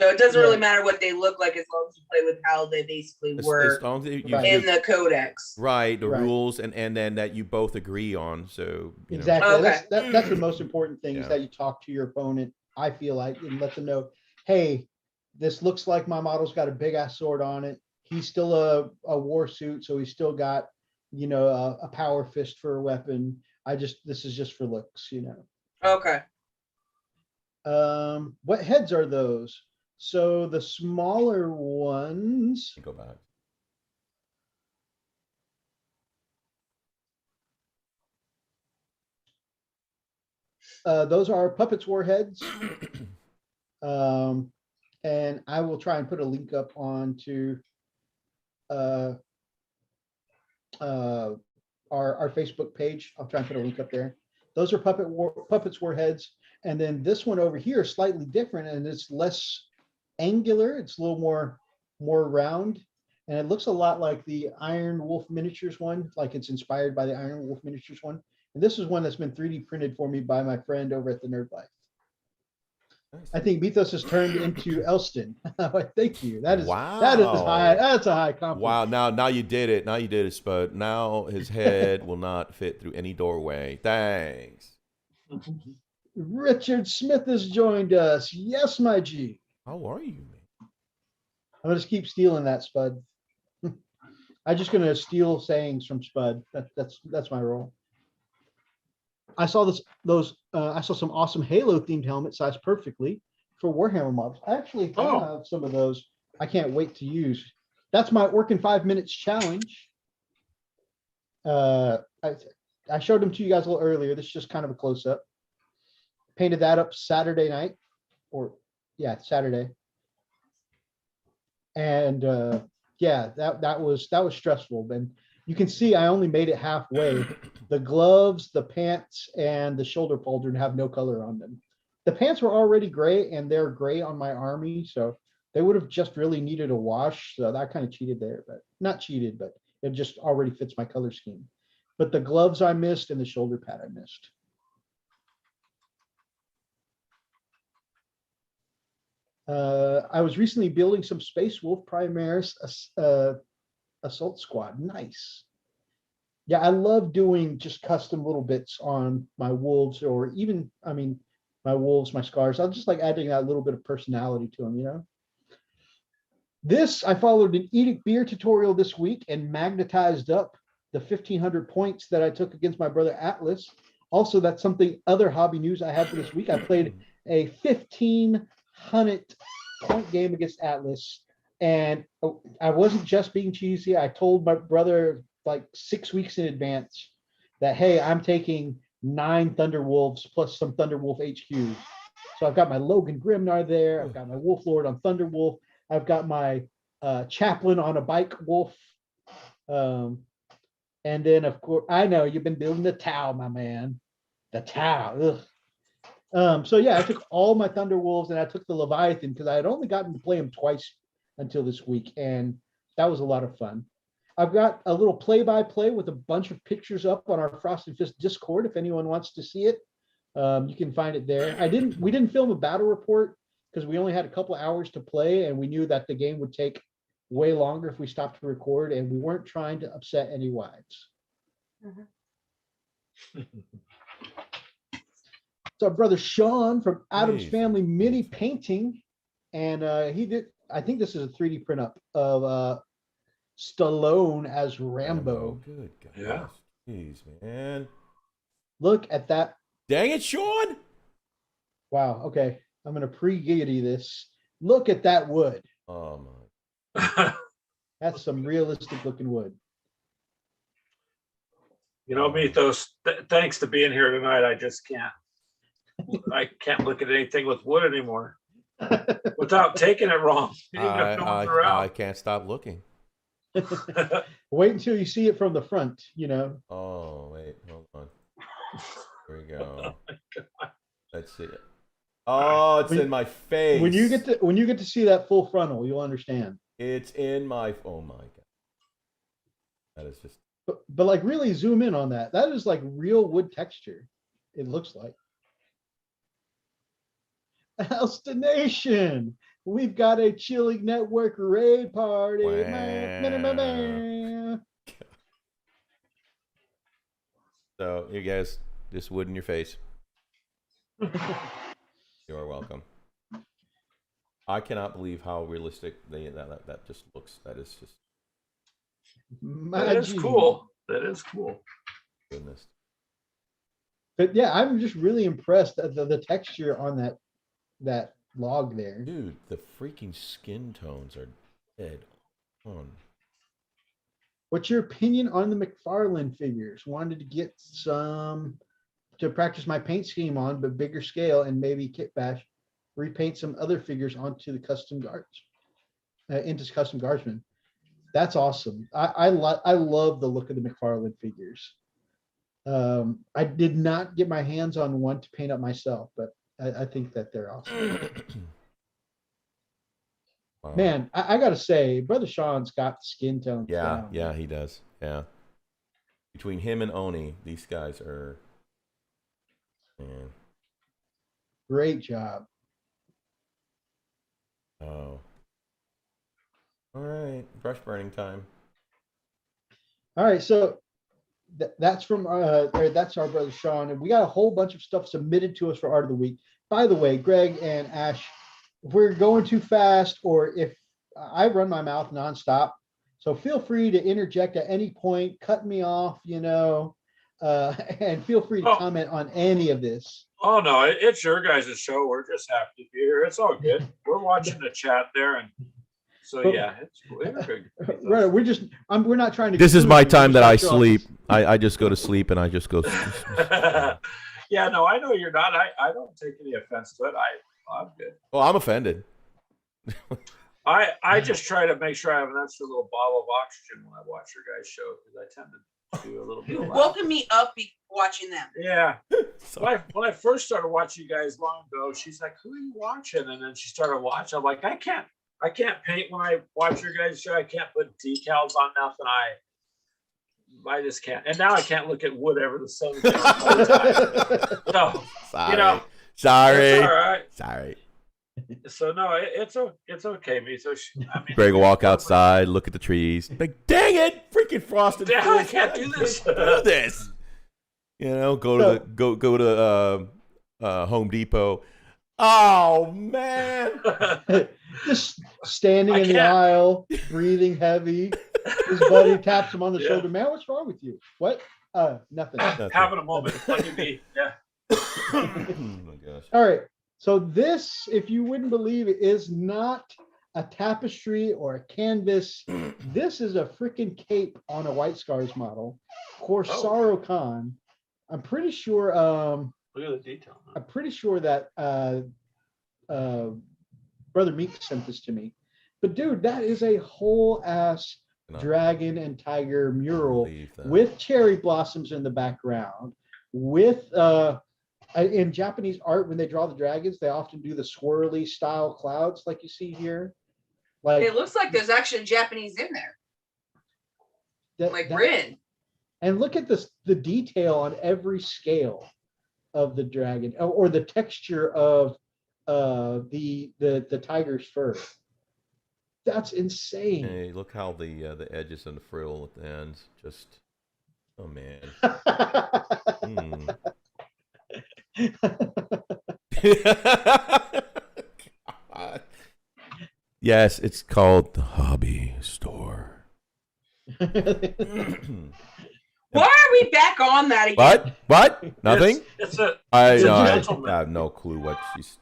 D: So it doesn't really matter what they look like as long as you play with how they basically were
A: as long as you
D: in the codex.
A: Right, the rules, and then that you both agree on. So
B: exactly.
D: Okay.
B: That's the most important thing is
A: Yeah.
B: that you talk to your opponent I feel like, and let them know, hey, this looks like my model's got a big ass sword on it. He's still a war suit, so he's still got, a power fist for a weapon. This is just for looks,
D: Okay.
B: What heads are those? So the smaller ones.
A: Go back.
B: Those are Puppets warheads. And I will try and put a link up onto our Facebook page. I'll try and put a link up there. Those are Puppets warheads. And then this one over here is slightly different, and it's less angular. It's a little more round. And it looks a lot like the Iron Wolf Miniatures one, like it's inspired by the Iron Wolf Miniatures one. And this is one that's been 3D printed for me by my friend over at the Nerd Life.
A: Nice.
B: I think Mythos has turned into Elston. Thank you. That is
A: wow.
B: That is high. That's a high compliment.
A: Wow. Now you did it. Now you did it, Spud. Now his head will not fit through any doorway. Thanks.
B: Richard Smith has joined us. Yes, my G.
A: How are you, man?
B: I'm gonna just keep stealing that, Spud. I'm just gonna steal sayings from Spud. That's my role. I saw I saw some awesome Halo themed helmets sized perfectly for Warhammer models. I actually have some of those. I can't wait to use. That's my Orc in 5 minutes challenge. I showed them to you guys a little earlier. This is just kind of a close up. Painted that up Saturday night, Saturday. And that was stressful. And you can see I only made it halfway. The gloves, the pants, and the shoulder pauldron have no color on them. The pants were already gray, and they're gray on my army, so they would have just really needed a wash. So that kind of cheated there, but not cheated, but it just already fits my color scheme. But the gloves I missed, and the shoulder pad I missed. I was recently building some Space Wolf Primaris Assault Squad. Nice. Yeah, I love doing just custom little bits on my wolves, or even, my wolves, my scars. I just like adding that little bit of personality to them, This, I followed an IDICBeer tutorial this week and magnetized up the 1,500 points that I took against my brother Atlas. Also, that's something other hobby news I had for this week. I played a 1,500 point game against Atlas, and I wasn't just being cheesy. I told my brother like 6 weeks in advance that, hey, I'm taking 9 Thunderwolves plus some Thunderwolf HQs. So I've got my Logan Grimnar there. I've got my Wolf Lord on Thunderwolf. I've got my Chaplain on a Bike Wolf. And then, of course, I know you've been building the Tau, my man. The Tau. So yeah, I took all my Thunderwolves and I took the Leviathan because I had only gotten to play him twice until this week, and that was a lot of fun. I've got a little play-by-play with a bunch of pictures up on our Frost and Fist Discord if anyone wants to see it. You can find it there. We didn't film a battle report because we only had a couple hours to play, and we knew that the game would take way longer if we stopped to record, and we weren't trying to upset any wives. So our brother Sean from Adam's Family Mini Painting, and he did, I think this is a 3D print up of Stallone as Rambo.
A: Good God.
C: Yeah.
A: Jeez, man.
B: Look at that.
A: Dang it, Sean.
B: Wow. Okay. I'm going to pre-giddy this. Look at that wood.
A: Oh, my.
B: That's some realistic looking wood.
C: Mythos, thanks to being here tonight, I just can't. I can't look at anything with wood anymore without taking it wrong.
A: I can't stop looking.
B: Wait until you see it from the front,
A: Oh, wait, hold on. Here we go. Oh, let's see it. Oh, it's in my face.
B: When you get to see that full frontal, you'll understand.
A: It's in my, oh my God. That is just.
B: But like really zoom in on that. That is like real wood texture. It looks like. Elstonation. We've got a Chilling Network raid party.
A: Wow. So you guys just wood in your face. You're welcome. I cannot believe how realistic that just looks. That is just
C: That is cool. That is cool.
A: goodness.
B: But yeah, I'm just really impressed at the texture on that log there.
A: Dude, the freaking skin tones are dead on.
B: What's your opinion on the McFarlane figures? Wanted to get some to practice my paint scheme on, but bigger scale, and maybe kit bash, repaint some other figures onto the custom guards, into custom guardsmen. That's awesome. I love the look of the McFarlane figures. I did not get my hands on one to paint up myself, but I think that they're awesome.
A: Wow.
B: Man, I gotta say, Brother Sean's got skin tone.
A: Yeah, yeah, he does. Yeah. Between him and Oni, these guys are, man.
B: Great job.
A: Oh. All right, brush burning time.
B: All right, so that's from that's our brother Sean, and we got a whole bunch of stuff submitted to us for Art of the Week. By the way, Greg and Ash, if we're going too fast, or if I run my mouth nonstop, so feel free to interject at any point, cut me off, and feel free to comment on any of this.
C: Oh no, it's your guys' show. We're just happy to be here. It's all good. We're watching the chat there, and so yeah, it's good.
B: Right, we're not trying to.
A: This is my time that I sleep. I just go to sleep and I just go.
C: Yeah, no, I know you're not. I don't take any offense to it. I'm good.
A: Well, I'm offended.
C: I just try to make sure I have an extra little bottle of oxygen when I watch your guys' show, because I tend to do a little bit of
D: Woken me up watching them.
C: Yeah. When I first started watching you guys long ago, she's like, "Who are you watching?" And then she started watching. I'm like, I can't paint when I watch your guys' show. I can't put decals on nothing. I just can't. And now I can't look at wood ever the same thing all the time. So,
A: Sorry.
C: Sorry. It's all right.
A: Sorry.
C: So no, it's okay, me. So
A: Greg will walk outside, look at the trees, like, dang it, freaking frosted.
C: I can't do this.
A: Do this. Go to Home Depot. Oh man.
B: Just standing in the aisle, breathing heavy. His buddy taps him on the shoulder. Man, what's wrong with you? What? Nothing.
C: Having a moment. Let me be. Yeah.
A: Oh my gosh.
B: All right. So this, if you wouldn't believe it, is not a tapestry or a canvas. This is a freaking cape on a White Scars model. Corsaro Khan. I'm pretty sure.
C: Look at the detail.
B: I'm pretty sure that Brother Meek sent this to me. But dude, that is a whole ass dragon and tiger mural with cherry blossoms in the background. With in Japanese art, when they draw the dragons, they often do the swirly style clouds like you see here. Like
D: it looks like there's actually Japanese in there, written.
B: And look at this, the detail on every scale of the dragon, or the texture of the tiger's fur. That's insane.
A: Hey, look how the edges and the frill at the ends just. Oh man. God. Yes, it's called the Hobby Store.
D: Why are we back on that again?
A: What? Nothing?
C: I
A: have no clue what she's.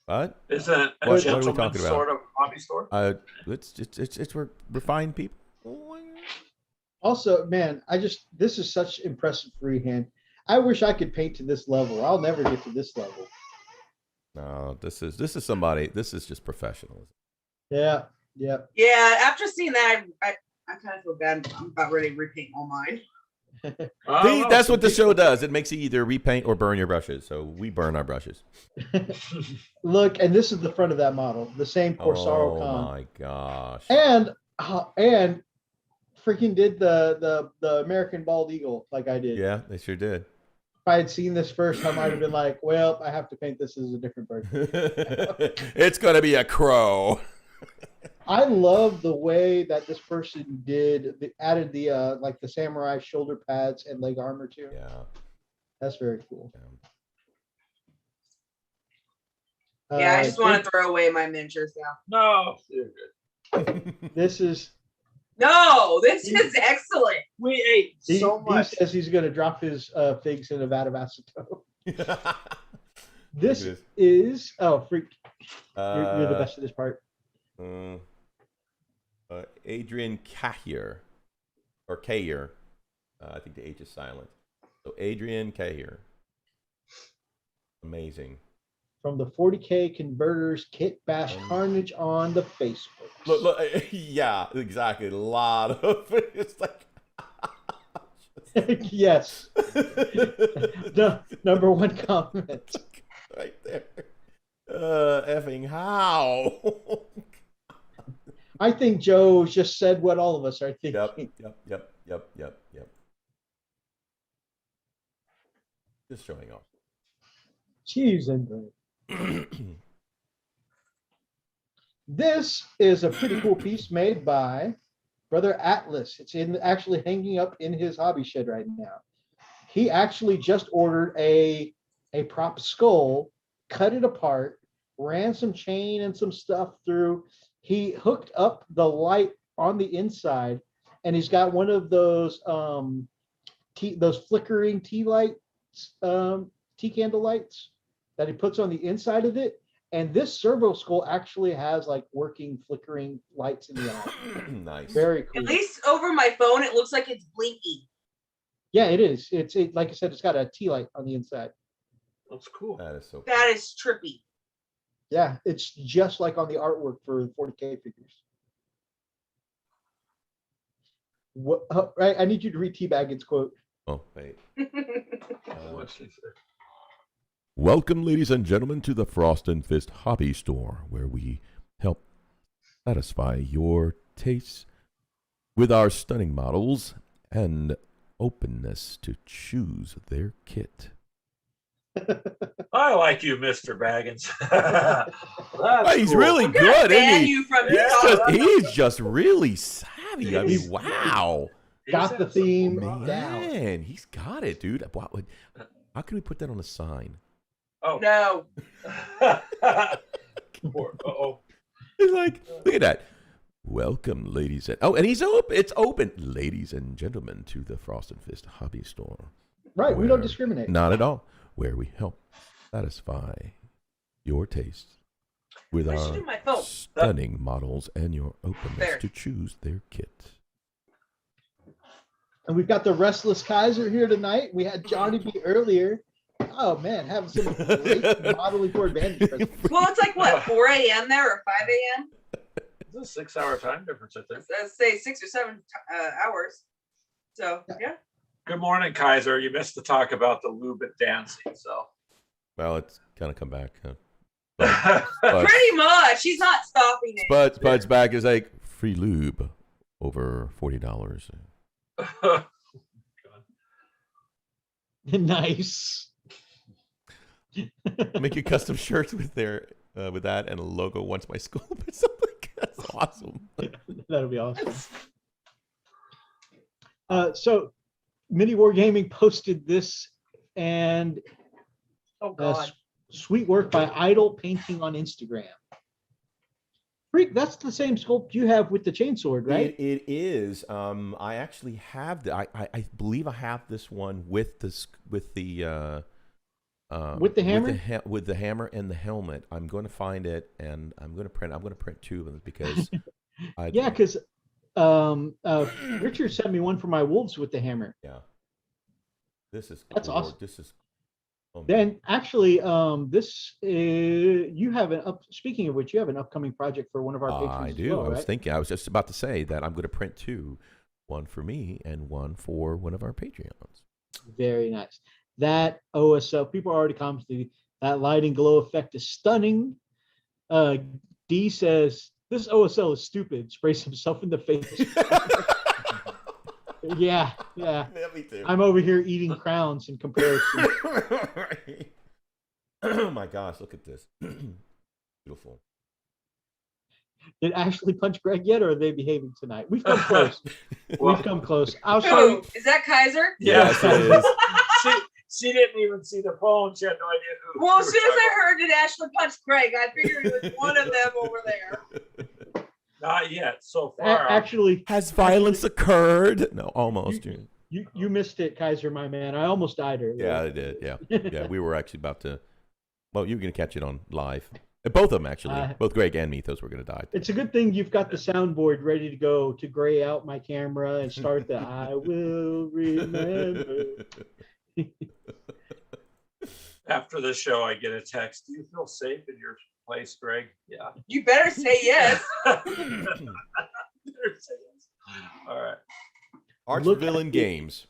A: What?
C: Is it a
A: what are we talking about?
C: Sort of hobby store?
A: It's we're refined people.
B: Also, man, this is such impressive freehand. I wish I could paint to this level. I'll never get to this level.
A: No, this is somebody. This is just professional.
B: Yeah.
D: After seeing that, I kind of feel bad. I'm about ready to repaint all mine.
A: That's what the show does. It makes you either repaint or burn your brushes. So we burn our brushes.
B: Look, and this is the front of that model, the same Corsaro Khan.
A: Oh my gosh!
B: And freaking did the American bald eagle like I did.
A: Yeah, they sure did.
B: If I had seen this first, I might have been like, well, I have to paint this as a different bird.
A: It's gonna be a crow.
B: I love the way that this person added the like the samurai shoulder pads and leg armor too.
A: Yeah,
B: that's very cool.
A: Yeah.
D: Yeah, I just want to throw away my miniatures now.
C: No, you're good.
B: This is.
D: No, this is excellent.
C: We ate so
B: He
C: much.
B: says he's going to drop his figs in a vat of acetone. This is freak. You're the best at this part.
A: Adrian Cahier, or Cahier. I think the H is silent. So Adrian Cahier. Amazing.
B: From the 40K Converters Kit Bash Carnage on the Facebook.
A: Look, yeah, exactly. A lot of it. It's like.
B: Yes. The number one comment.
A: Right there. Effing how?
B: I think Joe just said what all of us are thinking.
A: Yep. Just showing off.
B: Cheese and bread. This is a pretty cool piece made by Brother Atlas. It's actually hanging up in his hobby shed right now. He actually just ordered a prop skull, cut it apart, ran some chain and some stuff through. He hooked up the light on the inside, and he's got one of those those flickering tea lights, tea candle lights that he puts on the inside of it. And this servo skull actually has like working flickering lights in the eye.
A: Nice.
B: Very cool.
D: At least over my phone, it looks like it's blinking.
B: Yeah, it is. It's like I said, it's got a tea light on the inside.
C: That's cool.
A: That is so cool.
D: That is trippy.
B: Yeah, it's just like on the artwork for 40K figures. What? Right, I need you to read Teabaggin's quote.
A: Oh, wait.
C: What's she say?
A: Welcome, ladies and gentlemen, to the Frost and Fist Hobby Store, where we help satisfy your tastes with our stunning models and openness to choose their kit.
C: I like you, Mr. Baggins.
A: He's
C: cool.
A: really good, isn't he?
D: You from
A: He's just really savvy. I mean, wow.
B: Got the theme down.
A: Man, he's got it, dude. How can we put that on a sign?
C: Oh
D: No.
C: Uh-oh.
A: He's like, look at that. Welcome, ladies and he's open. It's open, ladies and gentlemen, to the Frost and Fist Hobby Store.
B: Right, we don't discriminate.
A: Not at all. Where we help satisfy your tastes with
D: I should
A: our
D: do my phone.
A: stunning models and your openness
D: There.
A: to choose their kit.
B: And we've got the Restless Kaiser here tonight. We had Johnny B earlier. Oh man, having some great modeling for advantage.
D: Well, it's like what, 4 a.m. there or 5 a.m.?
C: It's a 6-hour time difference, I think.
D: Let's say 6 or 7 hours. So yeah.
C: Good morning, Kaiser. You missed the talk about the lube and dancing, so.
A: Well, it's kind of come back. Huh?
D: Pretty much. He's not stopping it.
A: Spud's back is like free lube over $40.
B: Nice.
A: Make your custom shirts with with that and a logo once my school or something. That's awesome.
B: That'll be awesome. So Mini Wargaming posted this, and
D: Oh God.
B: sweet work by Idle Painting on Instagram. Freak, that's the same sculpt you have with the chainsword, right?
A: It is. I actually have I believe I have this one with the
B: hammer?
A: with the hammer and the helmet. I'm going to find it and I'm going to print two of them because
B: because Richard sent me one for my wolves with the hammer.
A: Yeah.
B: That's awesome.
A: This is
B: Then actually, you have speaking of which, you have an upcoming project for one of our patrons.
A: I do.
B: As well,
A: I was just about to say that I'm going to print two, one for me and one for one of our Patreons.
B: Very nice. That OSL, people are already commenting, that lighting glow effect is stunning. D says, this OSL is stupid, sprays himself in the face. Yeah.
A: Me too.
B: I'm over here eating crowns in comparison.
A: Oh my gosh, look at this. Beautiful.
B: Did Ashley punch Greg yet, or are they behaving tonight? We've come close.
C: Well,
B: We've come close. I'll show you.
D: Is that Kaiser?
A: Yes, it is.
C: She didn't even see the poem. She had no idea who.
D: Well, as soon as I heard that Ashley punched Greg, I figured it was one of them over there.
C: Not yet. So far,
B: Actually,
A: Has violence occurred? No, almost.
B: you missed it, Kaiser, my man. I almost died earlier.
A: Yeah, I did. Yeah, yeah. We were actually about to. Well, you were going to catch it on live. Both of them actually. Both Greg and Mythos were going to die.
B: It's a good thing you've got the soundboard ready to go to gray out my camera and start the I will remember.
C: after the show, I get a text. Do you feel safe in your place, Greg? Yeah.
D: You better say yes.
C: Better say yes. All right.
A: Arch Villain Games.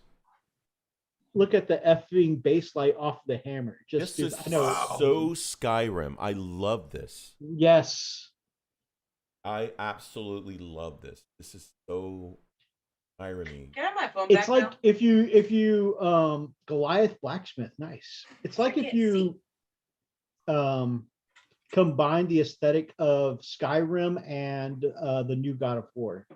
B: Look at the effing bass light off the hammer.
A: This is
B: I know.
A: so Skyrim. I love this.
B: Yes.
A: I absolutely love this. This is so Skyrim-y.
D: Can I have my phone
B: It's
D: back
B: like
D: now?
B: if you Goliath blacksmith. Nice. It's like if you combine the aesthetic of Skyrim and the new God of War.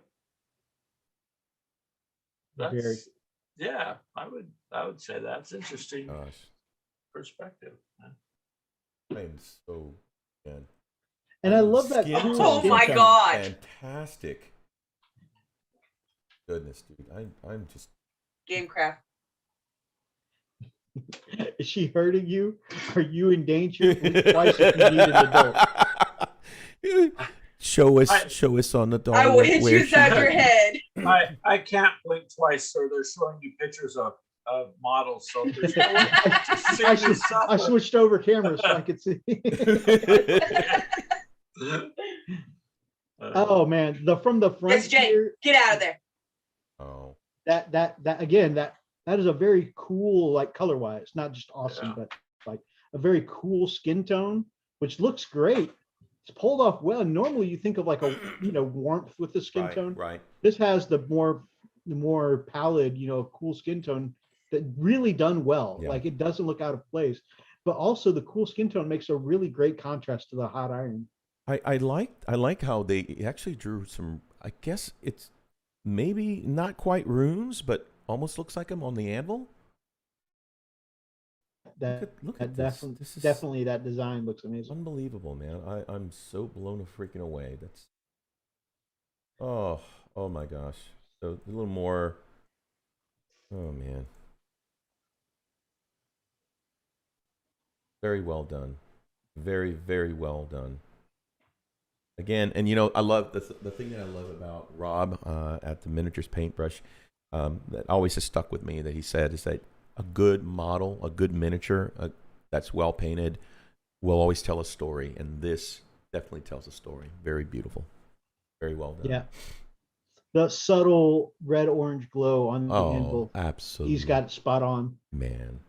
C: That's, yeah, I would say that's interesting
A: Gosh,
C: perspective.
A: I'm so man.
B: And I love that.
A: Skin
B: cool
D: Oh
B: skin
D: my
B: tone.
D: God.
A: Fantastic. Goodness, dude. I'm just
D: Gamecraft.
B: Is she hurting you? Are you in danger? Blink twice if you need an adult.
A: show us on the dog.
D: I will hit you inside your head.
C: I can't blink twice, sir. They're showing you pictures of models. So there's no way to see yourself.
B: I switched over cameras so I could see. Oh man, from the front
D: Yes, Jay,
B: here,
D: get out of there.
A: Oh,
B: that again, that is a very cool, like color wise, not just awesome,
C: Yeah.
B: but like a very cool skin tone, which looks great. It's pulled off well. Normally you think of like a warmth with the skin tone.
A: right.
B: This has the more pallid, cool skin tone that really done well.
A: Yeah.
B: Like it doesn't look out of place, but also the cool skin tone makes a really great contrast to the hot iron.
A: I like how they actually drew some. I guess it's maybe not quite runes, but almost looks like them on the anvil. Look at this. This is
B: Definitely that design looks amazing.
A: unbelievable, man. I'm so blown freaking away. That's oh my gosh. So a little more. Oh man. Very well done. Very, very well done. Again, and I love the thing that I love about Rob at the Miniatures Paintbrush that always has stuck with me that he said is that a good model, a good miniature that's well painted will always tell a story, and this definitely tells a story. Very beautiful. Very well done.
B: Yeah. The subtle red-orange glow on the
A: Oh,
B: anvil.
A: absolutely.
B: He's got it spot on.
A: Man.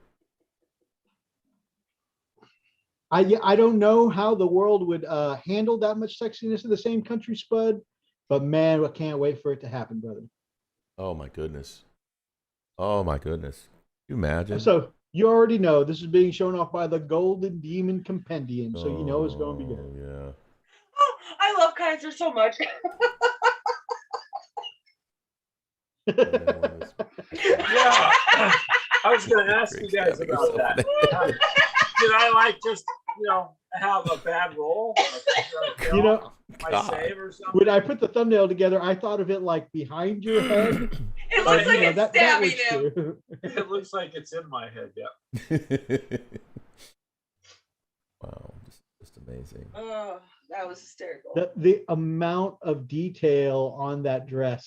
B: I don't know how the world would handle that much sexiness in the same country, Spud, but man, I can't wait for it to happen, brother.
A: Oh my goodness. Oh my goodness. Can you imagine?
B: So you already know this is being shown off by the Golden Demon Compendium, so you know it's going to be good.
A: Oh, yeah.
D: Oh, I love Kaiser so much.
C: Yeah. I was going to ask you guys about that. Did I just have a bad roll? My
A: God.
C: save or something?
B: When I put the thumbnail together, I thought of it like behind your head.
D: It looks like it's stabbing
B: works
D: him.
B: too.
C: It looks like it's in my head. Yeah.
A: Wow, just amazing.
D: Oh, that was hysterical.
B: The amount of detail on that dress.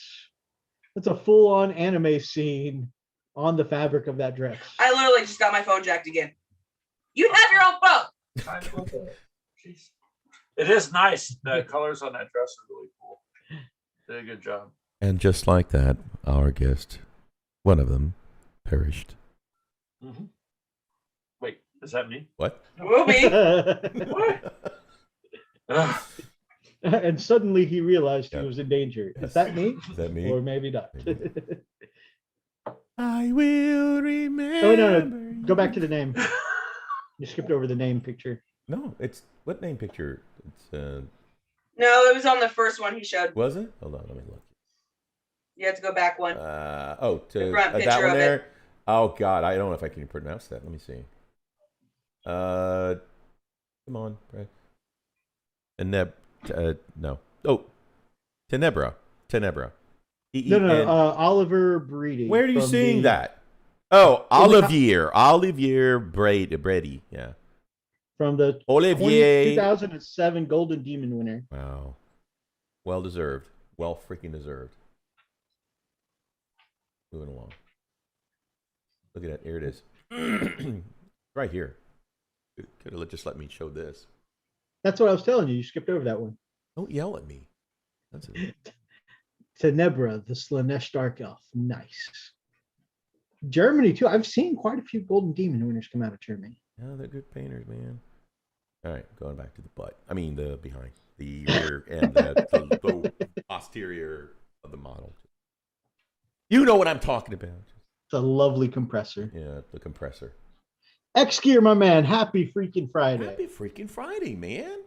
B: It's a full-on anime scene on the fabric of that dress.
D: I literally just got my phone jacked again. You have your own phone.
C: I know that. Jeez. It is nice. The colors on that dress are really cool. Did a good job.
A: And just like that, our guest, one of them, perished.
C: Mm-hmm. Wait, is that me?
A: What?
D: Will be.
C: What? Ugh.
B: And suddenly he realized he was in danger. Is that me?
A: Is that me?
B: Or maybe not.
A: Maybe. I will remember.
B: Oh, no. Go back to the name. You skipped over the name picture.
A: No, it's what name picture? It's
D: No, it was on the first one he showed.
A: was it? Hold on, let me look.
D: You had to go back one.
A: To
D: The front
A: that
D: picture
A: one
D: of
A: there. Oh God, I don't know if I can pronounce that. Let me see. Come on, Brad. No. Oh, Tenebra. Tenebra.
B: No, Oliver Breedy.
A: Where are you
B: from
A: seeing
B: the-
A: that? Oh, Olivier. Olivier Brady. Yeah.
B: From the
A: Olivier.
B: 2007 Golden Demon winner.
A: Wow. Well deserved. Well freaking deserved. Moving along. Look at that. Here it is. Right here. Could have just let me show this.
B: That's what I was telling you. You skipped over that one.
A: Don't yell at me. That's it.
B: Tenebra, the Slanesh Dark Elf. Nice. Germany, too. I've seen quite a few Golden Demon winners come out of Germany.
A: Yeah, they're good painters, man. All right, going back to the butt. I mean, the behind. The rear and the posterior of the model. You know what I'm talking about.
B: It's a lovely compressor.
A: Yeah, the compressor.
B: X-Gear, my man. Happy freaking Friday.
A: Happy freaking Friday, man.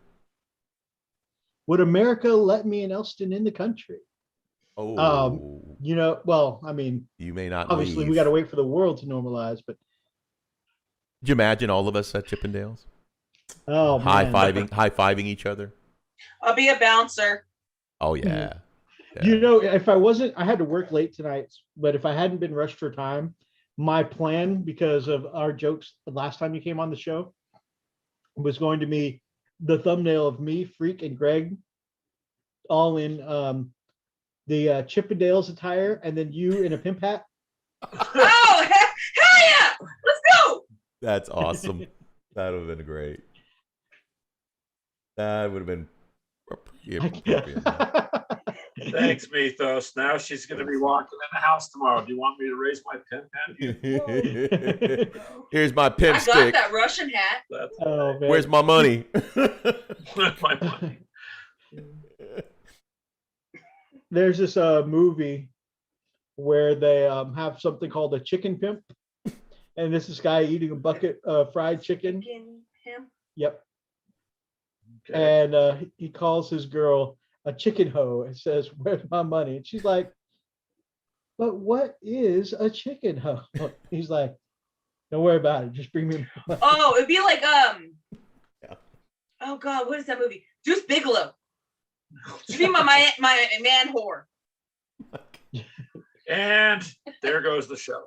B: Would America let me and Elston in the country?
A: Oh.
B: You know, well, I mean,
A: You may not
B: obviously
A: leave.
B: we got to wait for the world to normalize, but
A: Could you imagine all of us at Chippendales?
B: oh, man.
A: High-fiving each other?
D: I'll be a bouncer.
A: Oh, yeah. Yeah.
B: You know, if I wasn't, I had to work late tonight, but if I hadn't been rushed for time, my plan, because of our jokes the last time you came on the show, was going to be the thumbnail of me, Freak, and Greg all in the Chippendales attire, and then you in a pimp hat.
D: Oh, hell yeah! Let's go.
A: That's awesome. That would have been great. That would have been appropriate.
C: Thanks, Mythos. Now she's going to be walking in the house tomorrow. Do you want me to raise my pimp hat?
A: Here's my pimp
D: I
A: stick.
D: got that Russian hat.
C: That's
B: Oh, man.
A: Where's my money?
C: my money.
B: There's this movie where they have something called a chicken pimp, and this guy eating a bucket of fried chicken.
D: Him.
B: Yep.
C: Okay.
B: And he calls his girl a chicken hoe and says, "Where's my money?" And she's like, "But what is a chicken hoe?" He's like, "Don't worry about it. Just bring me money."
D: Oh, it'd be like
A: Yeah.
D: Oh God, what is that movie? Deuce Bigelow. You be my man whore.
C: And there goes the show.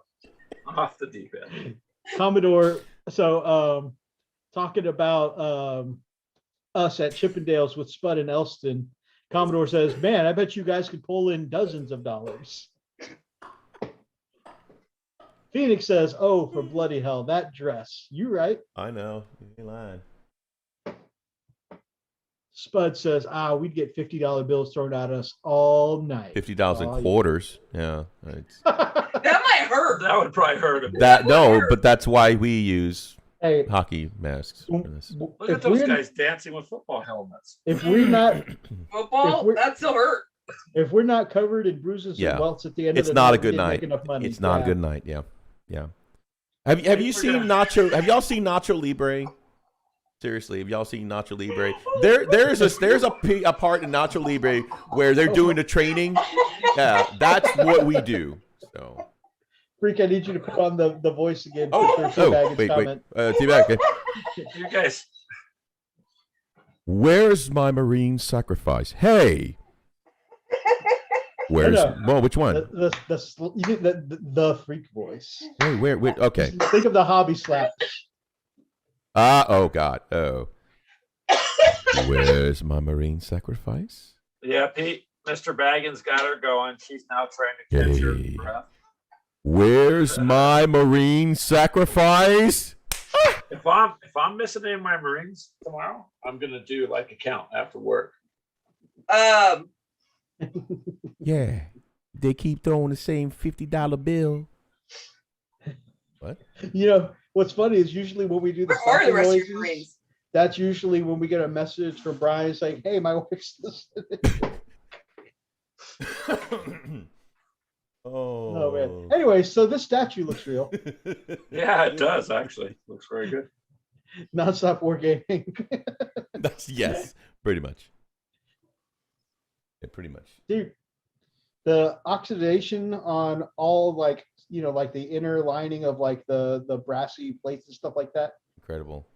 C: Off the deep end.
B: Commodore. So talking about us at Chippendales with Spud and Elston, Commodore says, "Man, I bet you guys could pull in dozens of dollars." Phoenix says, "Oh, for bloody hell, that dress. You right?"
A: I know. You ain't lying.
B: Spud says, "We'd get $50 bills thrown at us all night."
A: 50,000
B: Oh, yeah.
A: quarters. Yeah. It's,
D: That might hurt.
C: That would probably hurt a bit.
A: but that's why we use
B: Hey,
A: hockey masks for this.
C: Look at those guys dancing with football helmets.
B: If we're not,
D: Football,
B: If we're-
D: that still hurt.
B: if we're not covered in bruises
A: Yeah.
B: and welts at the end
A: It's
B: of the
A: not
B: night,
A: a good
B: we didn't
A: night.
B: make enough money.
A: It's not a
B: Yeah.
A: good night. Yeah. Yeah. Have you seen Nacho? Have y'all seen Nacho Libre? Seriously, have y'all seen Nacho Libre? There's a part in Nacho Libre where they're doing the training. Yeah, that's what we do. So.
B: Freak, I need you to put on the voice again.
A: Oh,
B: for Teabag's
A: wait.
B: comment.
A: Teabag.
C: You guys,
A: Where's my Marine sacrifice? Hey. Where's well, which one?
B: The freak voice.
A: Wait. Okay.
B: Think of the hobby slap.
A: Oh God. Oh. Where's my Marine sacrifice?
C: yeah, Pete, Mr. Baggins got her going. She's now trying to catch her
A: Hey.
C: breath.
A: Where's my Marine sacrifice?
C: If I'm missing any of my Marines tomorrow, I'm gonna do like a count after work.
A: Yeah. They keep throwing the same $50 bill. What?
B: You know what's funny is usually when we do the
D: Where are the
B: slapping
D: rest of
B: noises,
D: your Marines?
B: that's usually when we get a message from Brian saying, "Hey, my wife's listening." Oh man. Anyway, so this statue looks real.
C: Yeah, it does actually. Looks very good.
B: Non-stop wargaming.
A: Yes, pretty much. Yeah, pretty much.
B: Dude, the oxidation on all like you know, like the inner lining of like the brassy plates and stuff like that.
A: Incredible.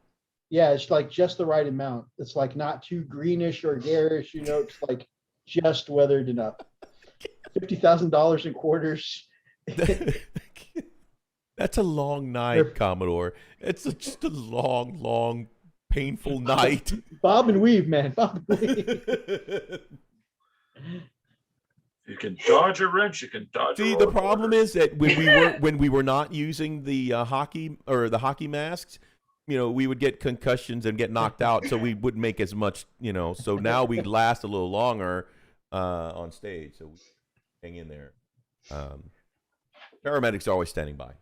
B: Yeah, it's like just the right amount. It's like not too greenish or garish, you know, it's like just weathered enough. $50,000 in quarters.
A: That's a long night, Commodore. It's just a long, painful night.
B: Bob and weave, man. Bob and weave.
C: You can dodge a wrench. You can dodge.
A: See, the problem is that when we were not using the hockey masks, you know, we would get concussions and get knocked out, so we wouldn't make as much, you know. So now we last a little longer on stage, so we hang in there. Paramedics are always standing by.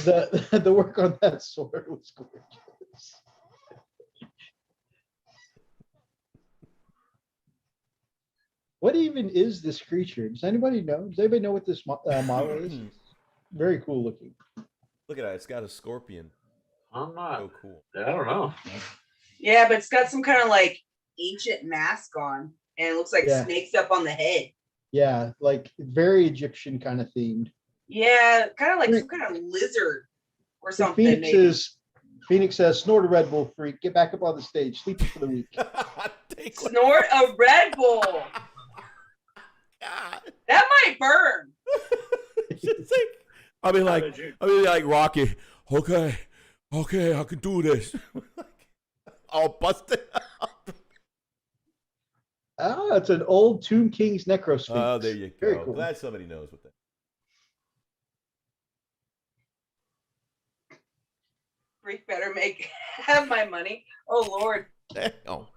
B: The work on that sword was gorgeous. What even is this creature? Does anybody know? Does anybody know what this model is? Very cool looking.
A: Look at that. It's got a scorpion.
C: I'm not.
A: So cool.
C: I don't know.
D: Yeah, but it's got some kind of like ancient mask on, and it looks like snakes up on the head.
B: Yeah, like very Egyptian kind of themed.
D: Yeah, kind of like some kind of lizard or something.
B: Phoenix says, snort a Red Bull, freak. Get back up on the stage. Sleep for the week.
D: Snort a Red Bull. That might burn.
A: I mean, like Rocky. Okay, I can do this. I'll bust it up.
B: Ah, it's an old Tomb King's Necrosphinx.
A: Oh, there you go.
B: Very cool.
A: Glad somebody knows what that.
D: Freak better have my money. Oh Lord.
A: Oh.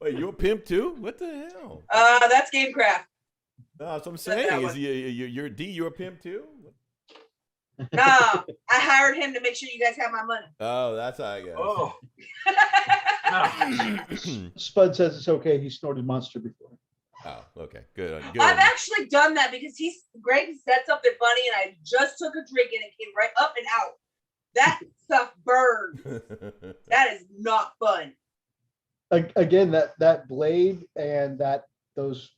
A: Wait, you a pimp too? What the hell?
D: That's Gamecraft.
A: No, that's what I'm saying. Is you're D? You're a pimp too?
D: No, I hired him to make sure you guys have my money.
A: Oh, that's how I guess.
C: Oh.
B: Spud says it's okay. He snorted Monster before.
A: Oh, okay, good.
D: I've actually done that because Greg said something funny, and I just took a drink and it came right up and out. That stuff burned. That is not fun.
B: Again, that blade and those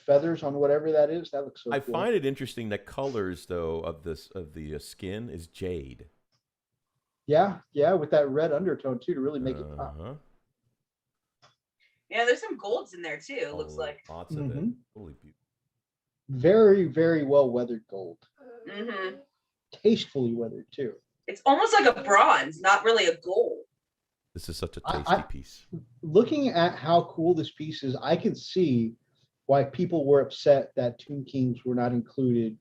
B: feathers on whatever that is, that looks so cool.
A: I find it interesting that colors though of the skin is jade.
B: Yeah, with that red undertone too to really make it pop.
D: Yeah, there's some golds in there too. It looks like
A: lots of it. Holy beauty.
B: Very, very well weathered gold.
D: Mm-hmm.
B: Tastefully weathered too.
D: It's almost like a bronze, not really a gold.
A: This is such a tasty piece.
B: Looking at how cool this piece is, I can see why people were upset that Tomb Kings were not included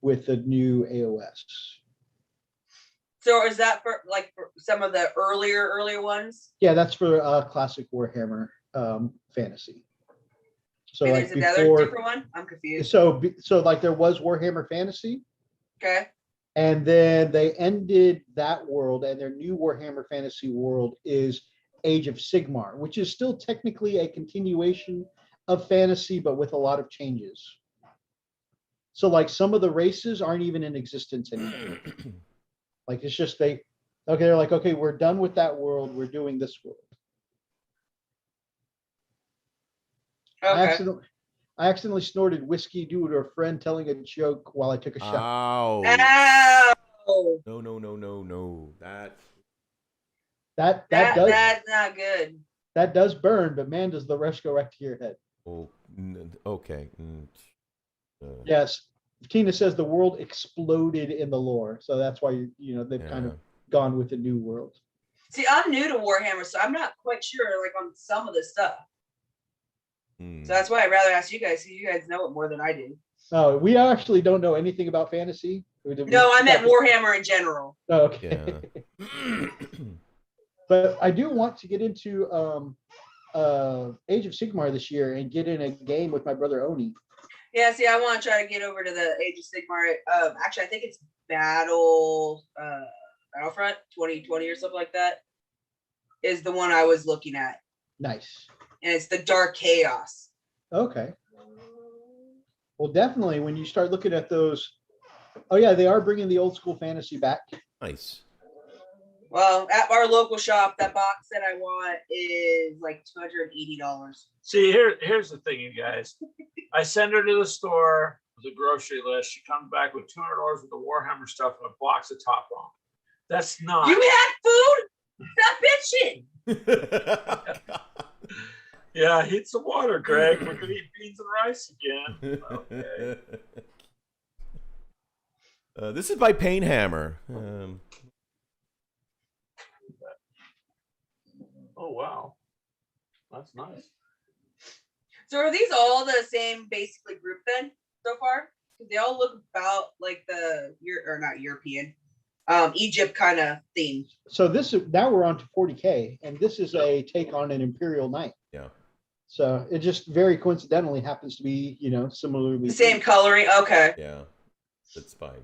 B: with the new AOS.
D: So is that for some of the earlier ones?
B: Yeah, that's for classic Warhammer fantasy. So
D: and
B: like
D: there's another different one? I'm confused.
B: So like there was Warhammer Fantasy.
D: Okay.
B: And then they ended that world, and their new Warhammer Fantasy world is Age of Sigmar, which is still technically a continuation of fantasy, but with a lot of changes. So like some of the races aren't even in existence anymore. Like it's just they're like, okay, we're done with that world. We're doing this world.
D: Okay.
B: I accidentally snorted whiskey due to a friend telling a joke while I took a shot.
A: Ow.
D: Ow.
A: No.
D: That's not good.
B: That does burn, but man, does the rest go right to your head.
A: Oh, okay.
B: Yes. Tina says the world exploded in the lore. So that's why, they've kind of gone with the new world.
D: See, I'm new to Warhammer, so I'm not quite sure on some of this stuff. So that's why I'd rather ask you guys, because you guys know it more than I do.
B: Oh, we actually don't know anything about fantasy.
D: No, I meant Warhammer in general.
B: Oh, okay. Yeah. But I do want to get into Age of Sigmar this year and get in a game with my brother Oni.
D: Yeah, see, I want to try to get over to the Age of Sigmar. Actually, I think it's Battlefront 2020 or something like that is the one I was looking at.
B: Nice.
D: And it's the Dark Chaos.
B: Okay. Well, definitely when you start looking at those. Oh, yeah, they are bringing the old school fantasy back.
A: Nice.
D: Well, at our local shop, that box that I want is like $280.
C: See, here's the thing, you guys. I send her to the store with a grocery list. She comes back with $200 worth of Warhammer stuff and a box of Top Bomb. That's not.
D: You had food? Stop bitching.
C: Yeah, heat some water, Greg. We're gonna eat beans and rice again. Okay.
A: This is by Painhammer.
C: Oh wow, that's nice.
D: So are these all the same basically group then so far? Because they all look about like not European, Egypt kind of theme.
B: So now we're on to 40K, and this is a take on an Imperial Knight.
A: Yeah.
B: So it just very coincidentally happens to be, similarly.
D: Same coloring. Okay.
A: Yeah. That's fine.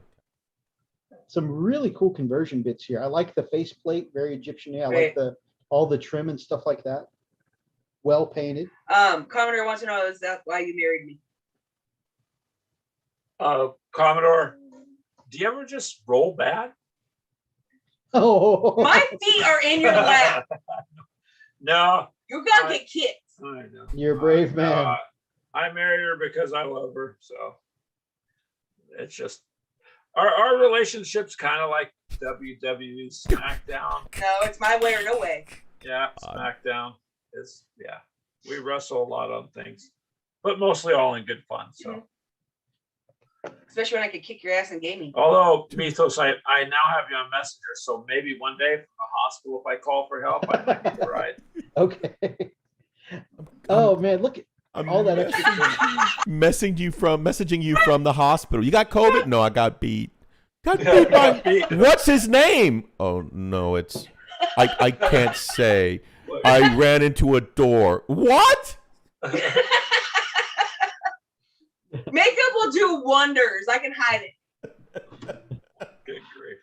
B: Some really cool conversion bits here. I like the faceplate, very Egyptian. I like all the trim and stuff like that. Well painted.
D: Commodore wants to know, is that why you married me?
C: Commodore, do you ever just roll bad?
B: Oh,
D: My feet are in your lap.
C: No.
D: You're gonna get kicked.
C: I know.
B: You're a brave man.
C: I married her because I love her. So it's just our relationship's kind of like WWE SmackDown.
D: No, it's my way or no way.
C: Yeah, SmackDown is we wrestle a lot on things, but mostly all in good fun. So
D: especially when I could kick your ass in gaming.
C: although Mythos, I now have you on Messenger, so maybe one day from the hospital, if I call for help, I might get the ride.
B: Okay. Oh man, look at all that extra.
A: Messaging you from the hospital. You got COVID? No, I got beat. Got beat by what's his name? Oh no, it's I can't say. I ran into a door. What?
D: Makeup will do wonders. I can hide it.
C: Good grief.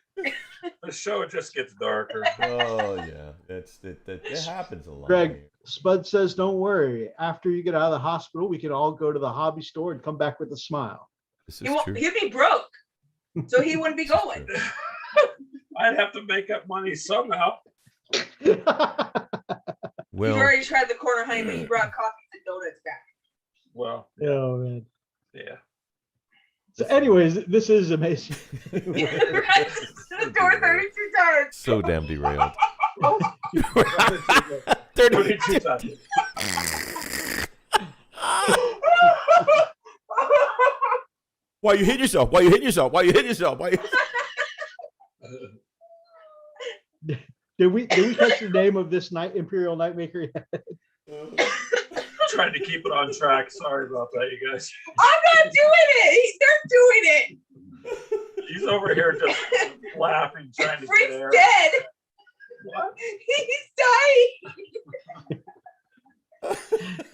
C: The show just gets darker.
A: Oh yeah, it happens a lot.
B: Greg, Spud says, "Don't worry. After you get out of the hospital, we can all go to the hobby store and come back with a smile."
A: This is true.
D: He'd be broke, so he wouldn't be going.
C: I'd have to make up money somehow.
A: Well,
D: You've already tried the corner honey, but you brought coffee and donuts back.
C: Well,
B: Oh man.
C: yeah.
B: So, anyways, this is amazing.
D: Right? Door 32 times.
A: so damn derailed.
C: 32 times.
A: Why you hit yourself? Why you hit yourself? Why you hit yourself? Why?
B: Did we catch the name of this Imperial Nightmaker yet?
C: Trying to keep it on track. Sorry about that, you guys.
D: I'm not doing it. They're doing it.
C: He's over here just laughing, trying to get
D: Freak's
C: air.
D: dead.
C: What?
D: He's dying.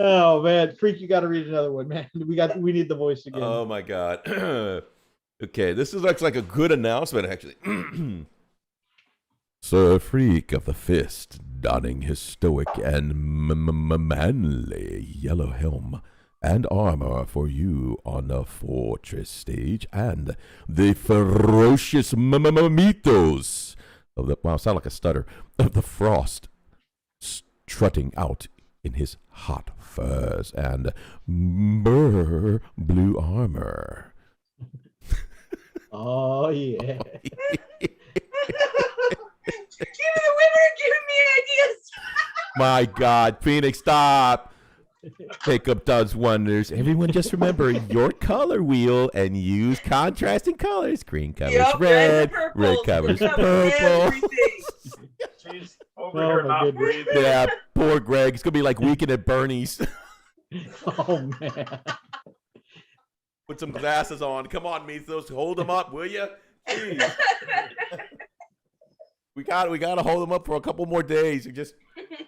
B: Oh man, Freak, you got to read another one, man. We need the voice again.
A: Oh my god. Okay, this looks like a good announcement actually. Sir Freak of the Fist, donning his stoic and manly yellow helm and armor for you on the fortress stage, and the ferocious mythos of the sound like a stutter of the frost strutting out in his hot furs and blue armor.
B: Oh yeah.
D: Give me the winner. Give me ideas.
A: My God, Phoenix, stop. Makeup does wonders. Everyone just remember your color wheel and use contrasting colors. Green covers red covers purple.
C: She's over here not breathing.
A: Yeah, poor Greg. It's going to be like Weekend at Bernie's.
B: Oh man.
A: Put some glasses on. Come on, Mythos. Hold them up, will you? Jeez. We got to hold him up for a couple more days.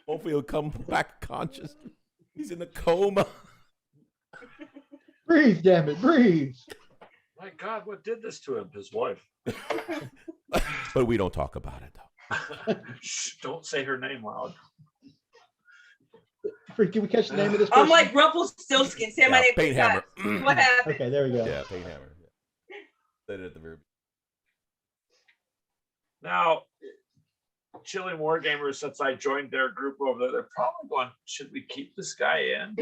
A: Hopefully he'll come back conscious. He's in a coma.
B: Breathe, damn it, breathe.
C: My God, what did this to him? His wife.
A: But we don't talk about it though.
C: Shh, don't say her name loud.
B: Freak, can we catch the name of this person?
D: I'm like Rumpelstiltskin. Say my name.
A: Painthammer.
D: What happened?
B: Okay, there we go.
A: Yeah, Painthammer. Said it at the very
C: Now, chilling Wargamers since I joined their group over there. They're probably going, should we keep this guy in?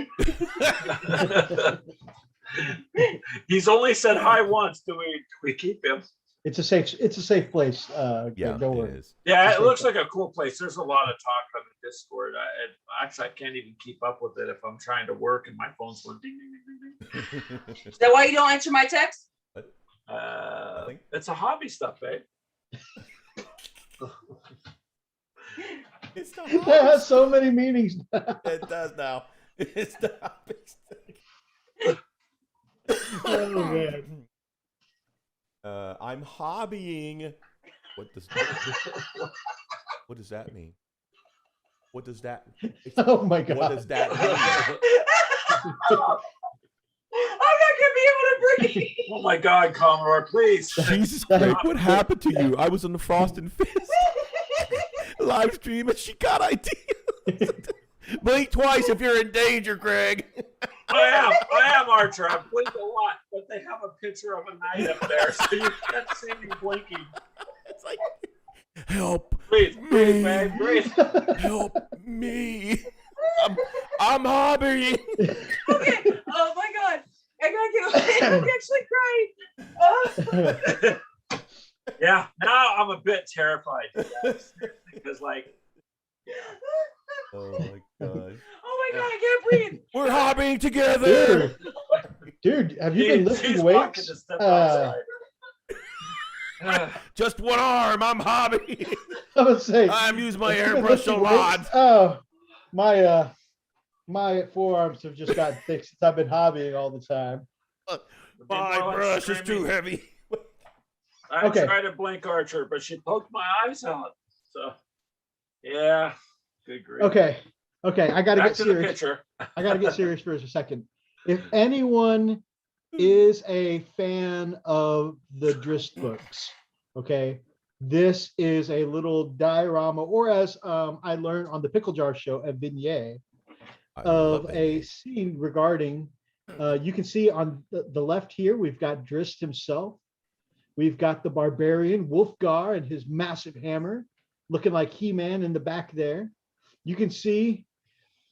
C: He's only said hi once. Do we keep him?
B: It's a safe place.
A: Yeah,
B: don't
A: it
B: worry.
A: is.
C: Yeah,
B: It's
C: it
B: a
C: looks
B: safe
C: like a cool place. There's a lot of talk on the Discord. Actually, I can't even keep up with it if I'm trying to work and my phone's going ding, ding, ding, ding, ding.
D: Is that why you don't answer my text?
C: It's a hobby stuff, babe.
A: It's not
B: That has so many meanings.
A: It does now. It's the
B: Oh, man.
A: I'm hobbying. What does that mean? What does that?
B: Oh my God.
A: What does that mean?
D: I'm not gonna be able to breathe.
C: Oh my God, Commodore, please.
A: Jesus Christ, what happened to you? I was on the Frost and Fist live stream and she got ideas. Blink twice if you're in danger, Greg.
C: I am, Archer. I blink a lot, but they have a picture of a knight up there, so you can't see me blinking.
A: It's like, help
C: Breathe,
A: me.
C: breathe, babe, breathe.
A: Help me. I'm hobbying.
D: Okay. Oh my God. I gotta get away. I'm actually crying.
C: Yeah, now I'm a bit terrified, because like,
A: Oh my gosh.
D: Oh my God, I can't breathe.
A: We're hobbying together.
B: Dude, have you been lifting
C: he's walking
B: weights?
C: to step outside.
A: Just one arm. I'm hobbying.
B: I would say.
A: I'm using my
B: have you been
A: airbrush a
B: lifting
A: lot.
B: weights? Oh, my forearms have just gotten thick since I've been hobbying all the time.
A: My brush is too heavy.
C: I
B: Okay.
C: tried to blink Archer, but she poked my eyes out. So, yeah, good grief.
B: Okay, I gotta
C: Back
B: get
C: to the
B: serious.
C: picture.
B: I gotta get serious for a second. If anyone is a fan of the Drist books, okay, this is a little diorama, or as I learned on the Pickle Jar show, a vignette of a scene regarding. You can see on the left here, we've got Drist himself. We've got the barbarian Wolfgar and his massive hammer, looking like He-Man in the back there. You can see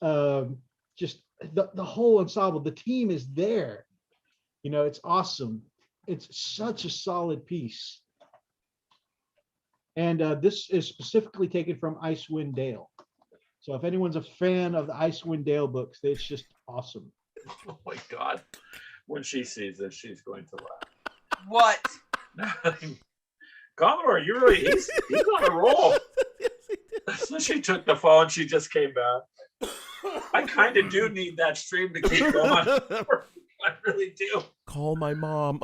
B: just the whole ensemble. The team is there. You know, it's awesome. It's such a solid piece. And this is specifically taken from Icewind Dale. So if anyone's a fan of the Icewind Dale books, it's just awesome.
C: Oh my God. When she sees this, she's going to laugh.
D: What?
C: Commodore, he's on a roll. So she took the phone, she just came back. I kind of do need that stream to keep going. I really do.
A: Call my mom.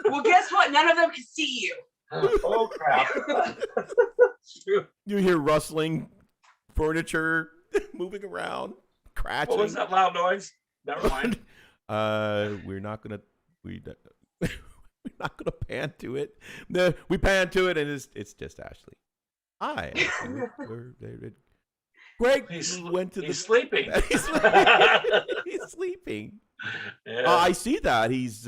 D: Well, guess what? None of them can see you.
C: Oh crap. It's true.
A: You hear rustling, furniture moving around, crashing.
C: What was that loud noise? Never mind.
A: We're not gonna pan to it. No, we pan to it, and it's just Ashley. Hi. Greg went to
C: he's sleeping.
A: He's sleeping.
C: Yeah.
A: I see that he's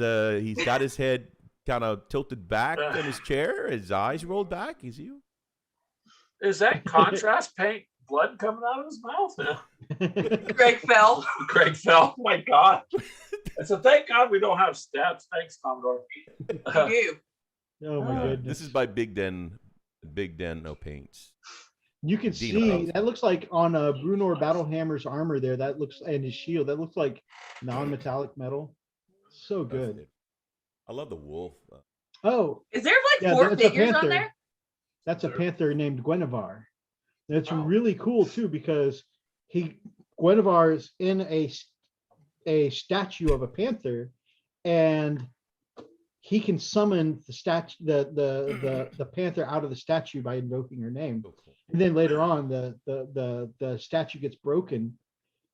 A: got his head kind of tilted back in his chair, his eyes rolled back. Is you?
C: Is that contrast paint blood coming out of his mouth?
D: Greg fell.
C: Greg fell. Oh my God. So thank God we don't have steps. Thanks, Commodore.
D: You.
B: Oh my goodness.
A: This is by Big Den No Paints.
B: You can see that looks like on Brunor Battlehammer's armor there. That looks, and his shield. That looks like non-metallic metal. So good.
A: I love the wolf.
B: Oh,
D: Is there like
B: yeah,
D: four
B: that's a
D: figures on
B: panther.
D: there?
B: That's a panther named Guinevere. And it's
C: Wow.
B: really cool too because Guinevere is in a statue of a panther, and he can summon the panther out of the statue by invoking her name. And then later on, the statue gets broken,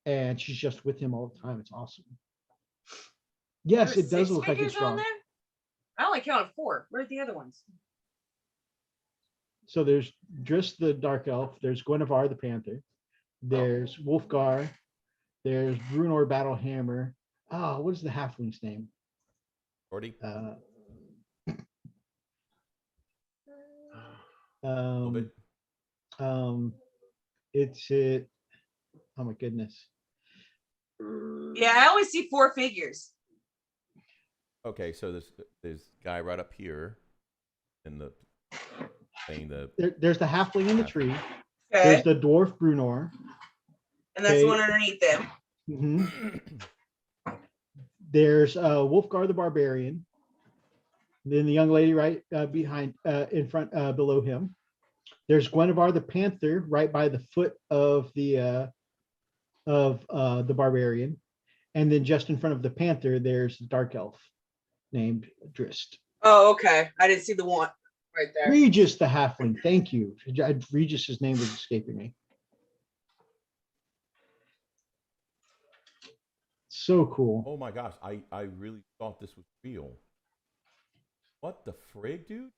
B: and she's just with him all the time. It's awesome. Yes,
D: There's
B: it does
D: 6
B: look like
D: figures
B: it's
D: on
B: strong.
D: there? I only counted 4. Where are the other ones?
B: So there's Driss the Dark Elf, there's Guinevere the Panther, there's Wolfgar, there's Brunor Battlehammer. Oh, what is the halfling's name?
A: Gordy?
B: Um, It's it. Oh my goodness.
D: Yeah, I always see 4 figures.
A: Okay, so this guy right up here in the thing.
B: There's the halfling in the tree.
D: Okay.
B: There's the dwarf Brunor.
D: And that's the one underneath them.
B: Mm-hmm. There's Wolfgar the Barbarian. Then the young lady right behind, in front, below him. There's Guinevere the Panther right by the foot of the Barbarian, and then just in front of the Panther, there's Dark Elf named Drist.
D: Oh, okay. I didn't see the one right there.
B: Regis the Halfling. Thank you. Regis's name was escaping me. So cool.
A: Oh my gosh, I really thought this was real. What the frig, dude?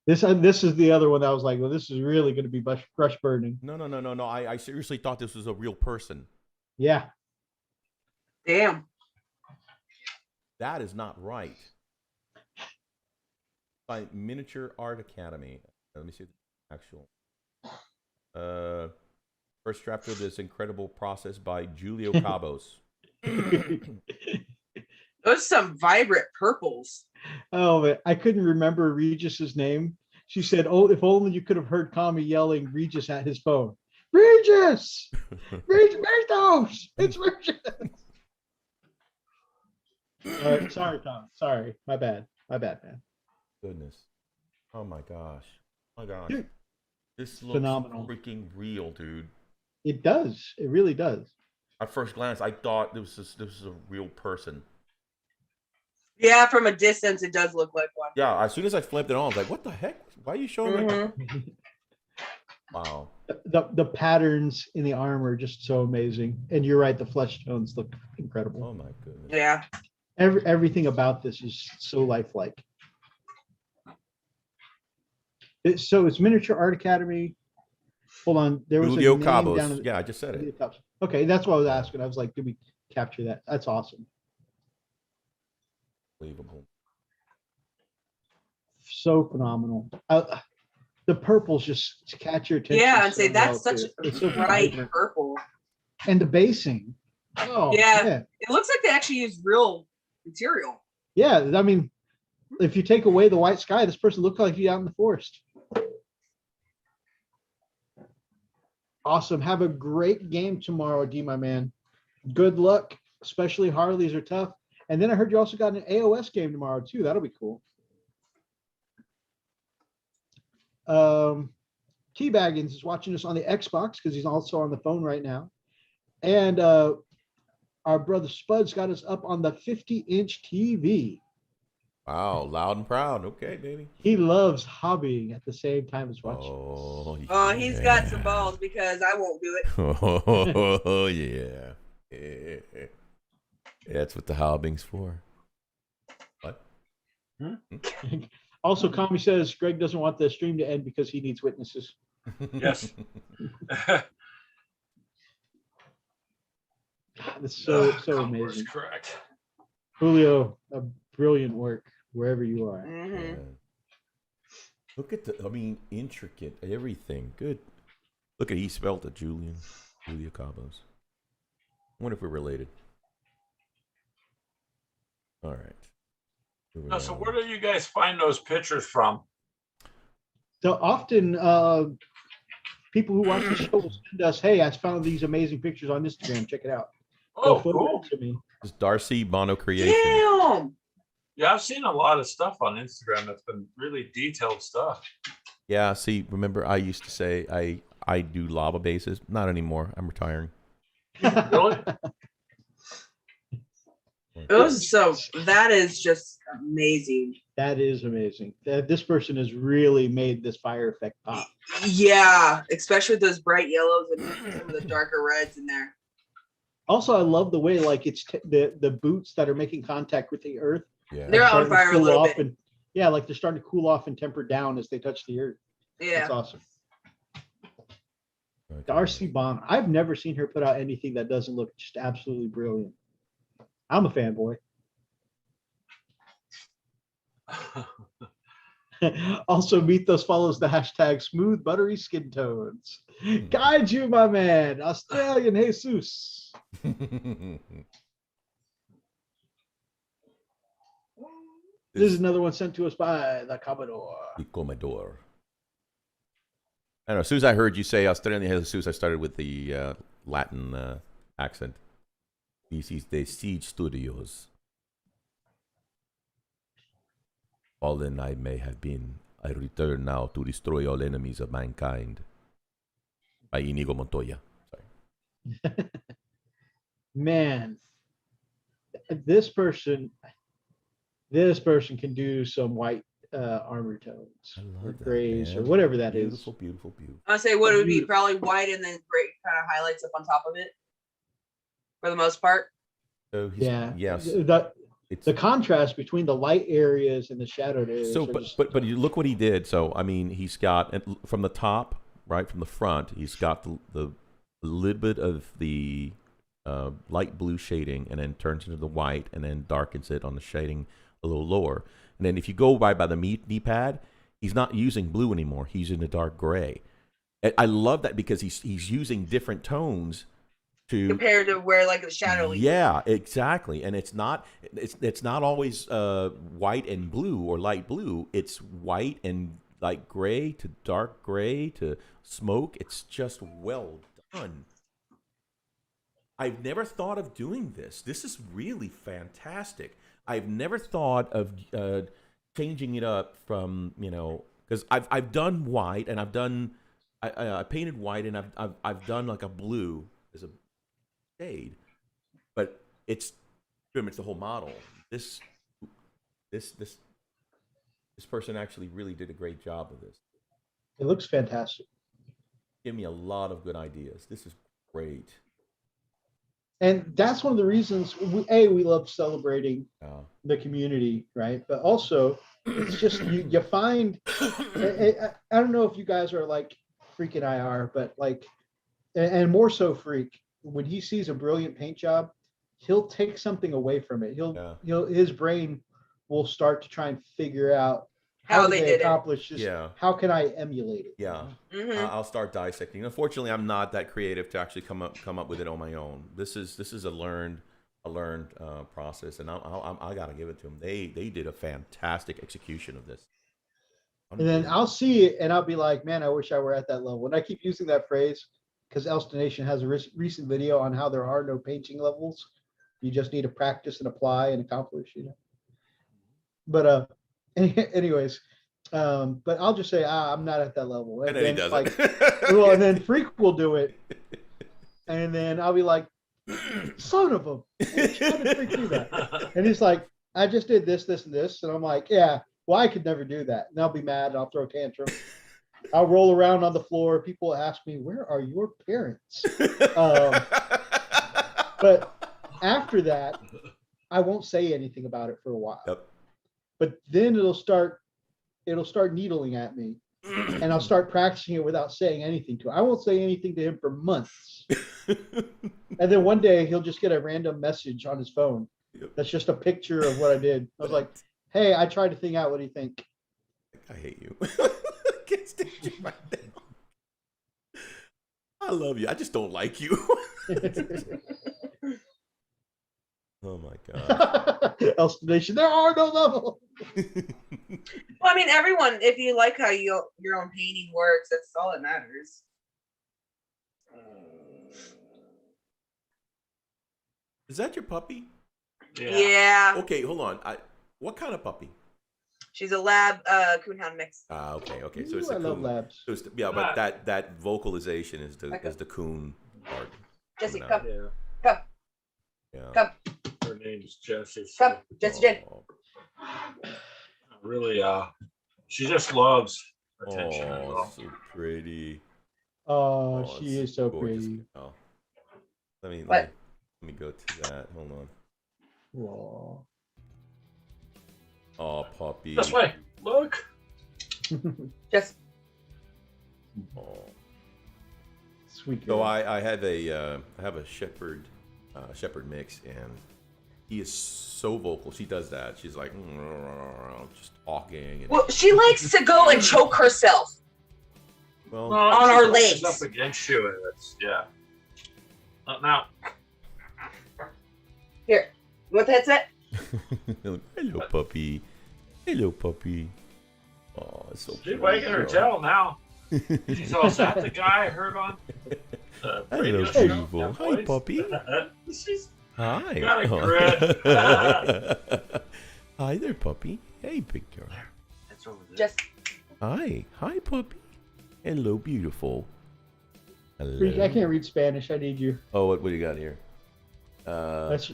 B: This is the other one that I was like, well, this is really going to be brush burning.
A: No. I seriously thought this was a real person.
B: Yeah.
D: Damn.
A: That is not right. By Miniature Art Academy. Let me see the actual. First draft of this incredible process by Julio Cabos.
D: Those are some vibrant purples.
B: Oh, man. I couldn't remember Regis's name. She said, "Oh, if only you could have heard Kami yelling Regis at his phone. Regis! Regis! It's Regis!" Sorry, Tom. Sorry. My bad, man.
A: Goodness. Oh my gosh. Oh my gosh.
B: Dude,
A: this looks
B: phenomenal.
A: Freaking real, dude.
B: It does. It really does.
A: At first glance, I thought this was a real person.
D: Yeah, from a distance, it does look like one.
A: Yeah, as soon as I flipped it on, I was like, what the heck? Why are you showing me? Wow.
B: The patterns in the armor are just so amazing. And you're right, the flesh tones look incredible.
A: Oh my goodness.
D: Yeah.
B: Everything about this is so lifelike. So it's Miniature Art Academy. Hold on. There was
A: Julio
B: a name
A: Cabos.
B: down
A: Yeah, I just said it.
B: Okay, that's what I was asking. I was like, did we capture that? That's awesome.
A: Unbelievable.
B: So phenomenal. The purples just catch your attention.
D: Yeah, and
B: so
D: say that's
B: well,
D: such
B: too. It's so
D: bright
B: vibrant.
D: purple.
B: And the basing. Oh,
D: Yeah. It looks like they actually use real material.
B: Yeah, I mean, if you take away the white sky, this person looks like he's out in the forest. Awesome. Have a great game tomorrow, D, my man. Good luck, especially Harleys are tough. And then I heard you also got an AOS game tomorrow too. That'll be cool. T Baggins is watching us on the Xbox because he's also on the phone right now. And our brother Spud's got us up on the 50-inch TV.
A: Wow, loud and proud. Okay, baby.
B: He loves hobbying at the same time as watching.
A: Oh,
D: Oh, he's got some balls because I won't do it.
A: Oh, yeah. Yeah. That's what the hobbying's for. What?
B: Also, Kami says Greg doesn't want the stream to end because he needs witnesses.
C: Yes.
B: That's so amazing.
C: Correct.
B: Julio, a brilliant work wherever you are.
D: Mm-hmm.
A: Look at intricate everything. Good. Look at he spelled it, Julio Cabos. I wonder if we're related. All right.
C: So where do you guys find those pictures from?
B: So often people who watch the show will send us, "Hey, I found these amazing pictures on Instagram. Check it out."
C: Oh,
B: They'll forward
C: cool.
B: it to me.
A: It's Darcy Bono Creation.
D: Damn.
C: Yeah, I've seen a lot of stuff on Instagram that's been really detailed stuff.
A: Yeah, see, remember I used to say I do lava bases. Not anymore. I'm retiring.
C: Really?
D: That is just amazing.
B: That is amazing. This person has really made this fire effect pop.
D: Yeah, especially with those bright yellows and some of the darker reds in there.
B: Also, I love the way like it's the boots that are making contact with the earth.
A: Yeah.
D: They're on
B: starting to
D: fire a
B: cool
D: little
B: off
D: bit.
B: and yeah, like they're starting to cool off and temper down as they touch the earth.
D: Yeah.
B: That's awesome. Darcy Bond. I've never seen her put out anything that doesn't look just absolutely brilliant. I'm a fanboy. Also, Mythos follows the hashtag smooth buttery skin tones. Guide you, my man, Australian Jesus. This is another one sent to us by the Commodore.
A: The Commodore. I don't know. As soon as I heard you say Australian Jesus, I started with the Latin accent. This is the Siege Studios. Fallen I may have been, I return now to destroy all enemies of mankind. By Inigo Montoya. Sorry.
B: Man, this person can do some white armor tones or grays or whatever that is.
A: Beautiful, beautiful, beautiful.
D: I say what it would be probably white and then gray kind of highlights up on top of it for the most part.
A: So
B: Yeah.
A: Yes.
B: The contrast between the light areas and the shadowed areas.
A: So, but you look what he did. So, I mean, he's got from the top, right from the front, he's got the little bit of the light blue shading, and then turns into the white, and then darkens it on the shading a little lower. And then if you go by the knee pad, he's not using blue anymore. He's in a dark gray. I love that because he's using different tones.
D: Compared to where like the shadow.
A: Yeah, exactly. And it's not always white and blue or light blue. It's white and light gray to dark gray to smoke. It's just well done. I've never thought of doing this. This is really fantastic. I've never thought of changing it up from, because I've done white and I painted white and I've done like a blue as a shade, but it's pretty much the whole model. This person actually really did a great job of this.
B: It looks fantastic.
A: Give me a lot of good ideas. This is great.
B: And that's one of the reasons we love celebrating the community, right? But also, it's just you find. I don't know if you guys are like Freak and IR, but like, and more so Freak. When he sees a brilliant paint job, he'll take something away from it. His brain will start to try and figure out how they did accomplish this. Yeah. How can I emulate it?
A: Yeah. Mm-hmm. I'll start dissecting. Unfortunately, I'm not that creative to actually come up with it on my own. This is a learned process, and I gotta give it to them. They did a fantastic execution of this.
B: And then I'll see it, and I'll be like, man, I wish I were at that level. And I keep using that phrase because Elston Nation has a recent video on how there are no painting levels. You just need to practice and apply and accomplish, But anyways, but I'll just say I'm not at that level.
A: And then he does it.
B: Well, and then Freak will do it, and then I'll be like, son of a, how did Freak do that? And he's like, I just did this, this, and this, and I'm like, yeah, well, I could never do that. And I'll be mad. And I'll throw a tantrum. I'll roll around on the floor. People ask me, where are your parents? But after that, I won't say anything about it for a while. Yep. But then it'll start needling at me, and I'll start practicing it without saying anything to him. I won't say anything to him for months. And then one day he'll just get a random message on his phone. Yep. That's just a picture of what I did. I was like, hey, I tried to think out. What do you think?
A: I hate you. Can't stand you right now. I love you. I just don't like you. Oh my God.
B: Elston Nation, there are no levels.
D: Well, I mean, everyone, if you like how your own painting works, that's all that matters.
A: Is that your puppy?
D: Yeah.
A: Okay, hold on. What kind of puppy?
D: She's a lab coonhound mix.
A: Okay. So
B: Ooh,
A: it's the
B: I
A: coon.
B: love labs.
A: So but that vocalization is the coon part.
D: Jessie, come.
C: Yeah.
D: Come.
A: Yeah.
D: Come.
C: Her name's Jessie.
D: Come, Jessie Jen.
C: Really, she just loves attention.
A: Oh, so pretty.
B: Oh, she is so
A: gorgeous.
B: pretty.
A: Oh. Let me go to that. Hold on.
B: Whoa.
A: Oh, puppy.
C: This way. Look.
D: Just.
A: Oh.
B: Sweet.
A: So I have a shepherd mix, and he is so vocal. She does that. She's like just talking. And,
D: Well, she likes to go and choke herself
A: well,
D: on our
C: legs.
D: legs.
C: Up against you, and it's now.
D: Here, you want the headset?
A: hello, puppy. Hello, puppy. Oh, it's so
C: She's
A: cute.
C: wagging her tail now. She's all, is that the guy I heard on the radio
A: Hello,
C: show?
A: beautiful.
C: That
A: Hi,
C: voice?
A: puppy.
C: She's
A: Hi.
C: got a grin.
A: Hi there, puppy. Hey, big girl.
C: That's over there.
D: Just
A: Hi. Hi, puppy. Hello, beautiful. Hello.
B: Freak, I can't read Spanish. I need you.
A: Oh, what do you got here?
B: That's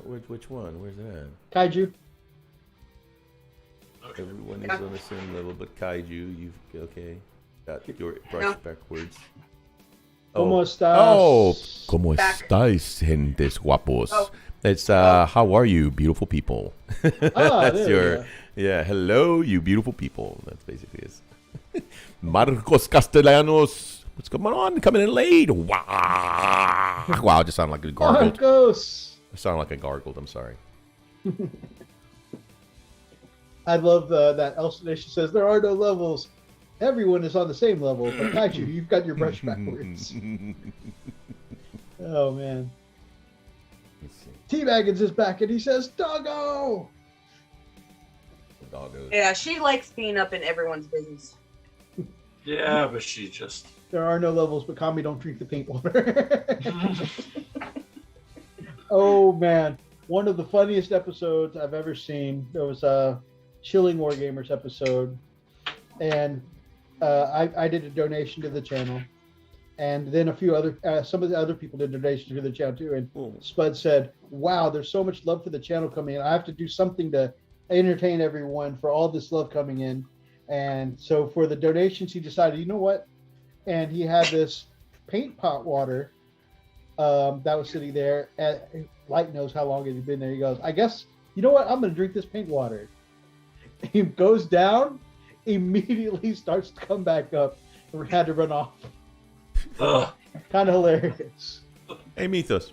A: Which one? Where's that?
B: Kaiju.
A: Everyone is on the same level, but Kaiju, you've okay. Got your brush backwards.
B: ¿Cómo estás?
A: Oh, ¿cómo
D: Back.
A: estáis, gentes guapos?
D: Oh.
A: It's how are you, beautiful people? That's
B: there
A: your
B: we
A: hello, you beautiful people. That's basically it. Marcos Castellanos, what's going on? Coming in late. Wow, wow, I just sound like a gargled.
B: Marcos.
A: I sound like I gargled. I'm sorry.
B: I love that Elsa Nation says there are no levels. Everyone is on the same level, but Kaiju, you've got your brush backwards. Oh man.
A: Let's see.
B: T-Baggins is back and he says, Doggo!
A: The doggos.
D: yeah, she likes being up in everyone's business.
C: Yeah, but she just.
B: There are no levels, but Kami don't drink the paint water. Oh man. One of the funniest episodes I've ever seen. There was a Chilling Wargamers episode. And I did a donation to the channel. And then a few other, some of the other people did donations to the channel too. And Spud said, wow, there's so much love for the channel coming in. I have to do something to entertain everyone for all this love coming in. And so for the donations, he decided, you know what? And he had this paint pot water that was sitting there. Light knows how long it had been there. He goes, I guess, you know what? I'm going to drink this paint water. He goes down, immediately starts to come back up. And had to run off. Kind of hilarious.
A: Hey, Mythos.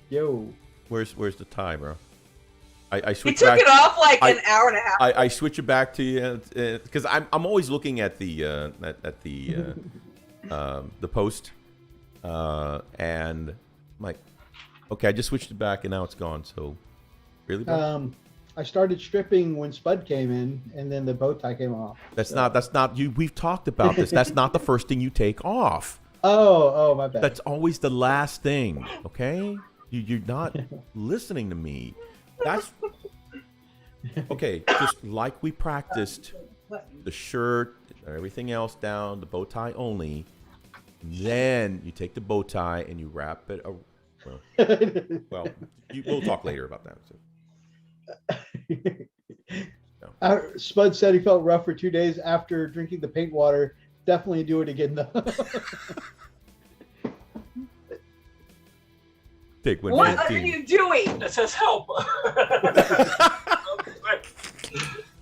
B: Yo.
A: Where's the tie, bro? I
D: He
A: switch
D: took
A: back.
D: it off like an hour and a half.
A: I switch it back to you because I'm always looking at the the post and I'm like, okay, I just switched it back and now it's gone. So really, bro?
B: I started stripping when Spud came in, and then the bow tie came off.
A: That's not you. We've talked about this. That's not the first thing you take off.
B: Oh, my bad.
A: That's always the last thing. Okay, you're not listening to me. That's okay. Just like we practiced, the shirt, everything else down, the bow tie only. Then you take the bow tie and you wrap it. We'll talk later about that. So.
B: Spud said he felt rough for 2 days after drinking the paint water. Definitely do it again, though.
A: Take one.
D: What are you doing?
C: It says help.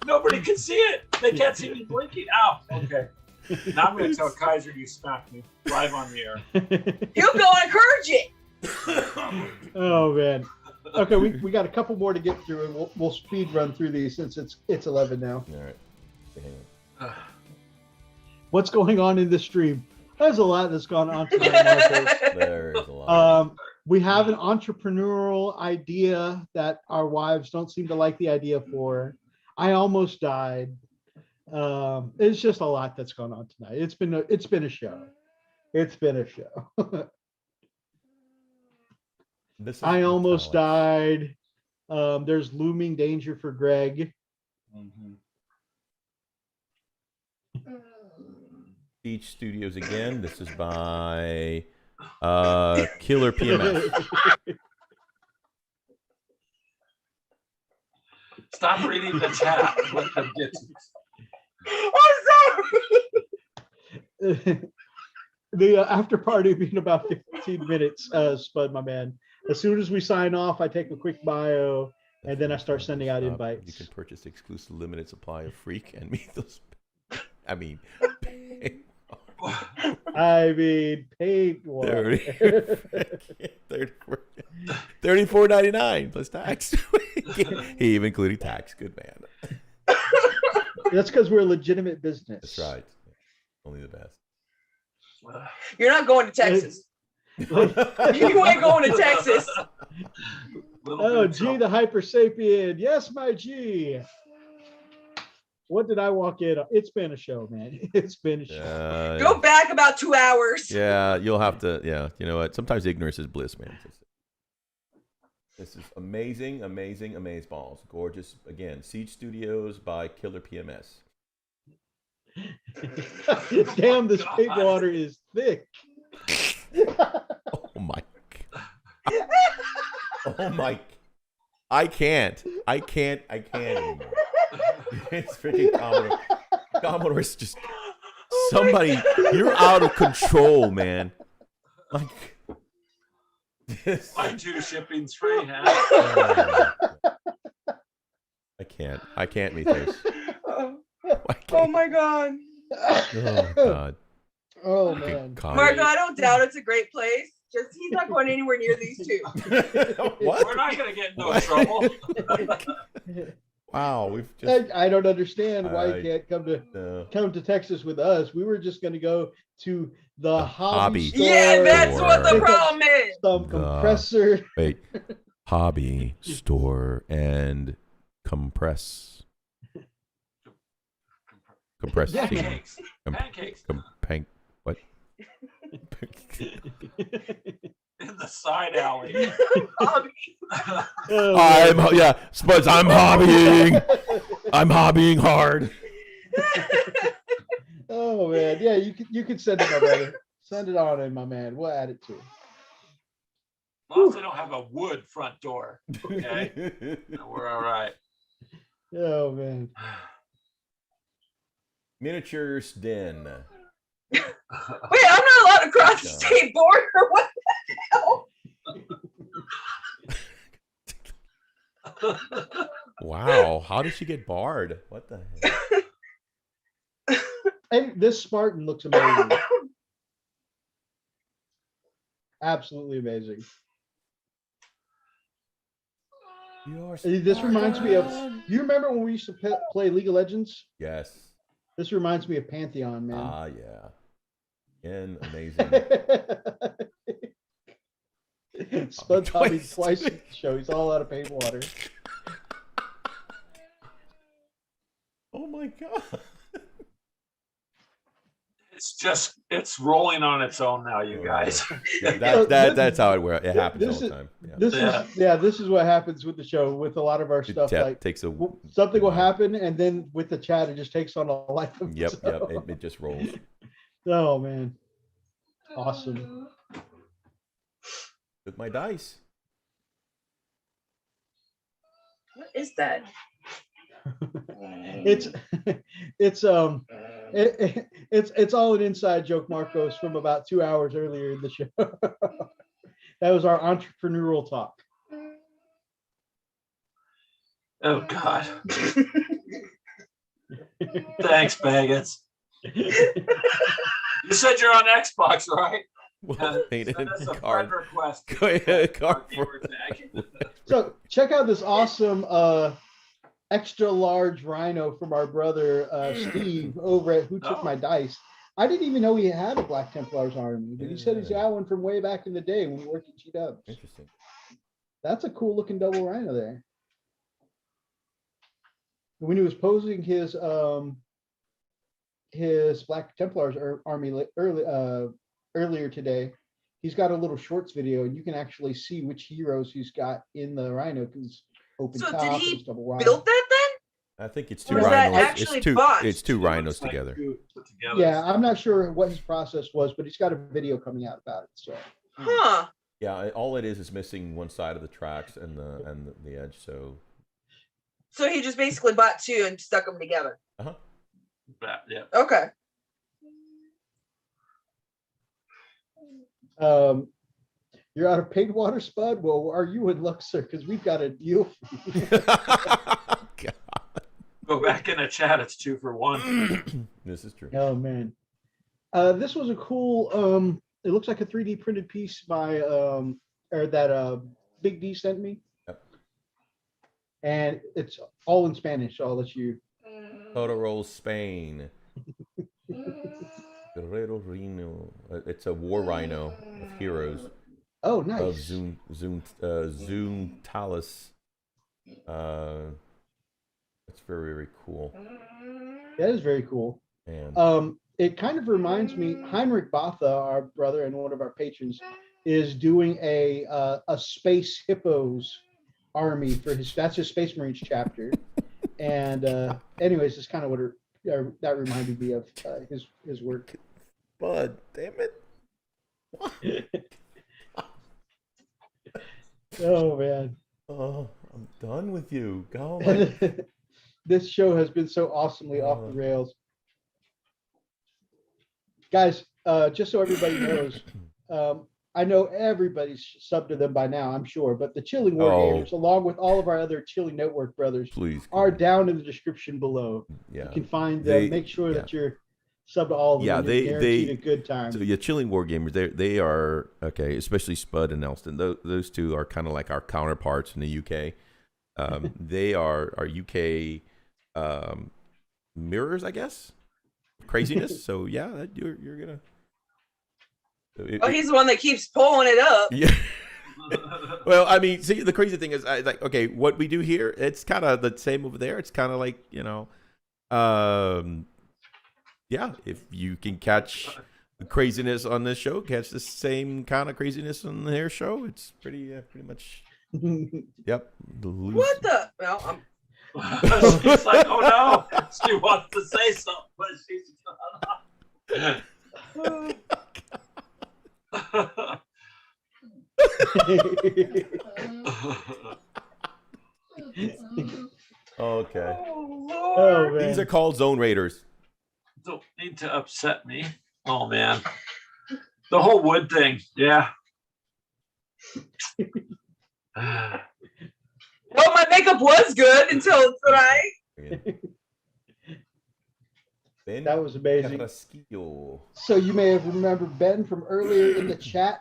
C: Nobody can see it. They can't see me blinking. Ow. Okay. Now I'm going to tell Kaiser you smacked me live on the air.
D: You go and encourage it.
B: Oh man. Okay, we got a couple more to get through, and we'll speed run through these since it's 11 now.
A: All right. Hang
B: What's going on in this stream? There's a lot that's gone on tonight, Marcos.
A: There is a lot.
B: We have an entrepreneurial idea that our wives don't seem to like the idea for. I almost died. It's just a lot that's gone on tonight. It's been a show. It's been a show. I almost died. There's looming danger for Greg.
A: Beach Studios again. This is by Killer PMF.
C: Stop reading the chat. Let them get to
B: The after party being about 15 minutes, Spud, my man. As soon as we sign off, I take a quick bio, and then I start sending out invites.
A: You can purchase exclusive limited supply of Freak and Mythos. I mean,
B: paint water.
A: 30 $34.99 plus tax. He even included tax. Good man.
B: That's because we're a legitimate business.
A: That's right. Only the best.
D: You're not going to Texas. You ain't going to Texas.
B: Oh, G, the hyper sapien. Yes, my G. What did I walk in on? It's been a show, man. It's been a show.
D: Go back about 2 hours.
A: Yeah, you'll have to. Yeah, you know what? Sometimes ignorance is bliss, man. This is amazing, amazing, amazeballs. Gorgeous. Again, Siege Studios by Killer PMS.
B: Damn, this pig water is thick.
A: Oh my God. Oh my. I can't anymore. It's freaking Commodore. Commodore's just somebody. You're out of control, man. Like this.
C: Buy 2 shipping's free, huh?
A: I can't meet this.
D: Oh my God.
A: Oh God.
B: Oh man.
D: Marco, I don't doubt it's a great place. Just he's not going anywhere near these two.
A: What?
C: We're not gonna get in no trouble.
A: Wow, we've just.
B: I don't understand why you can't come to Texas with us. We were just going to go to the hobby store.
D: Yeah, that's what the problem is.
B: Some compressor.
A: Wait, hobby store and compress. Compress.
C: Pancakes.
A: What?
C: In the side alley.
A: Spuds, I'm hobbying. I'm hobbying hard.
B: Oh man, yeah, you could send it, my brother. Send it on in, my man. We'll add it to it.
C: As long as they don't have a wood front door. Okay. We're all right.
B: Oh man.
A: Miniatures Den.
D: Wait, I'm not allowed to cross the state border. What the hell?
A: Wow, how did she get barred? What the heck?
B: Hey, this Spartan looks amazing. Absolutely amazing. This reminds me of. You remember when we used to play League of Legends?
A: Yes.
B: This reminds me of Pantheon, man.
A: Ah, yeah. Again, amazing.
B: Spud's hobby twice at the show. He's all out of paint water.
A: Oh my God.
C: It's rolling on its own now, you guys.
A: Yeah, that's how it happens all the time. Yeah.
B: This is what happens with the show with a lot of our stuff. Like something will happen, and then with the chat, it just takes on a life of
A: Yep.
B: itself.
A: It just rolls.
B: Oh man, awesome.
A: With my dice.
D: What is that?
B: It's all an inside joke, Marcos, from about 2 hours earlier in the show. That was our entrepreneurial talk.
C: Oh God. Thanks, Baggins. You said you're on Xbox, right?
A: Well,
C: that's a friend request.
A: Card
B: So check out this awesome extra large rhino from our brother Steve over at Who Took My Dice. I didn't even know he had a Black Templar's army, but he said he's got one from way back in the day when he worked at G-Dubs.
A: Interesting.
B: That's a cool looking double rhino there. When he was posing his Black Templars army earlier today, he's got a little shorts video, and you can actually see which heroes he's got in the rhino because open
D: So
B: top.
D: did he
B: double wide.
D: build that then?
A: I think it's two
D: Or is that
A: rhinos.
D: actually bought?
A: It's two rhinos together.
B: Yeah, I'm not sure what his process was, but he's got a video coming out about it. So.
D: Huh.
A: Yeah, all it is missing one side of the tracks and the edge.
D: So he just basically bought two and stuck them together.
A: Uh-huh.
C: Yeah.
D: Okay.
B: You're out of paid water, Spud? Well, are you in luck, sir? Because we've got a deal for you.
A: God.
C: Go back in the chat. It's 2 for 1.
A: This is true.
B: Oh man, this was a cool. It looks like a 3D printed piece by Big D sent me.
A: Yep.
B: And it's all in Spanish, so I'll let you.
A: Totoro Spain. Guerrero Rhino. It's a war rhino of heroes.
B: Oh, nice.
A: Of Zoom Talus. That's very, very cool.
B: That is very cool.
A: And
B: it kind of reminds me, Heinrich Botha, our brother and one of our patrons, is doing a Space Hippos army for that's his Space Marines chapter. And anyways, it's kind of what that reminded me of his work.
A: Bud, damn it. What?
B: Oh, man.
A: Oh, I'm done with you. Go on.
B: This show has been so awesomely off the rails. Guys, just so everybody knows, I know everybody's subbed to them by now, I'm sure, but the Chilling Wargamers, along with all of our other Chilling Network brothers, are down in the description below.
A: Yeah.
B: You can find them. Make sure that you're subbed to all of them.
A: Yeah,
B: they guaranteed a good time.
A: So yeah, Chilling Wargamers, they are okay, especially Spud and Elston. Those two are kind of like our counterparts in the UK. They are our UK mirrors, I guess. Craziness. So yeah, you're gonna.
D: He's the one that keeps pulling it up.
A: Yeah. Well, I mean, see, the crazy thing is, like, okay, what we do here, it's kind of the same over there. It's kind of like, yeah, if you can catch the craziness on this show, catch the same kind of craziness on their show, it's pretty much. Yep.
D: What the? Well,
C: she's like, oh no, she wants to say something, but she's.
A: Okay.
B: Oh, man.
A: These are called Zone Raiders.
C: Don't need to upset me. Oh man, the whole wood thing. Yeah.
D: well, my makeup was good until tonight.
A: Ben
B: That was amazing.
A: Carrasquillo.
B: So you may have remembered Ben from earlier in the chat,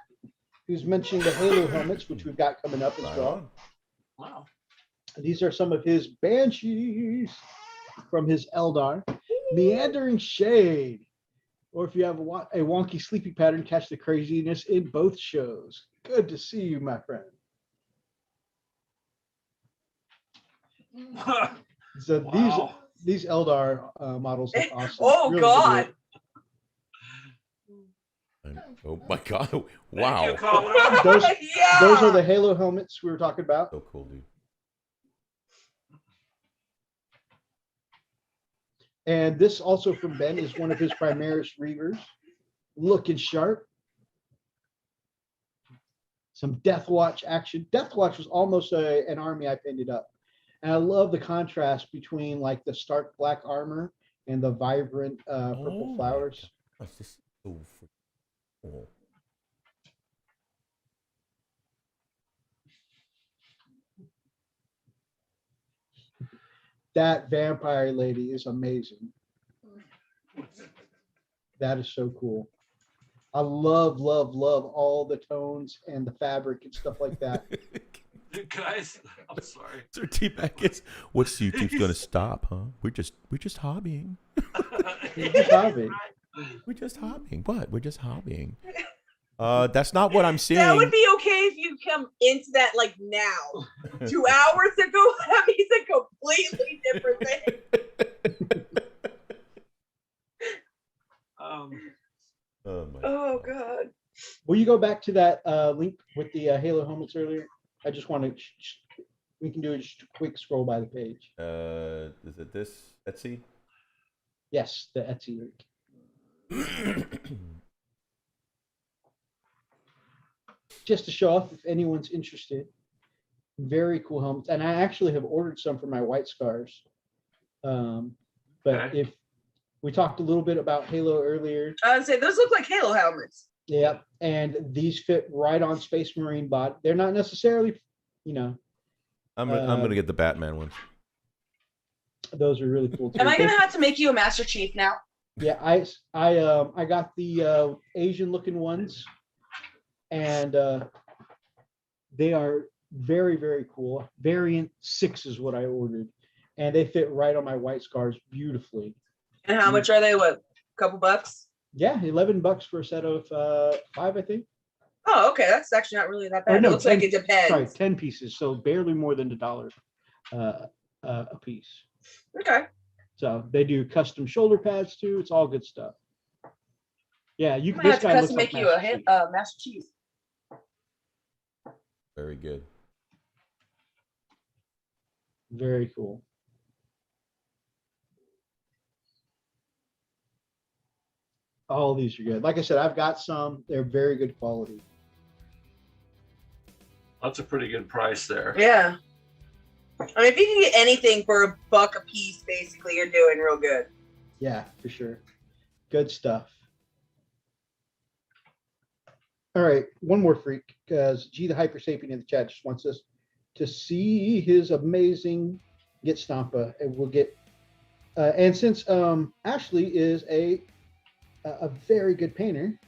B: who's mentioning the Halo helmets, which we've got coming up as well.
C: Wow.
B: These are some of his Banshees from his Eldar. Meandering Shade. Or if you have a wonky sleepy pattern, catch the craziness in both shows. Good to see you, my friend. So
C: Wow.
B: these Eldar models are awesome.
D: Oh,
B: Really
D: God.
A: Oh my God!
C: Thank
A: Wow.
C: you, Colin.
B: Those
D: Yeah.
B: Those are the Halo helmets we were talking about.
A: So cool, dude.
B: And this also from Ben is one of his Primaris Reavers. Looking sharp. Some Death Watch action. Death Watch was almost an army I painted up. And I love the contrast between like the stark black armor and the vibrant purple flowers.
A: That's just so freaking cool.
B: That vampire lady is amazing. That is so cool. I love all the tones and the fabric and stuff like that.
C: You guys, I'm sorry.
A: Sir T-Back, what's YouTube's gonna stop, huh? We're just hobbying.
B: It's just hobby.
A: We're just hobbying. What? We're just hobbying. That's not what I'm saying.
D: That would be okay if you come into that like now. 2 hours ago, that means a completely different thing. Oh God.
B: Will you go back to that link with the Halo helmets earlier? I just want to. We can do just a quick scroll by the page.
A: Is it this Etsy?
B: Yes, the Etsy link. Just to show off if anyone's interested. Very cool helmets, and I actually have ordered some for my White Scars. But
C: Okay.
B: if we talked a little bit about Halo earlier.
D: I would say those look like Halo helmets.
B: Yep, and these fit right on Space Marine body. They're not necessarily,
A: I'm gonna get the Batman ones.
B: Those are really cool too.
D: Am I gonna have to make you a Master Chief now?
B: Yeah, I got the Asian looking ones, and they are very, very cool. Variant 6 is what I ordered, and they fit right on my white scars beautifully.
D: And how much are they? What, a couple bucks?
B: Yeah, $11 for a set of 5, I think.
D: Oh, okay. That's actually not really that bad.
B: No,
D: it looks
B: 10,
D: like it depends.
B: Sorry, 10 pieces, so barely more than $1 a piece.
D: Okay.
B: So they do custom shoulder pads too. It's all good stuff. Yeah, you
D: I
B: can.
D: might
B: This
D: have to
B: guy
D: custom
B: looks like
D: make you
B: Master Chief.
D: a mashed cheese.
A: Very good.
B: Very cool. All these are good. Like I said, I've got some. They're very good quality.
C: That's a pretty good price there.
D: Yeah. I mean, if you can get anything for $1 a piece, basically, you're doing real good.
B: Yeah, for sure. Good stuff. All right, one more freak, because G the Hyper Sapien in the chat just wants us to see his amazing Get Stompa, and we'll get. And since Ashley is a very good painter,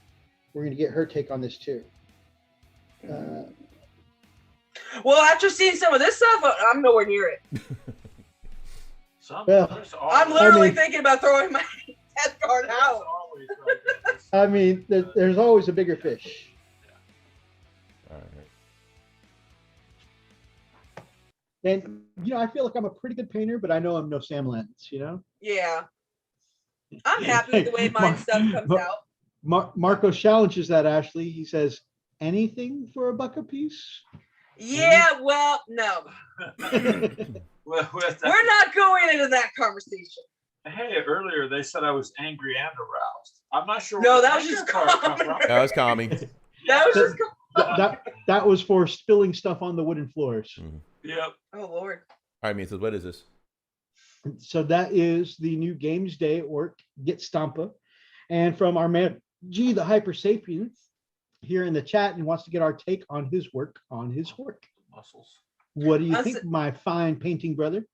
B: we're going to get her take on this too.
D: Well, after seeing some of this stuff, I'm nowhere near it. I'm literally thinking about throwing my death card out.
B: I mean, there's always a bigger fish.
A: All right.
B: And, I feel like I'm a pretty good painter, but I know I'm no Sam Lens,
D: Yeah. I'm happy with the way my stuff comes out.
B: Marco challenges that, Ashley. He says, anything for $1 a piece?
D: Yeah, well, no. We're not going into that conversation.
C: Hey, earlier they said I was angry and aroused. I'm not sure.
D: No, that was just
C: calming.
A: That was calming.
D: That was just
B: that was for spilling stuff on the wooden floors.
C: Yep.
D: Oh, Lord.
A: All right, Misa, what is this?
B: So that is the new Games Day or Get Stompa. And from our man G the Hyper Sapien here in the chat, and wants to get our take on his work.
C: Muscles.
B: What do you think, my fine painting brother?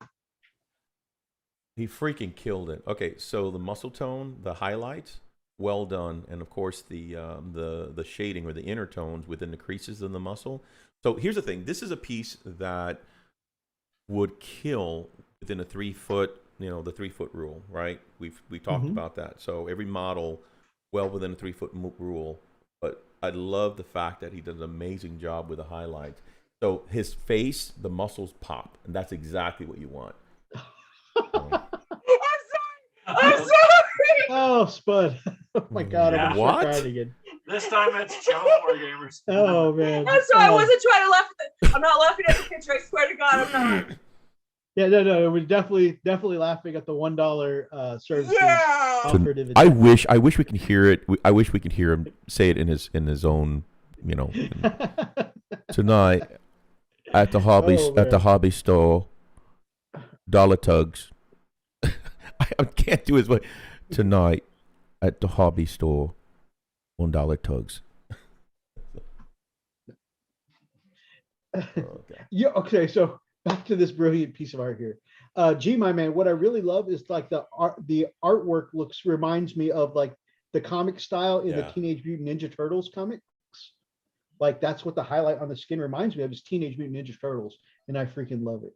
A: He freaking killed it. Okay, so the muscle tone, the highlights, well done, and of course the shading or the inner tones within the creases of the muscle. So here's the thing: this is a piece that would kill within a 3 foot, the 3 foot rule, right? We talked about that. So every model well within a 3 foot rule. But I love the fact that he does an amazing job with the highlights. So his face, the muscles pop, and that's exactly what you want.
D: I'm sorry.
B: Oh, Spud. Oh my God.
A: Yeah.
B: I'm going to start crying again.
C: This time it's Channel Wargamers.
B: Oh, man.
D: I'm sorry. I wasn't trying to laugh at it. I'm not laughing at the picture. I swear to God, I'm not.
B: Yeah, no. We're definitely laughing at the $1 service.
D: Yeah.
B: Offered in the
A: I wish we can hear it. I wish we could hear him say it in his own, tonight at the hobby store, dollar tugs. I can't do his way. Tonight at the hobby store, $1 tugs.
B: Yeah. Okay. So back to this brilliant piece of art here. G, my man, what I really love is like the artwork reminds me of like the comic style in the Teenage Mutant Ninja Turtles comics. Like that's what the highlight on the skin reminds me of is Teenage Mutant Ninja Turtles, and I freaking love it.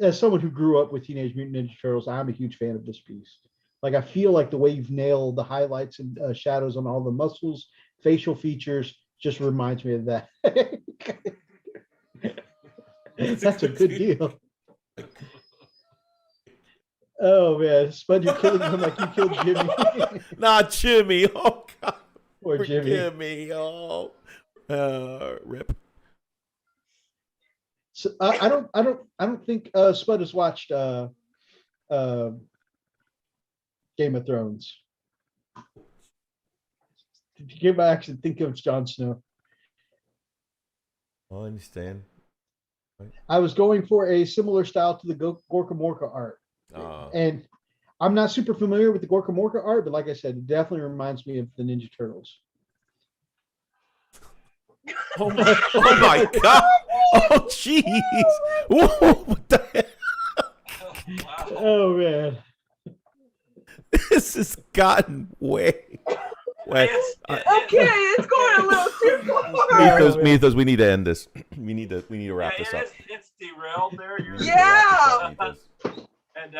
B: As someone who grew up with Teenage Mutant Ninja Turtles, I'm a huge fan of this piece. Like I feel like the way you've nailed the highlights and shadows on all the muscles, facial features, just reminds me of that. That's a good deal. Oh man, Spud, you're killing him like you killed Jimmy.
A: Not Jimmy. Oh God.
B: Poor Jimmy.
A: Jimmy. Oh, rip.
B: So I don't think Spud has watched Game of Thrones. Did you actually think of Jon Snow?
A: I understand.
B: I was going for a similar style to the Gorka Morka art. And I'm not super familiar with the Gorka Morka art, but like I said, it definitely reminds me of the Ninja Turtles.
A: Oh my God. Oh, jeez. What the hell?
B: Oh, man.
A: This has gotten way Wait,
D: Okay, it's going a little too far.
A: Mythos, we need to end this. We need to wrap this up.
C: It's derailed there.
D: Yeah.
C: And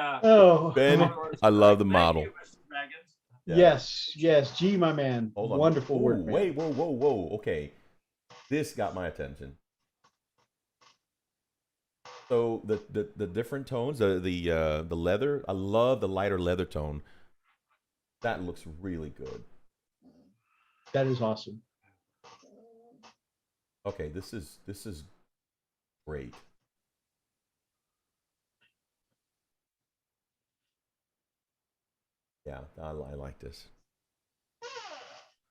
A: Ben, I love the model.
C: Thank you, Mr. Dragons.
B: Yes, yes. G, my man.
A: Hold on.
B: Wonderful work. Man.
A: Wait, whoa. Okay. This got my attention. So the different tones, the leather, I love the lighter leather tone. That looks really good.
B: That is awesome.
A: Okay, this is great. Yeah, I like this.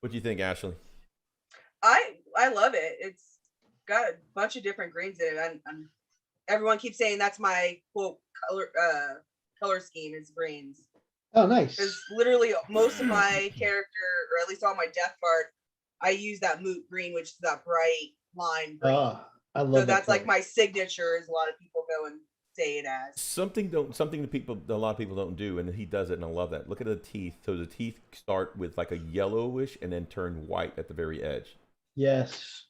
A: What do you think, Ashley?
D: I love it. It's got a bunch of different greens in it. And everyone keeps saying that's my quote color scheme is greens.
B: Oh, nice.
D: Because literally most of my character, or at least all my death card, I use that moot green, which is that bright lime green.
B: I love
D: so that's
B: color.
D: like my signature, as a lot of people go and say it as.
A: Something that a lot of people don't do, and he does it, and I love that. Look at the teeth. So the teeth start with like a yellowish and then turn white at the very edge.
B: Yes.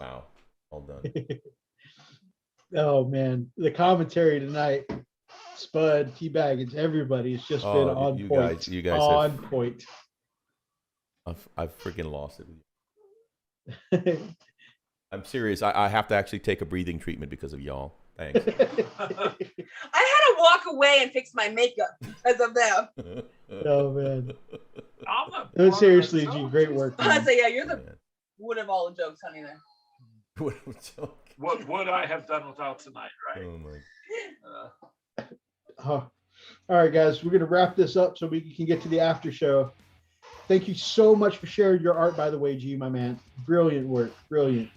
A: Wow. All done.
B: Oh man, the commentary tonight, Spud, T-Baggins, everybody has just been on point.
A: You guys
B: on point.
A: I've freaking lost it. I'm serious. I have to actually take a breathing treatment because of y'all. Thanks.
D: I had to walk away and fix my makeup because of them.
B: Oh man.
C: No,
B: seriously, G, great work.
D: I say, yeah, you're the wood of all the jokes, honey. There.
C: What would I have done without tonight, right?
A: Oh my.
B: All right, guys, we're gonna wrap this up so we can get to the after show. Thank you so much for sharing your art, by the way, G, my man. Brilliant work, brilliant.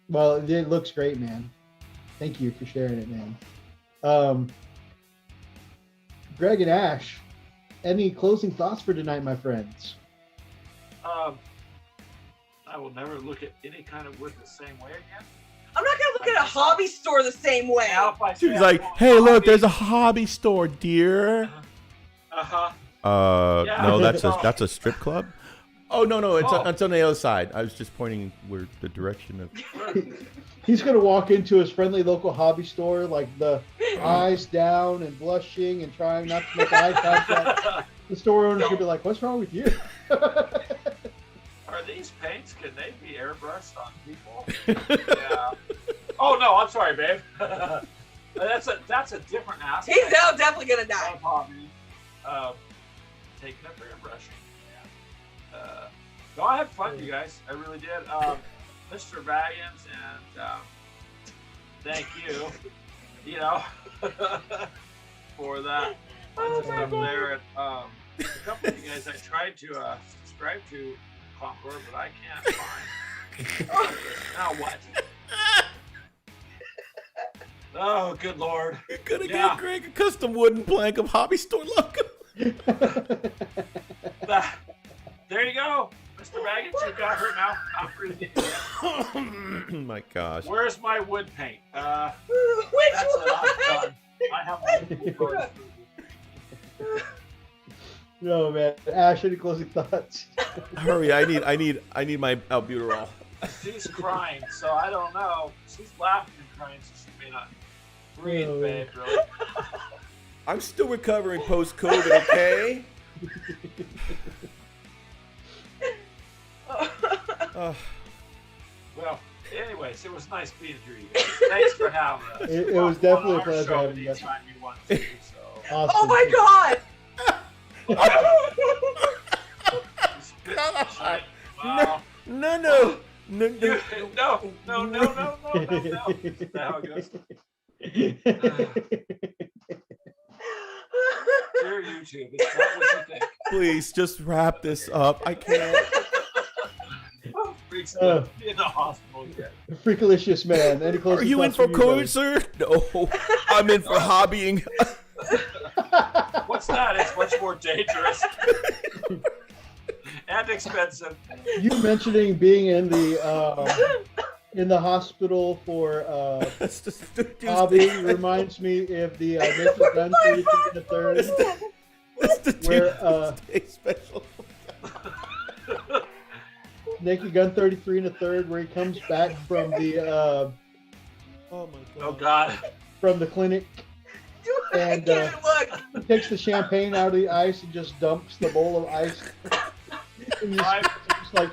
B: Well, it looks great, man. Thank you for sharing it, man. Greg and Ash, any closing thoughts for tonight, my friends?
C: I will never look at any kind of wood the same way again.
D: I'm not gonna look at a hobby store the same way.
A: She's like, hey, look, there's a hobby store, dear.
C: Yeah.
A: No, that's a strip club. Oh no, it's on the other side. I was just pointing where the direction of.
B: He's gonna walk into his friendly local hobby store, like the eyes down and blushing and trying not to make eye contact. The store owner's gonna be like, "What's wrong with you?"
C: Are these paints? Can they be airbrushed on people? Yeah. Oh no, I'm sorry, babe. that's a different aspect.
D: He's definitely gonna die.
C: Of hobby. Taking up airbrushing. Yeah. No, I had fun, you guys. I really did. Mr. Baggins, and thank you. You know, for that stuff there. And a couple of you guys, I tried to subscribe to Concord, but I can't find. Now what? Oh, good Lord.
A: You're gonna get Greg a custom wooden plank of hobby store logo.
C: There you go. Mr. Baggins, you got her now. Not really.
A: Oh my gosh.
C: Where's my wood paint?
D: Which
C: That's
D: one?
C: it. I'm done. I have my
B: No, man. Ash, any closing thoughts?
A: Hurry! I need my albuterol.
C: She's crying, so I don't know. She's laughing and crying, so she may not breathe, babe. Really.
A: I'm still recovering post-COVID. Okay.
C: Well, anyways, it was nice being here, you guys. Thanks for having us.
B: It was definitely a pleasure having you.
C: Anytime you want to, so.
B: Awesome.
D: Oh my God!
C: Wow.
A: No.
C: No. Is that how it goes? Dear YouTube, it's not what you think.
A: Please, just wrap this up. I can't.
C: Freak's in the hospital yet.
B: Freakalicious man. Any closing
A: Are you in
B: thoughts
A: for
B: from you,
A: COVID, sir? No, I'm in for hobbying.
C: What's that? It's much more dangerous and expensive.
B: You mentioning being in the in the hospital for
A: That's just Tuesday
B: hobby
A: special.
B: reminds me of the Naked Gun 33 and a third,
A: It's the
B: where
A: Tuesday special.
B: Naked Gun 33 and a third, where he comes back from the
A: Oh my
C: Oh God.
B: from the clinic,
D: I
B: and
D: can't look.
B: he takes the champagne out of the ice and just dumps the bowl of ice. And he's just like,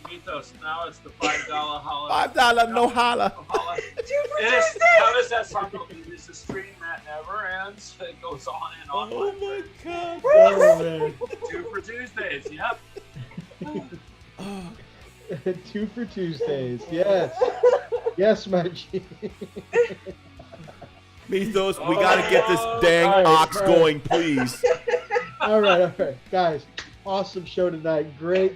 C: Mythos, now it's the $5 holiday.
A: $5 no holla.
C: Holla.
D: 2 for
C: It is,
D: Tuesday.
C: how does that song go? It is a stream that never ends. It goes on and on.
A: Oh my god.
B: oh man,
C: 2 for Tuesdays. Yep.
B: 2 for Tuesdays. Yes, yes, my G.
A: Mythos, we gotta get this dang
B: All right,
A: ox
B: all right.
A: going, please.
B: All right, guys. Awesome show tonight. Great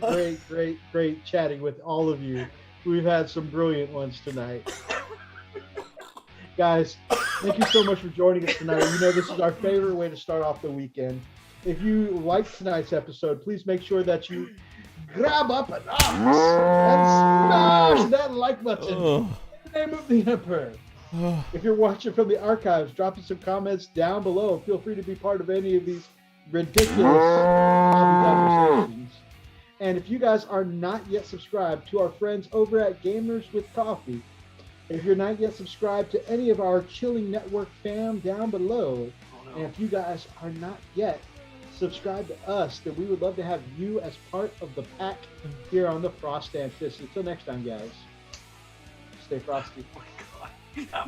B: chatting with all of you. We've had some brilliant ones tonight. Guys, thank you so much for joining us tonight. You know, this is our favorite way to start off the weekend. If you liked tonight's episode, please make sure that you grab up an ox and smash that like button
A: Oh.
B: in the name of the Emperor.
A: Oh.
B: If you're watching from the archives, drop us some comments down below. Feel free to be part of any of these ridiculous hobby conversations. And if you guys are not yet subscribed to our friends over at Gamers with Coffee, if you're not yet subscribed to any of our Chilling Network fam down below, and if you guys are not yet subscribed to us, then we would love to have you as part of the pack here on the Frost and Fist. Until next time, guys, stay frosty.
C: Oh my God.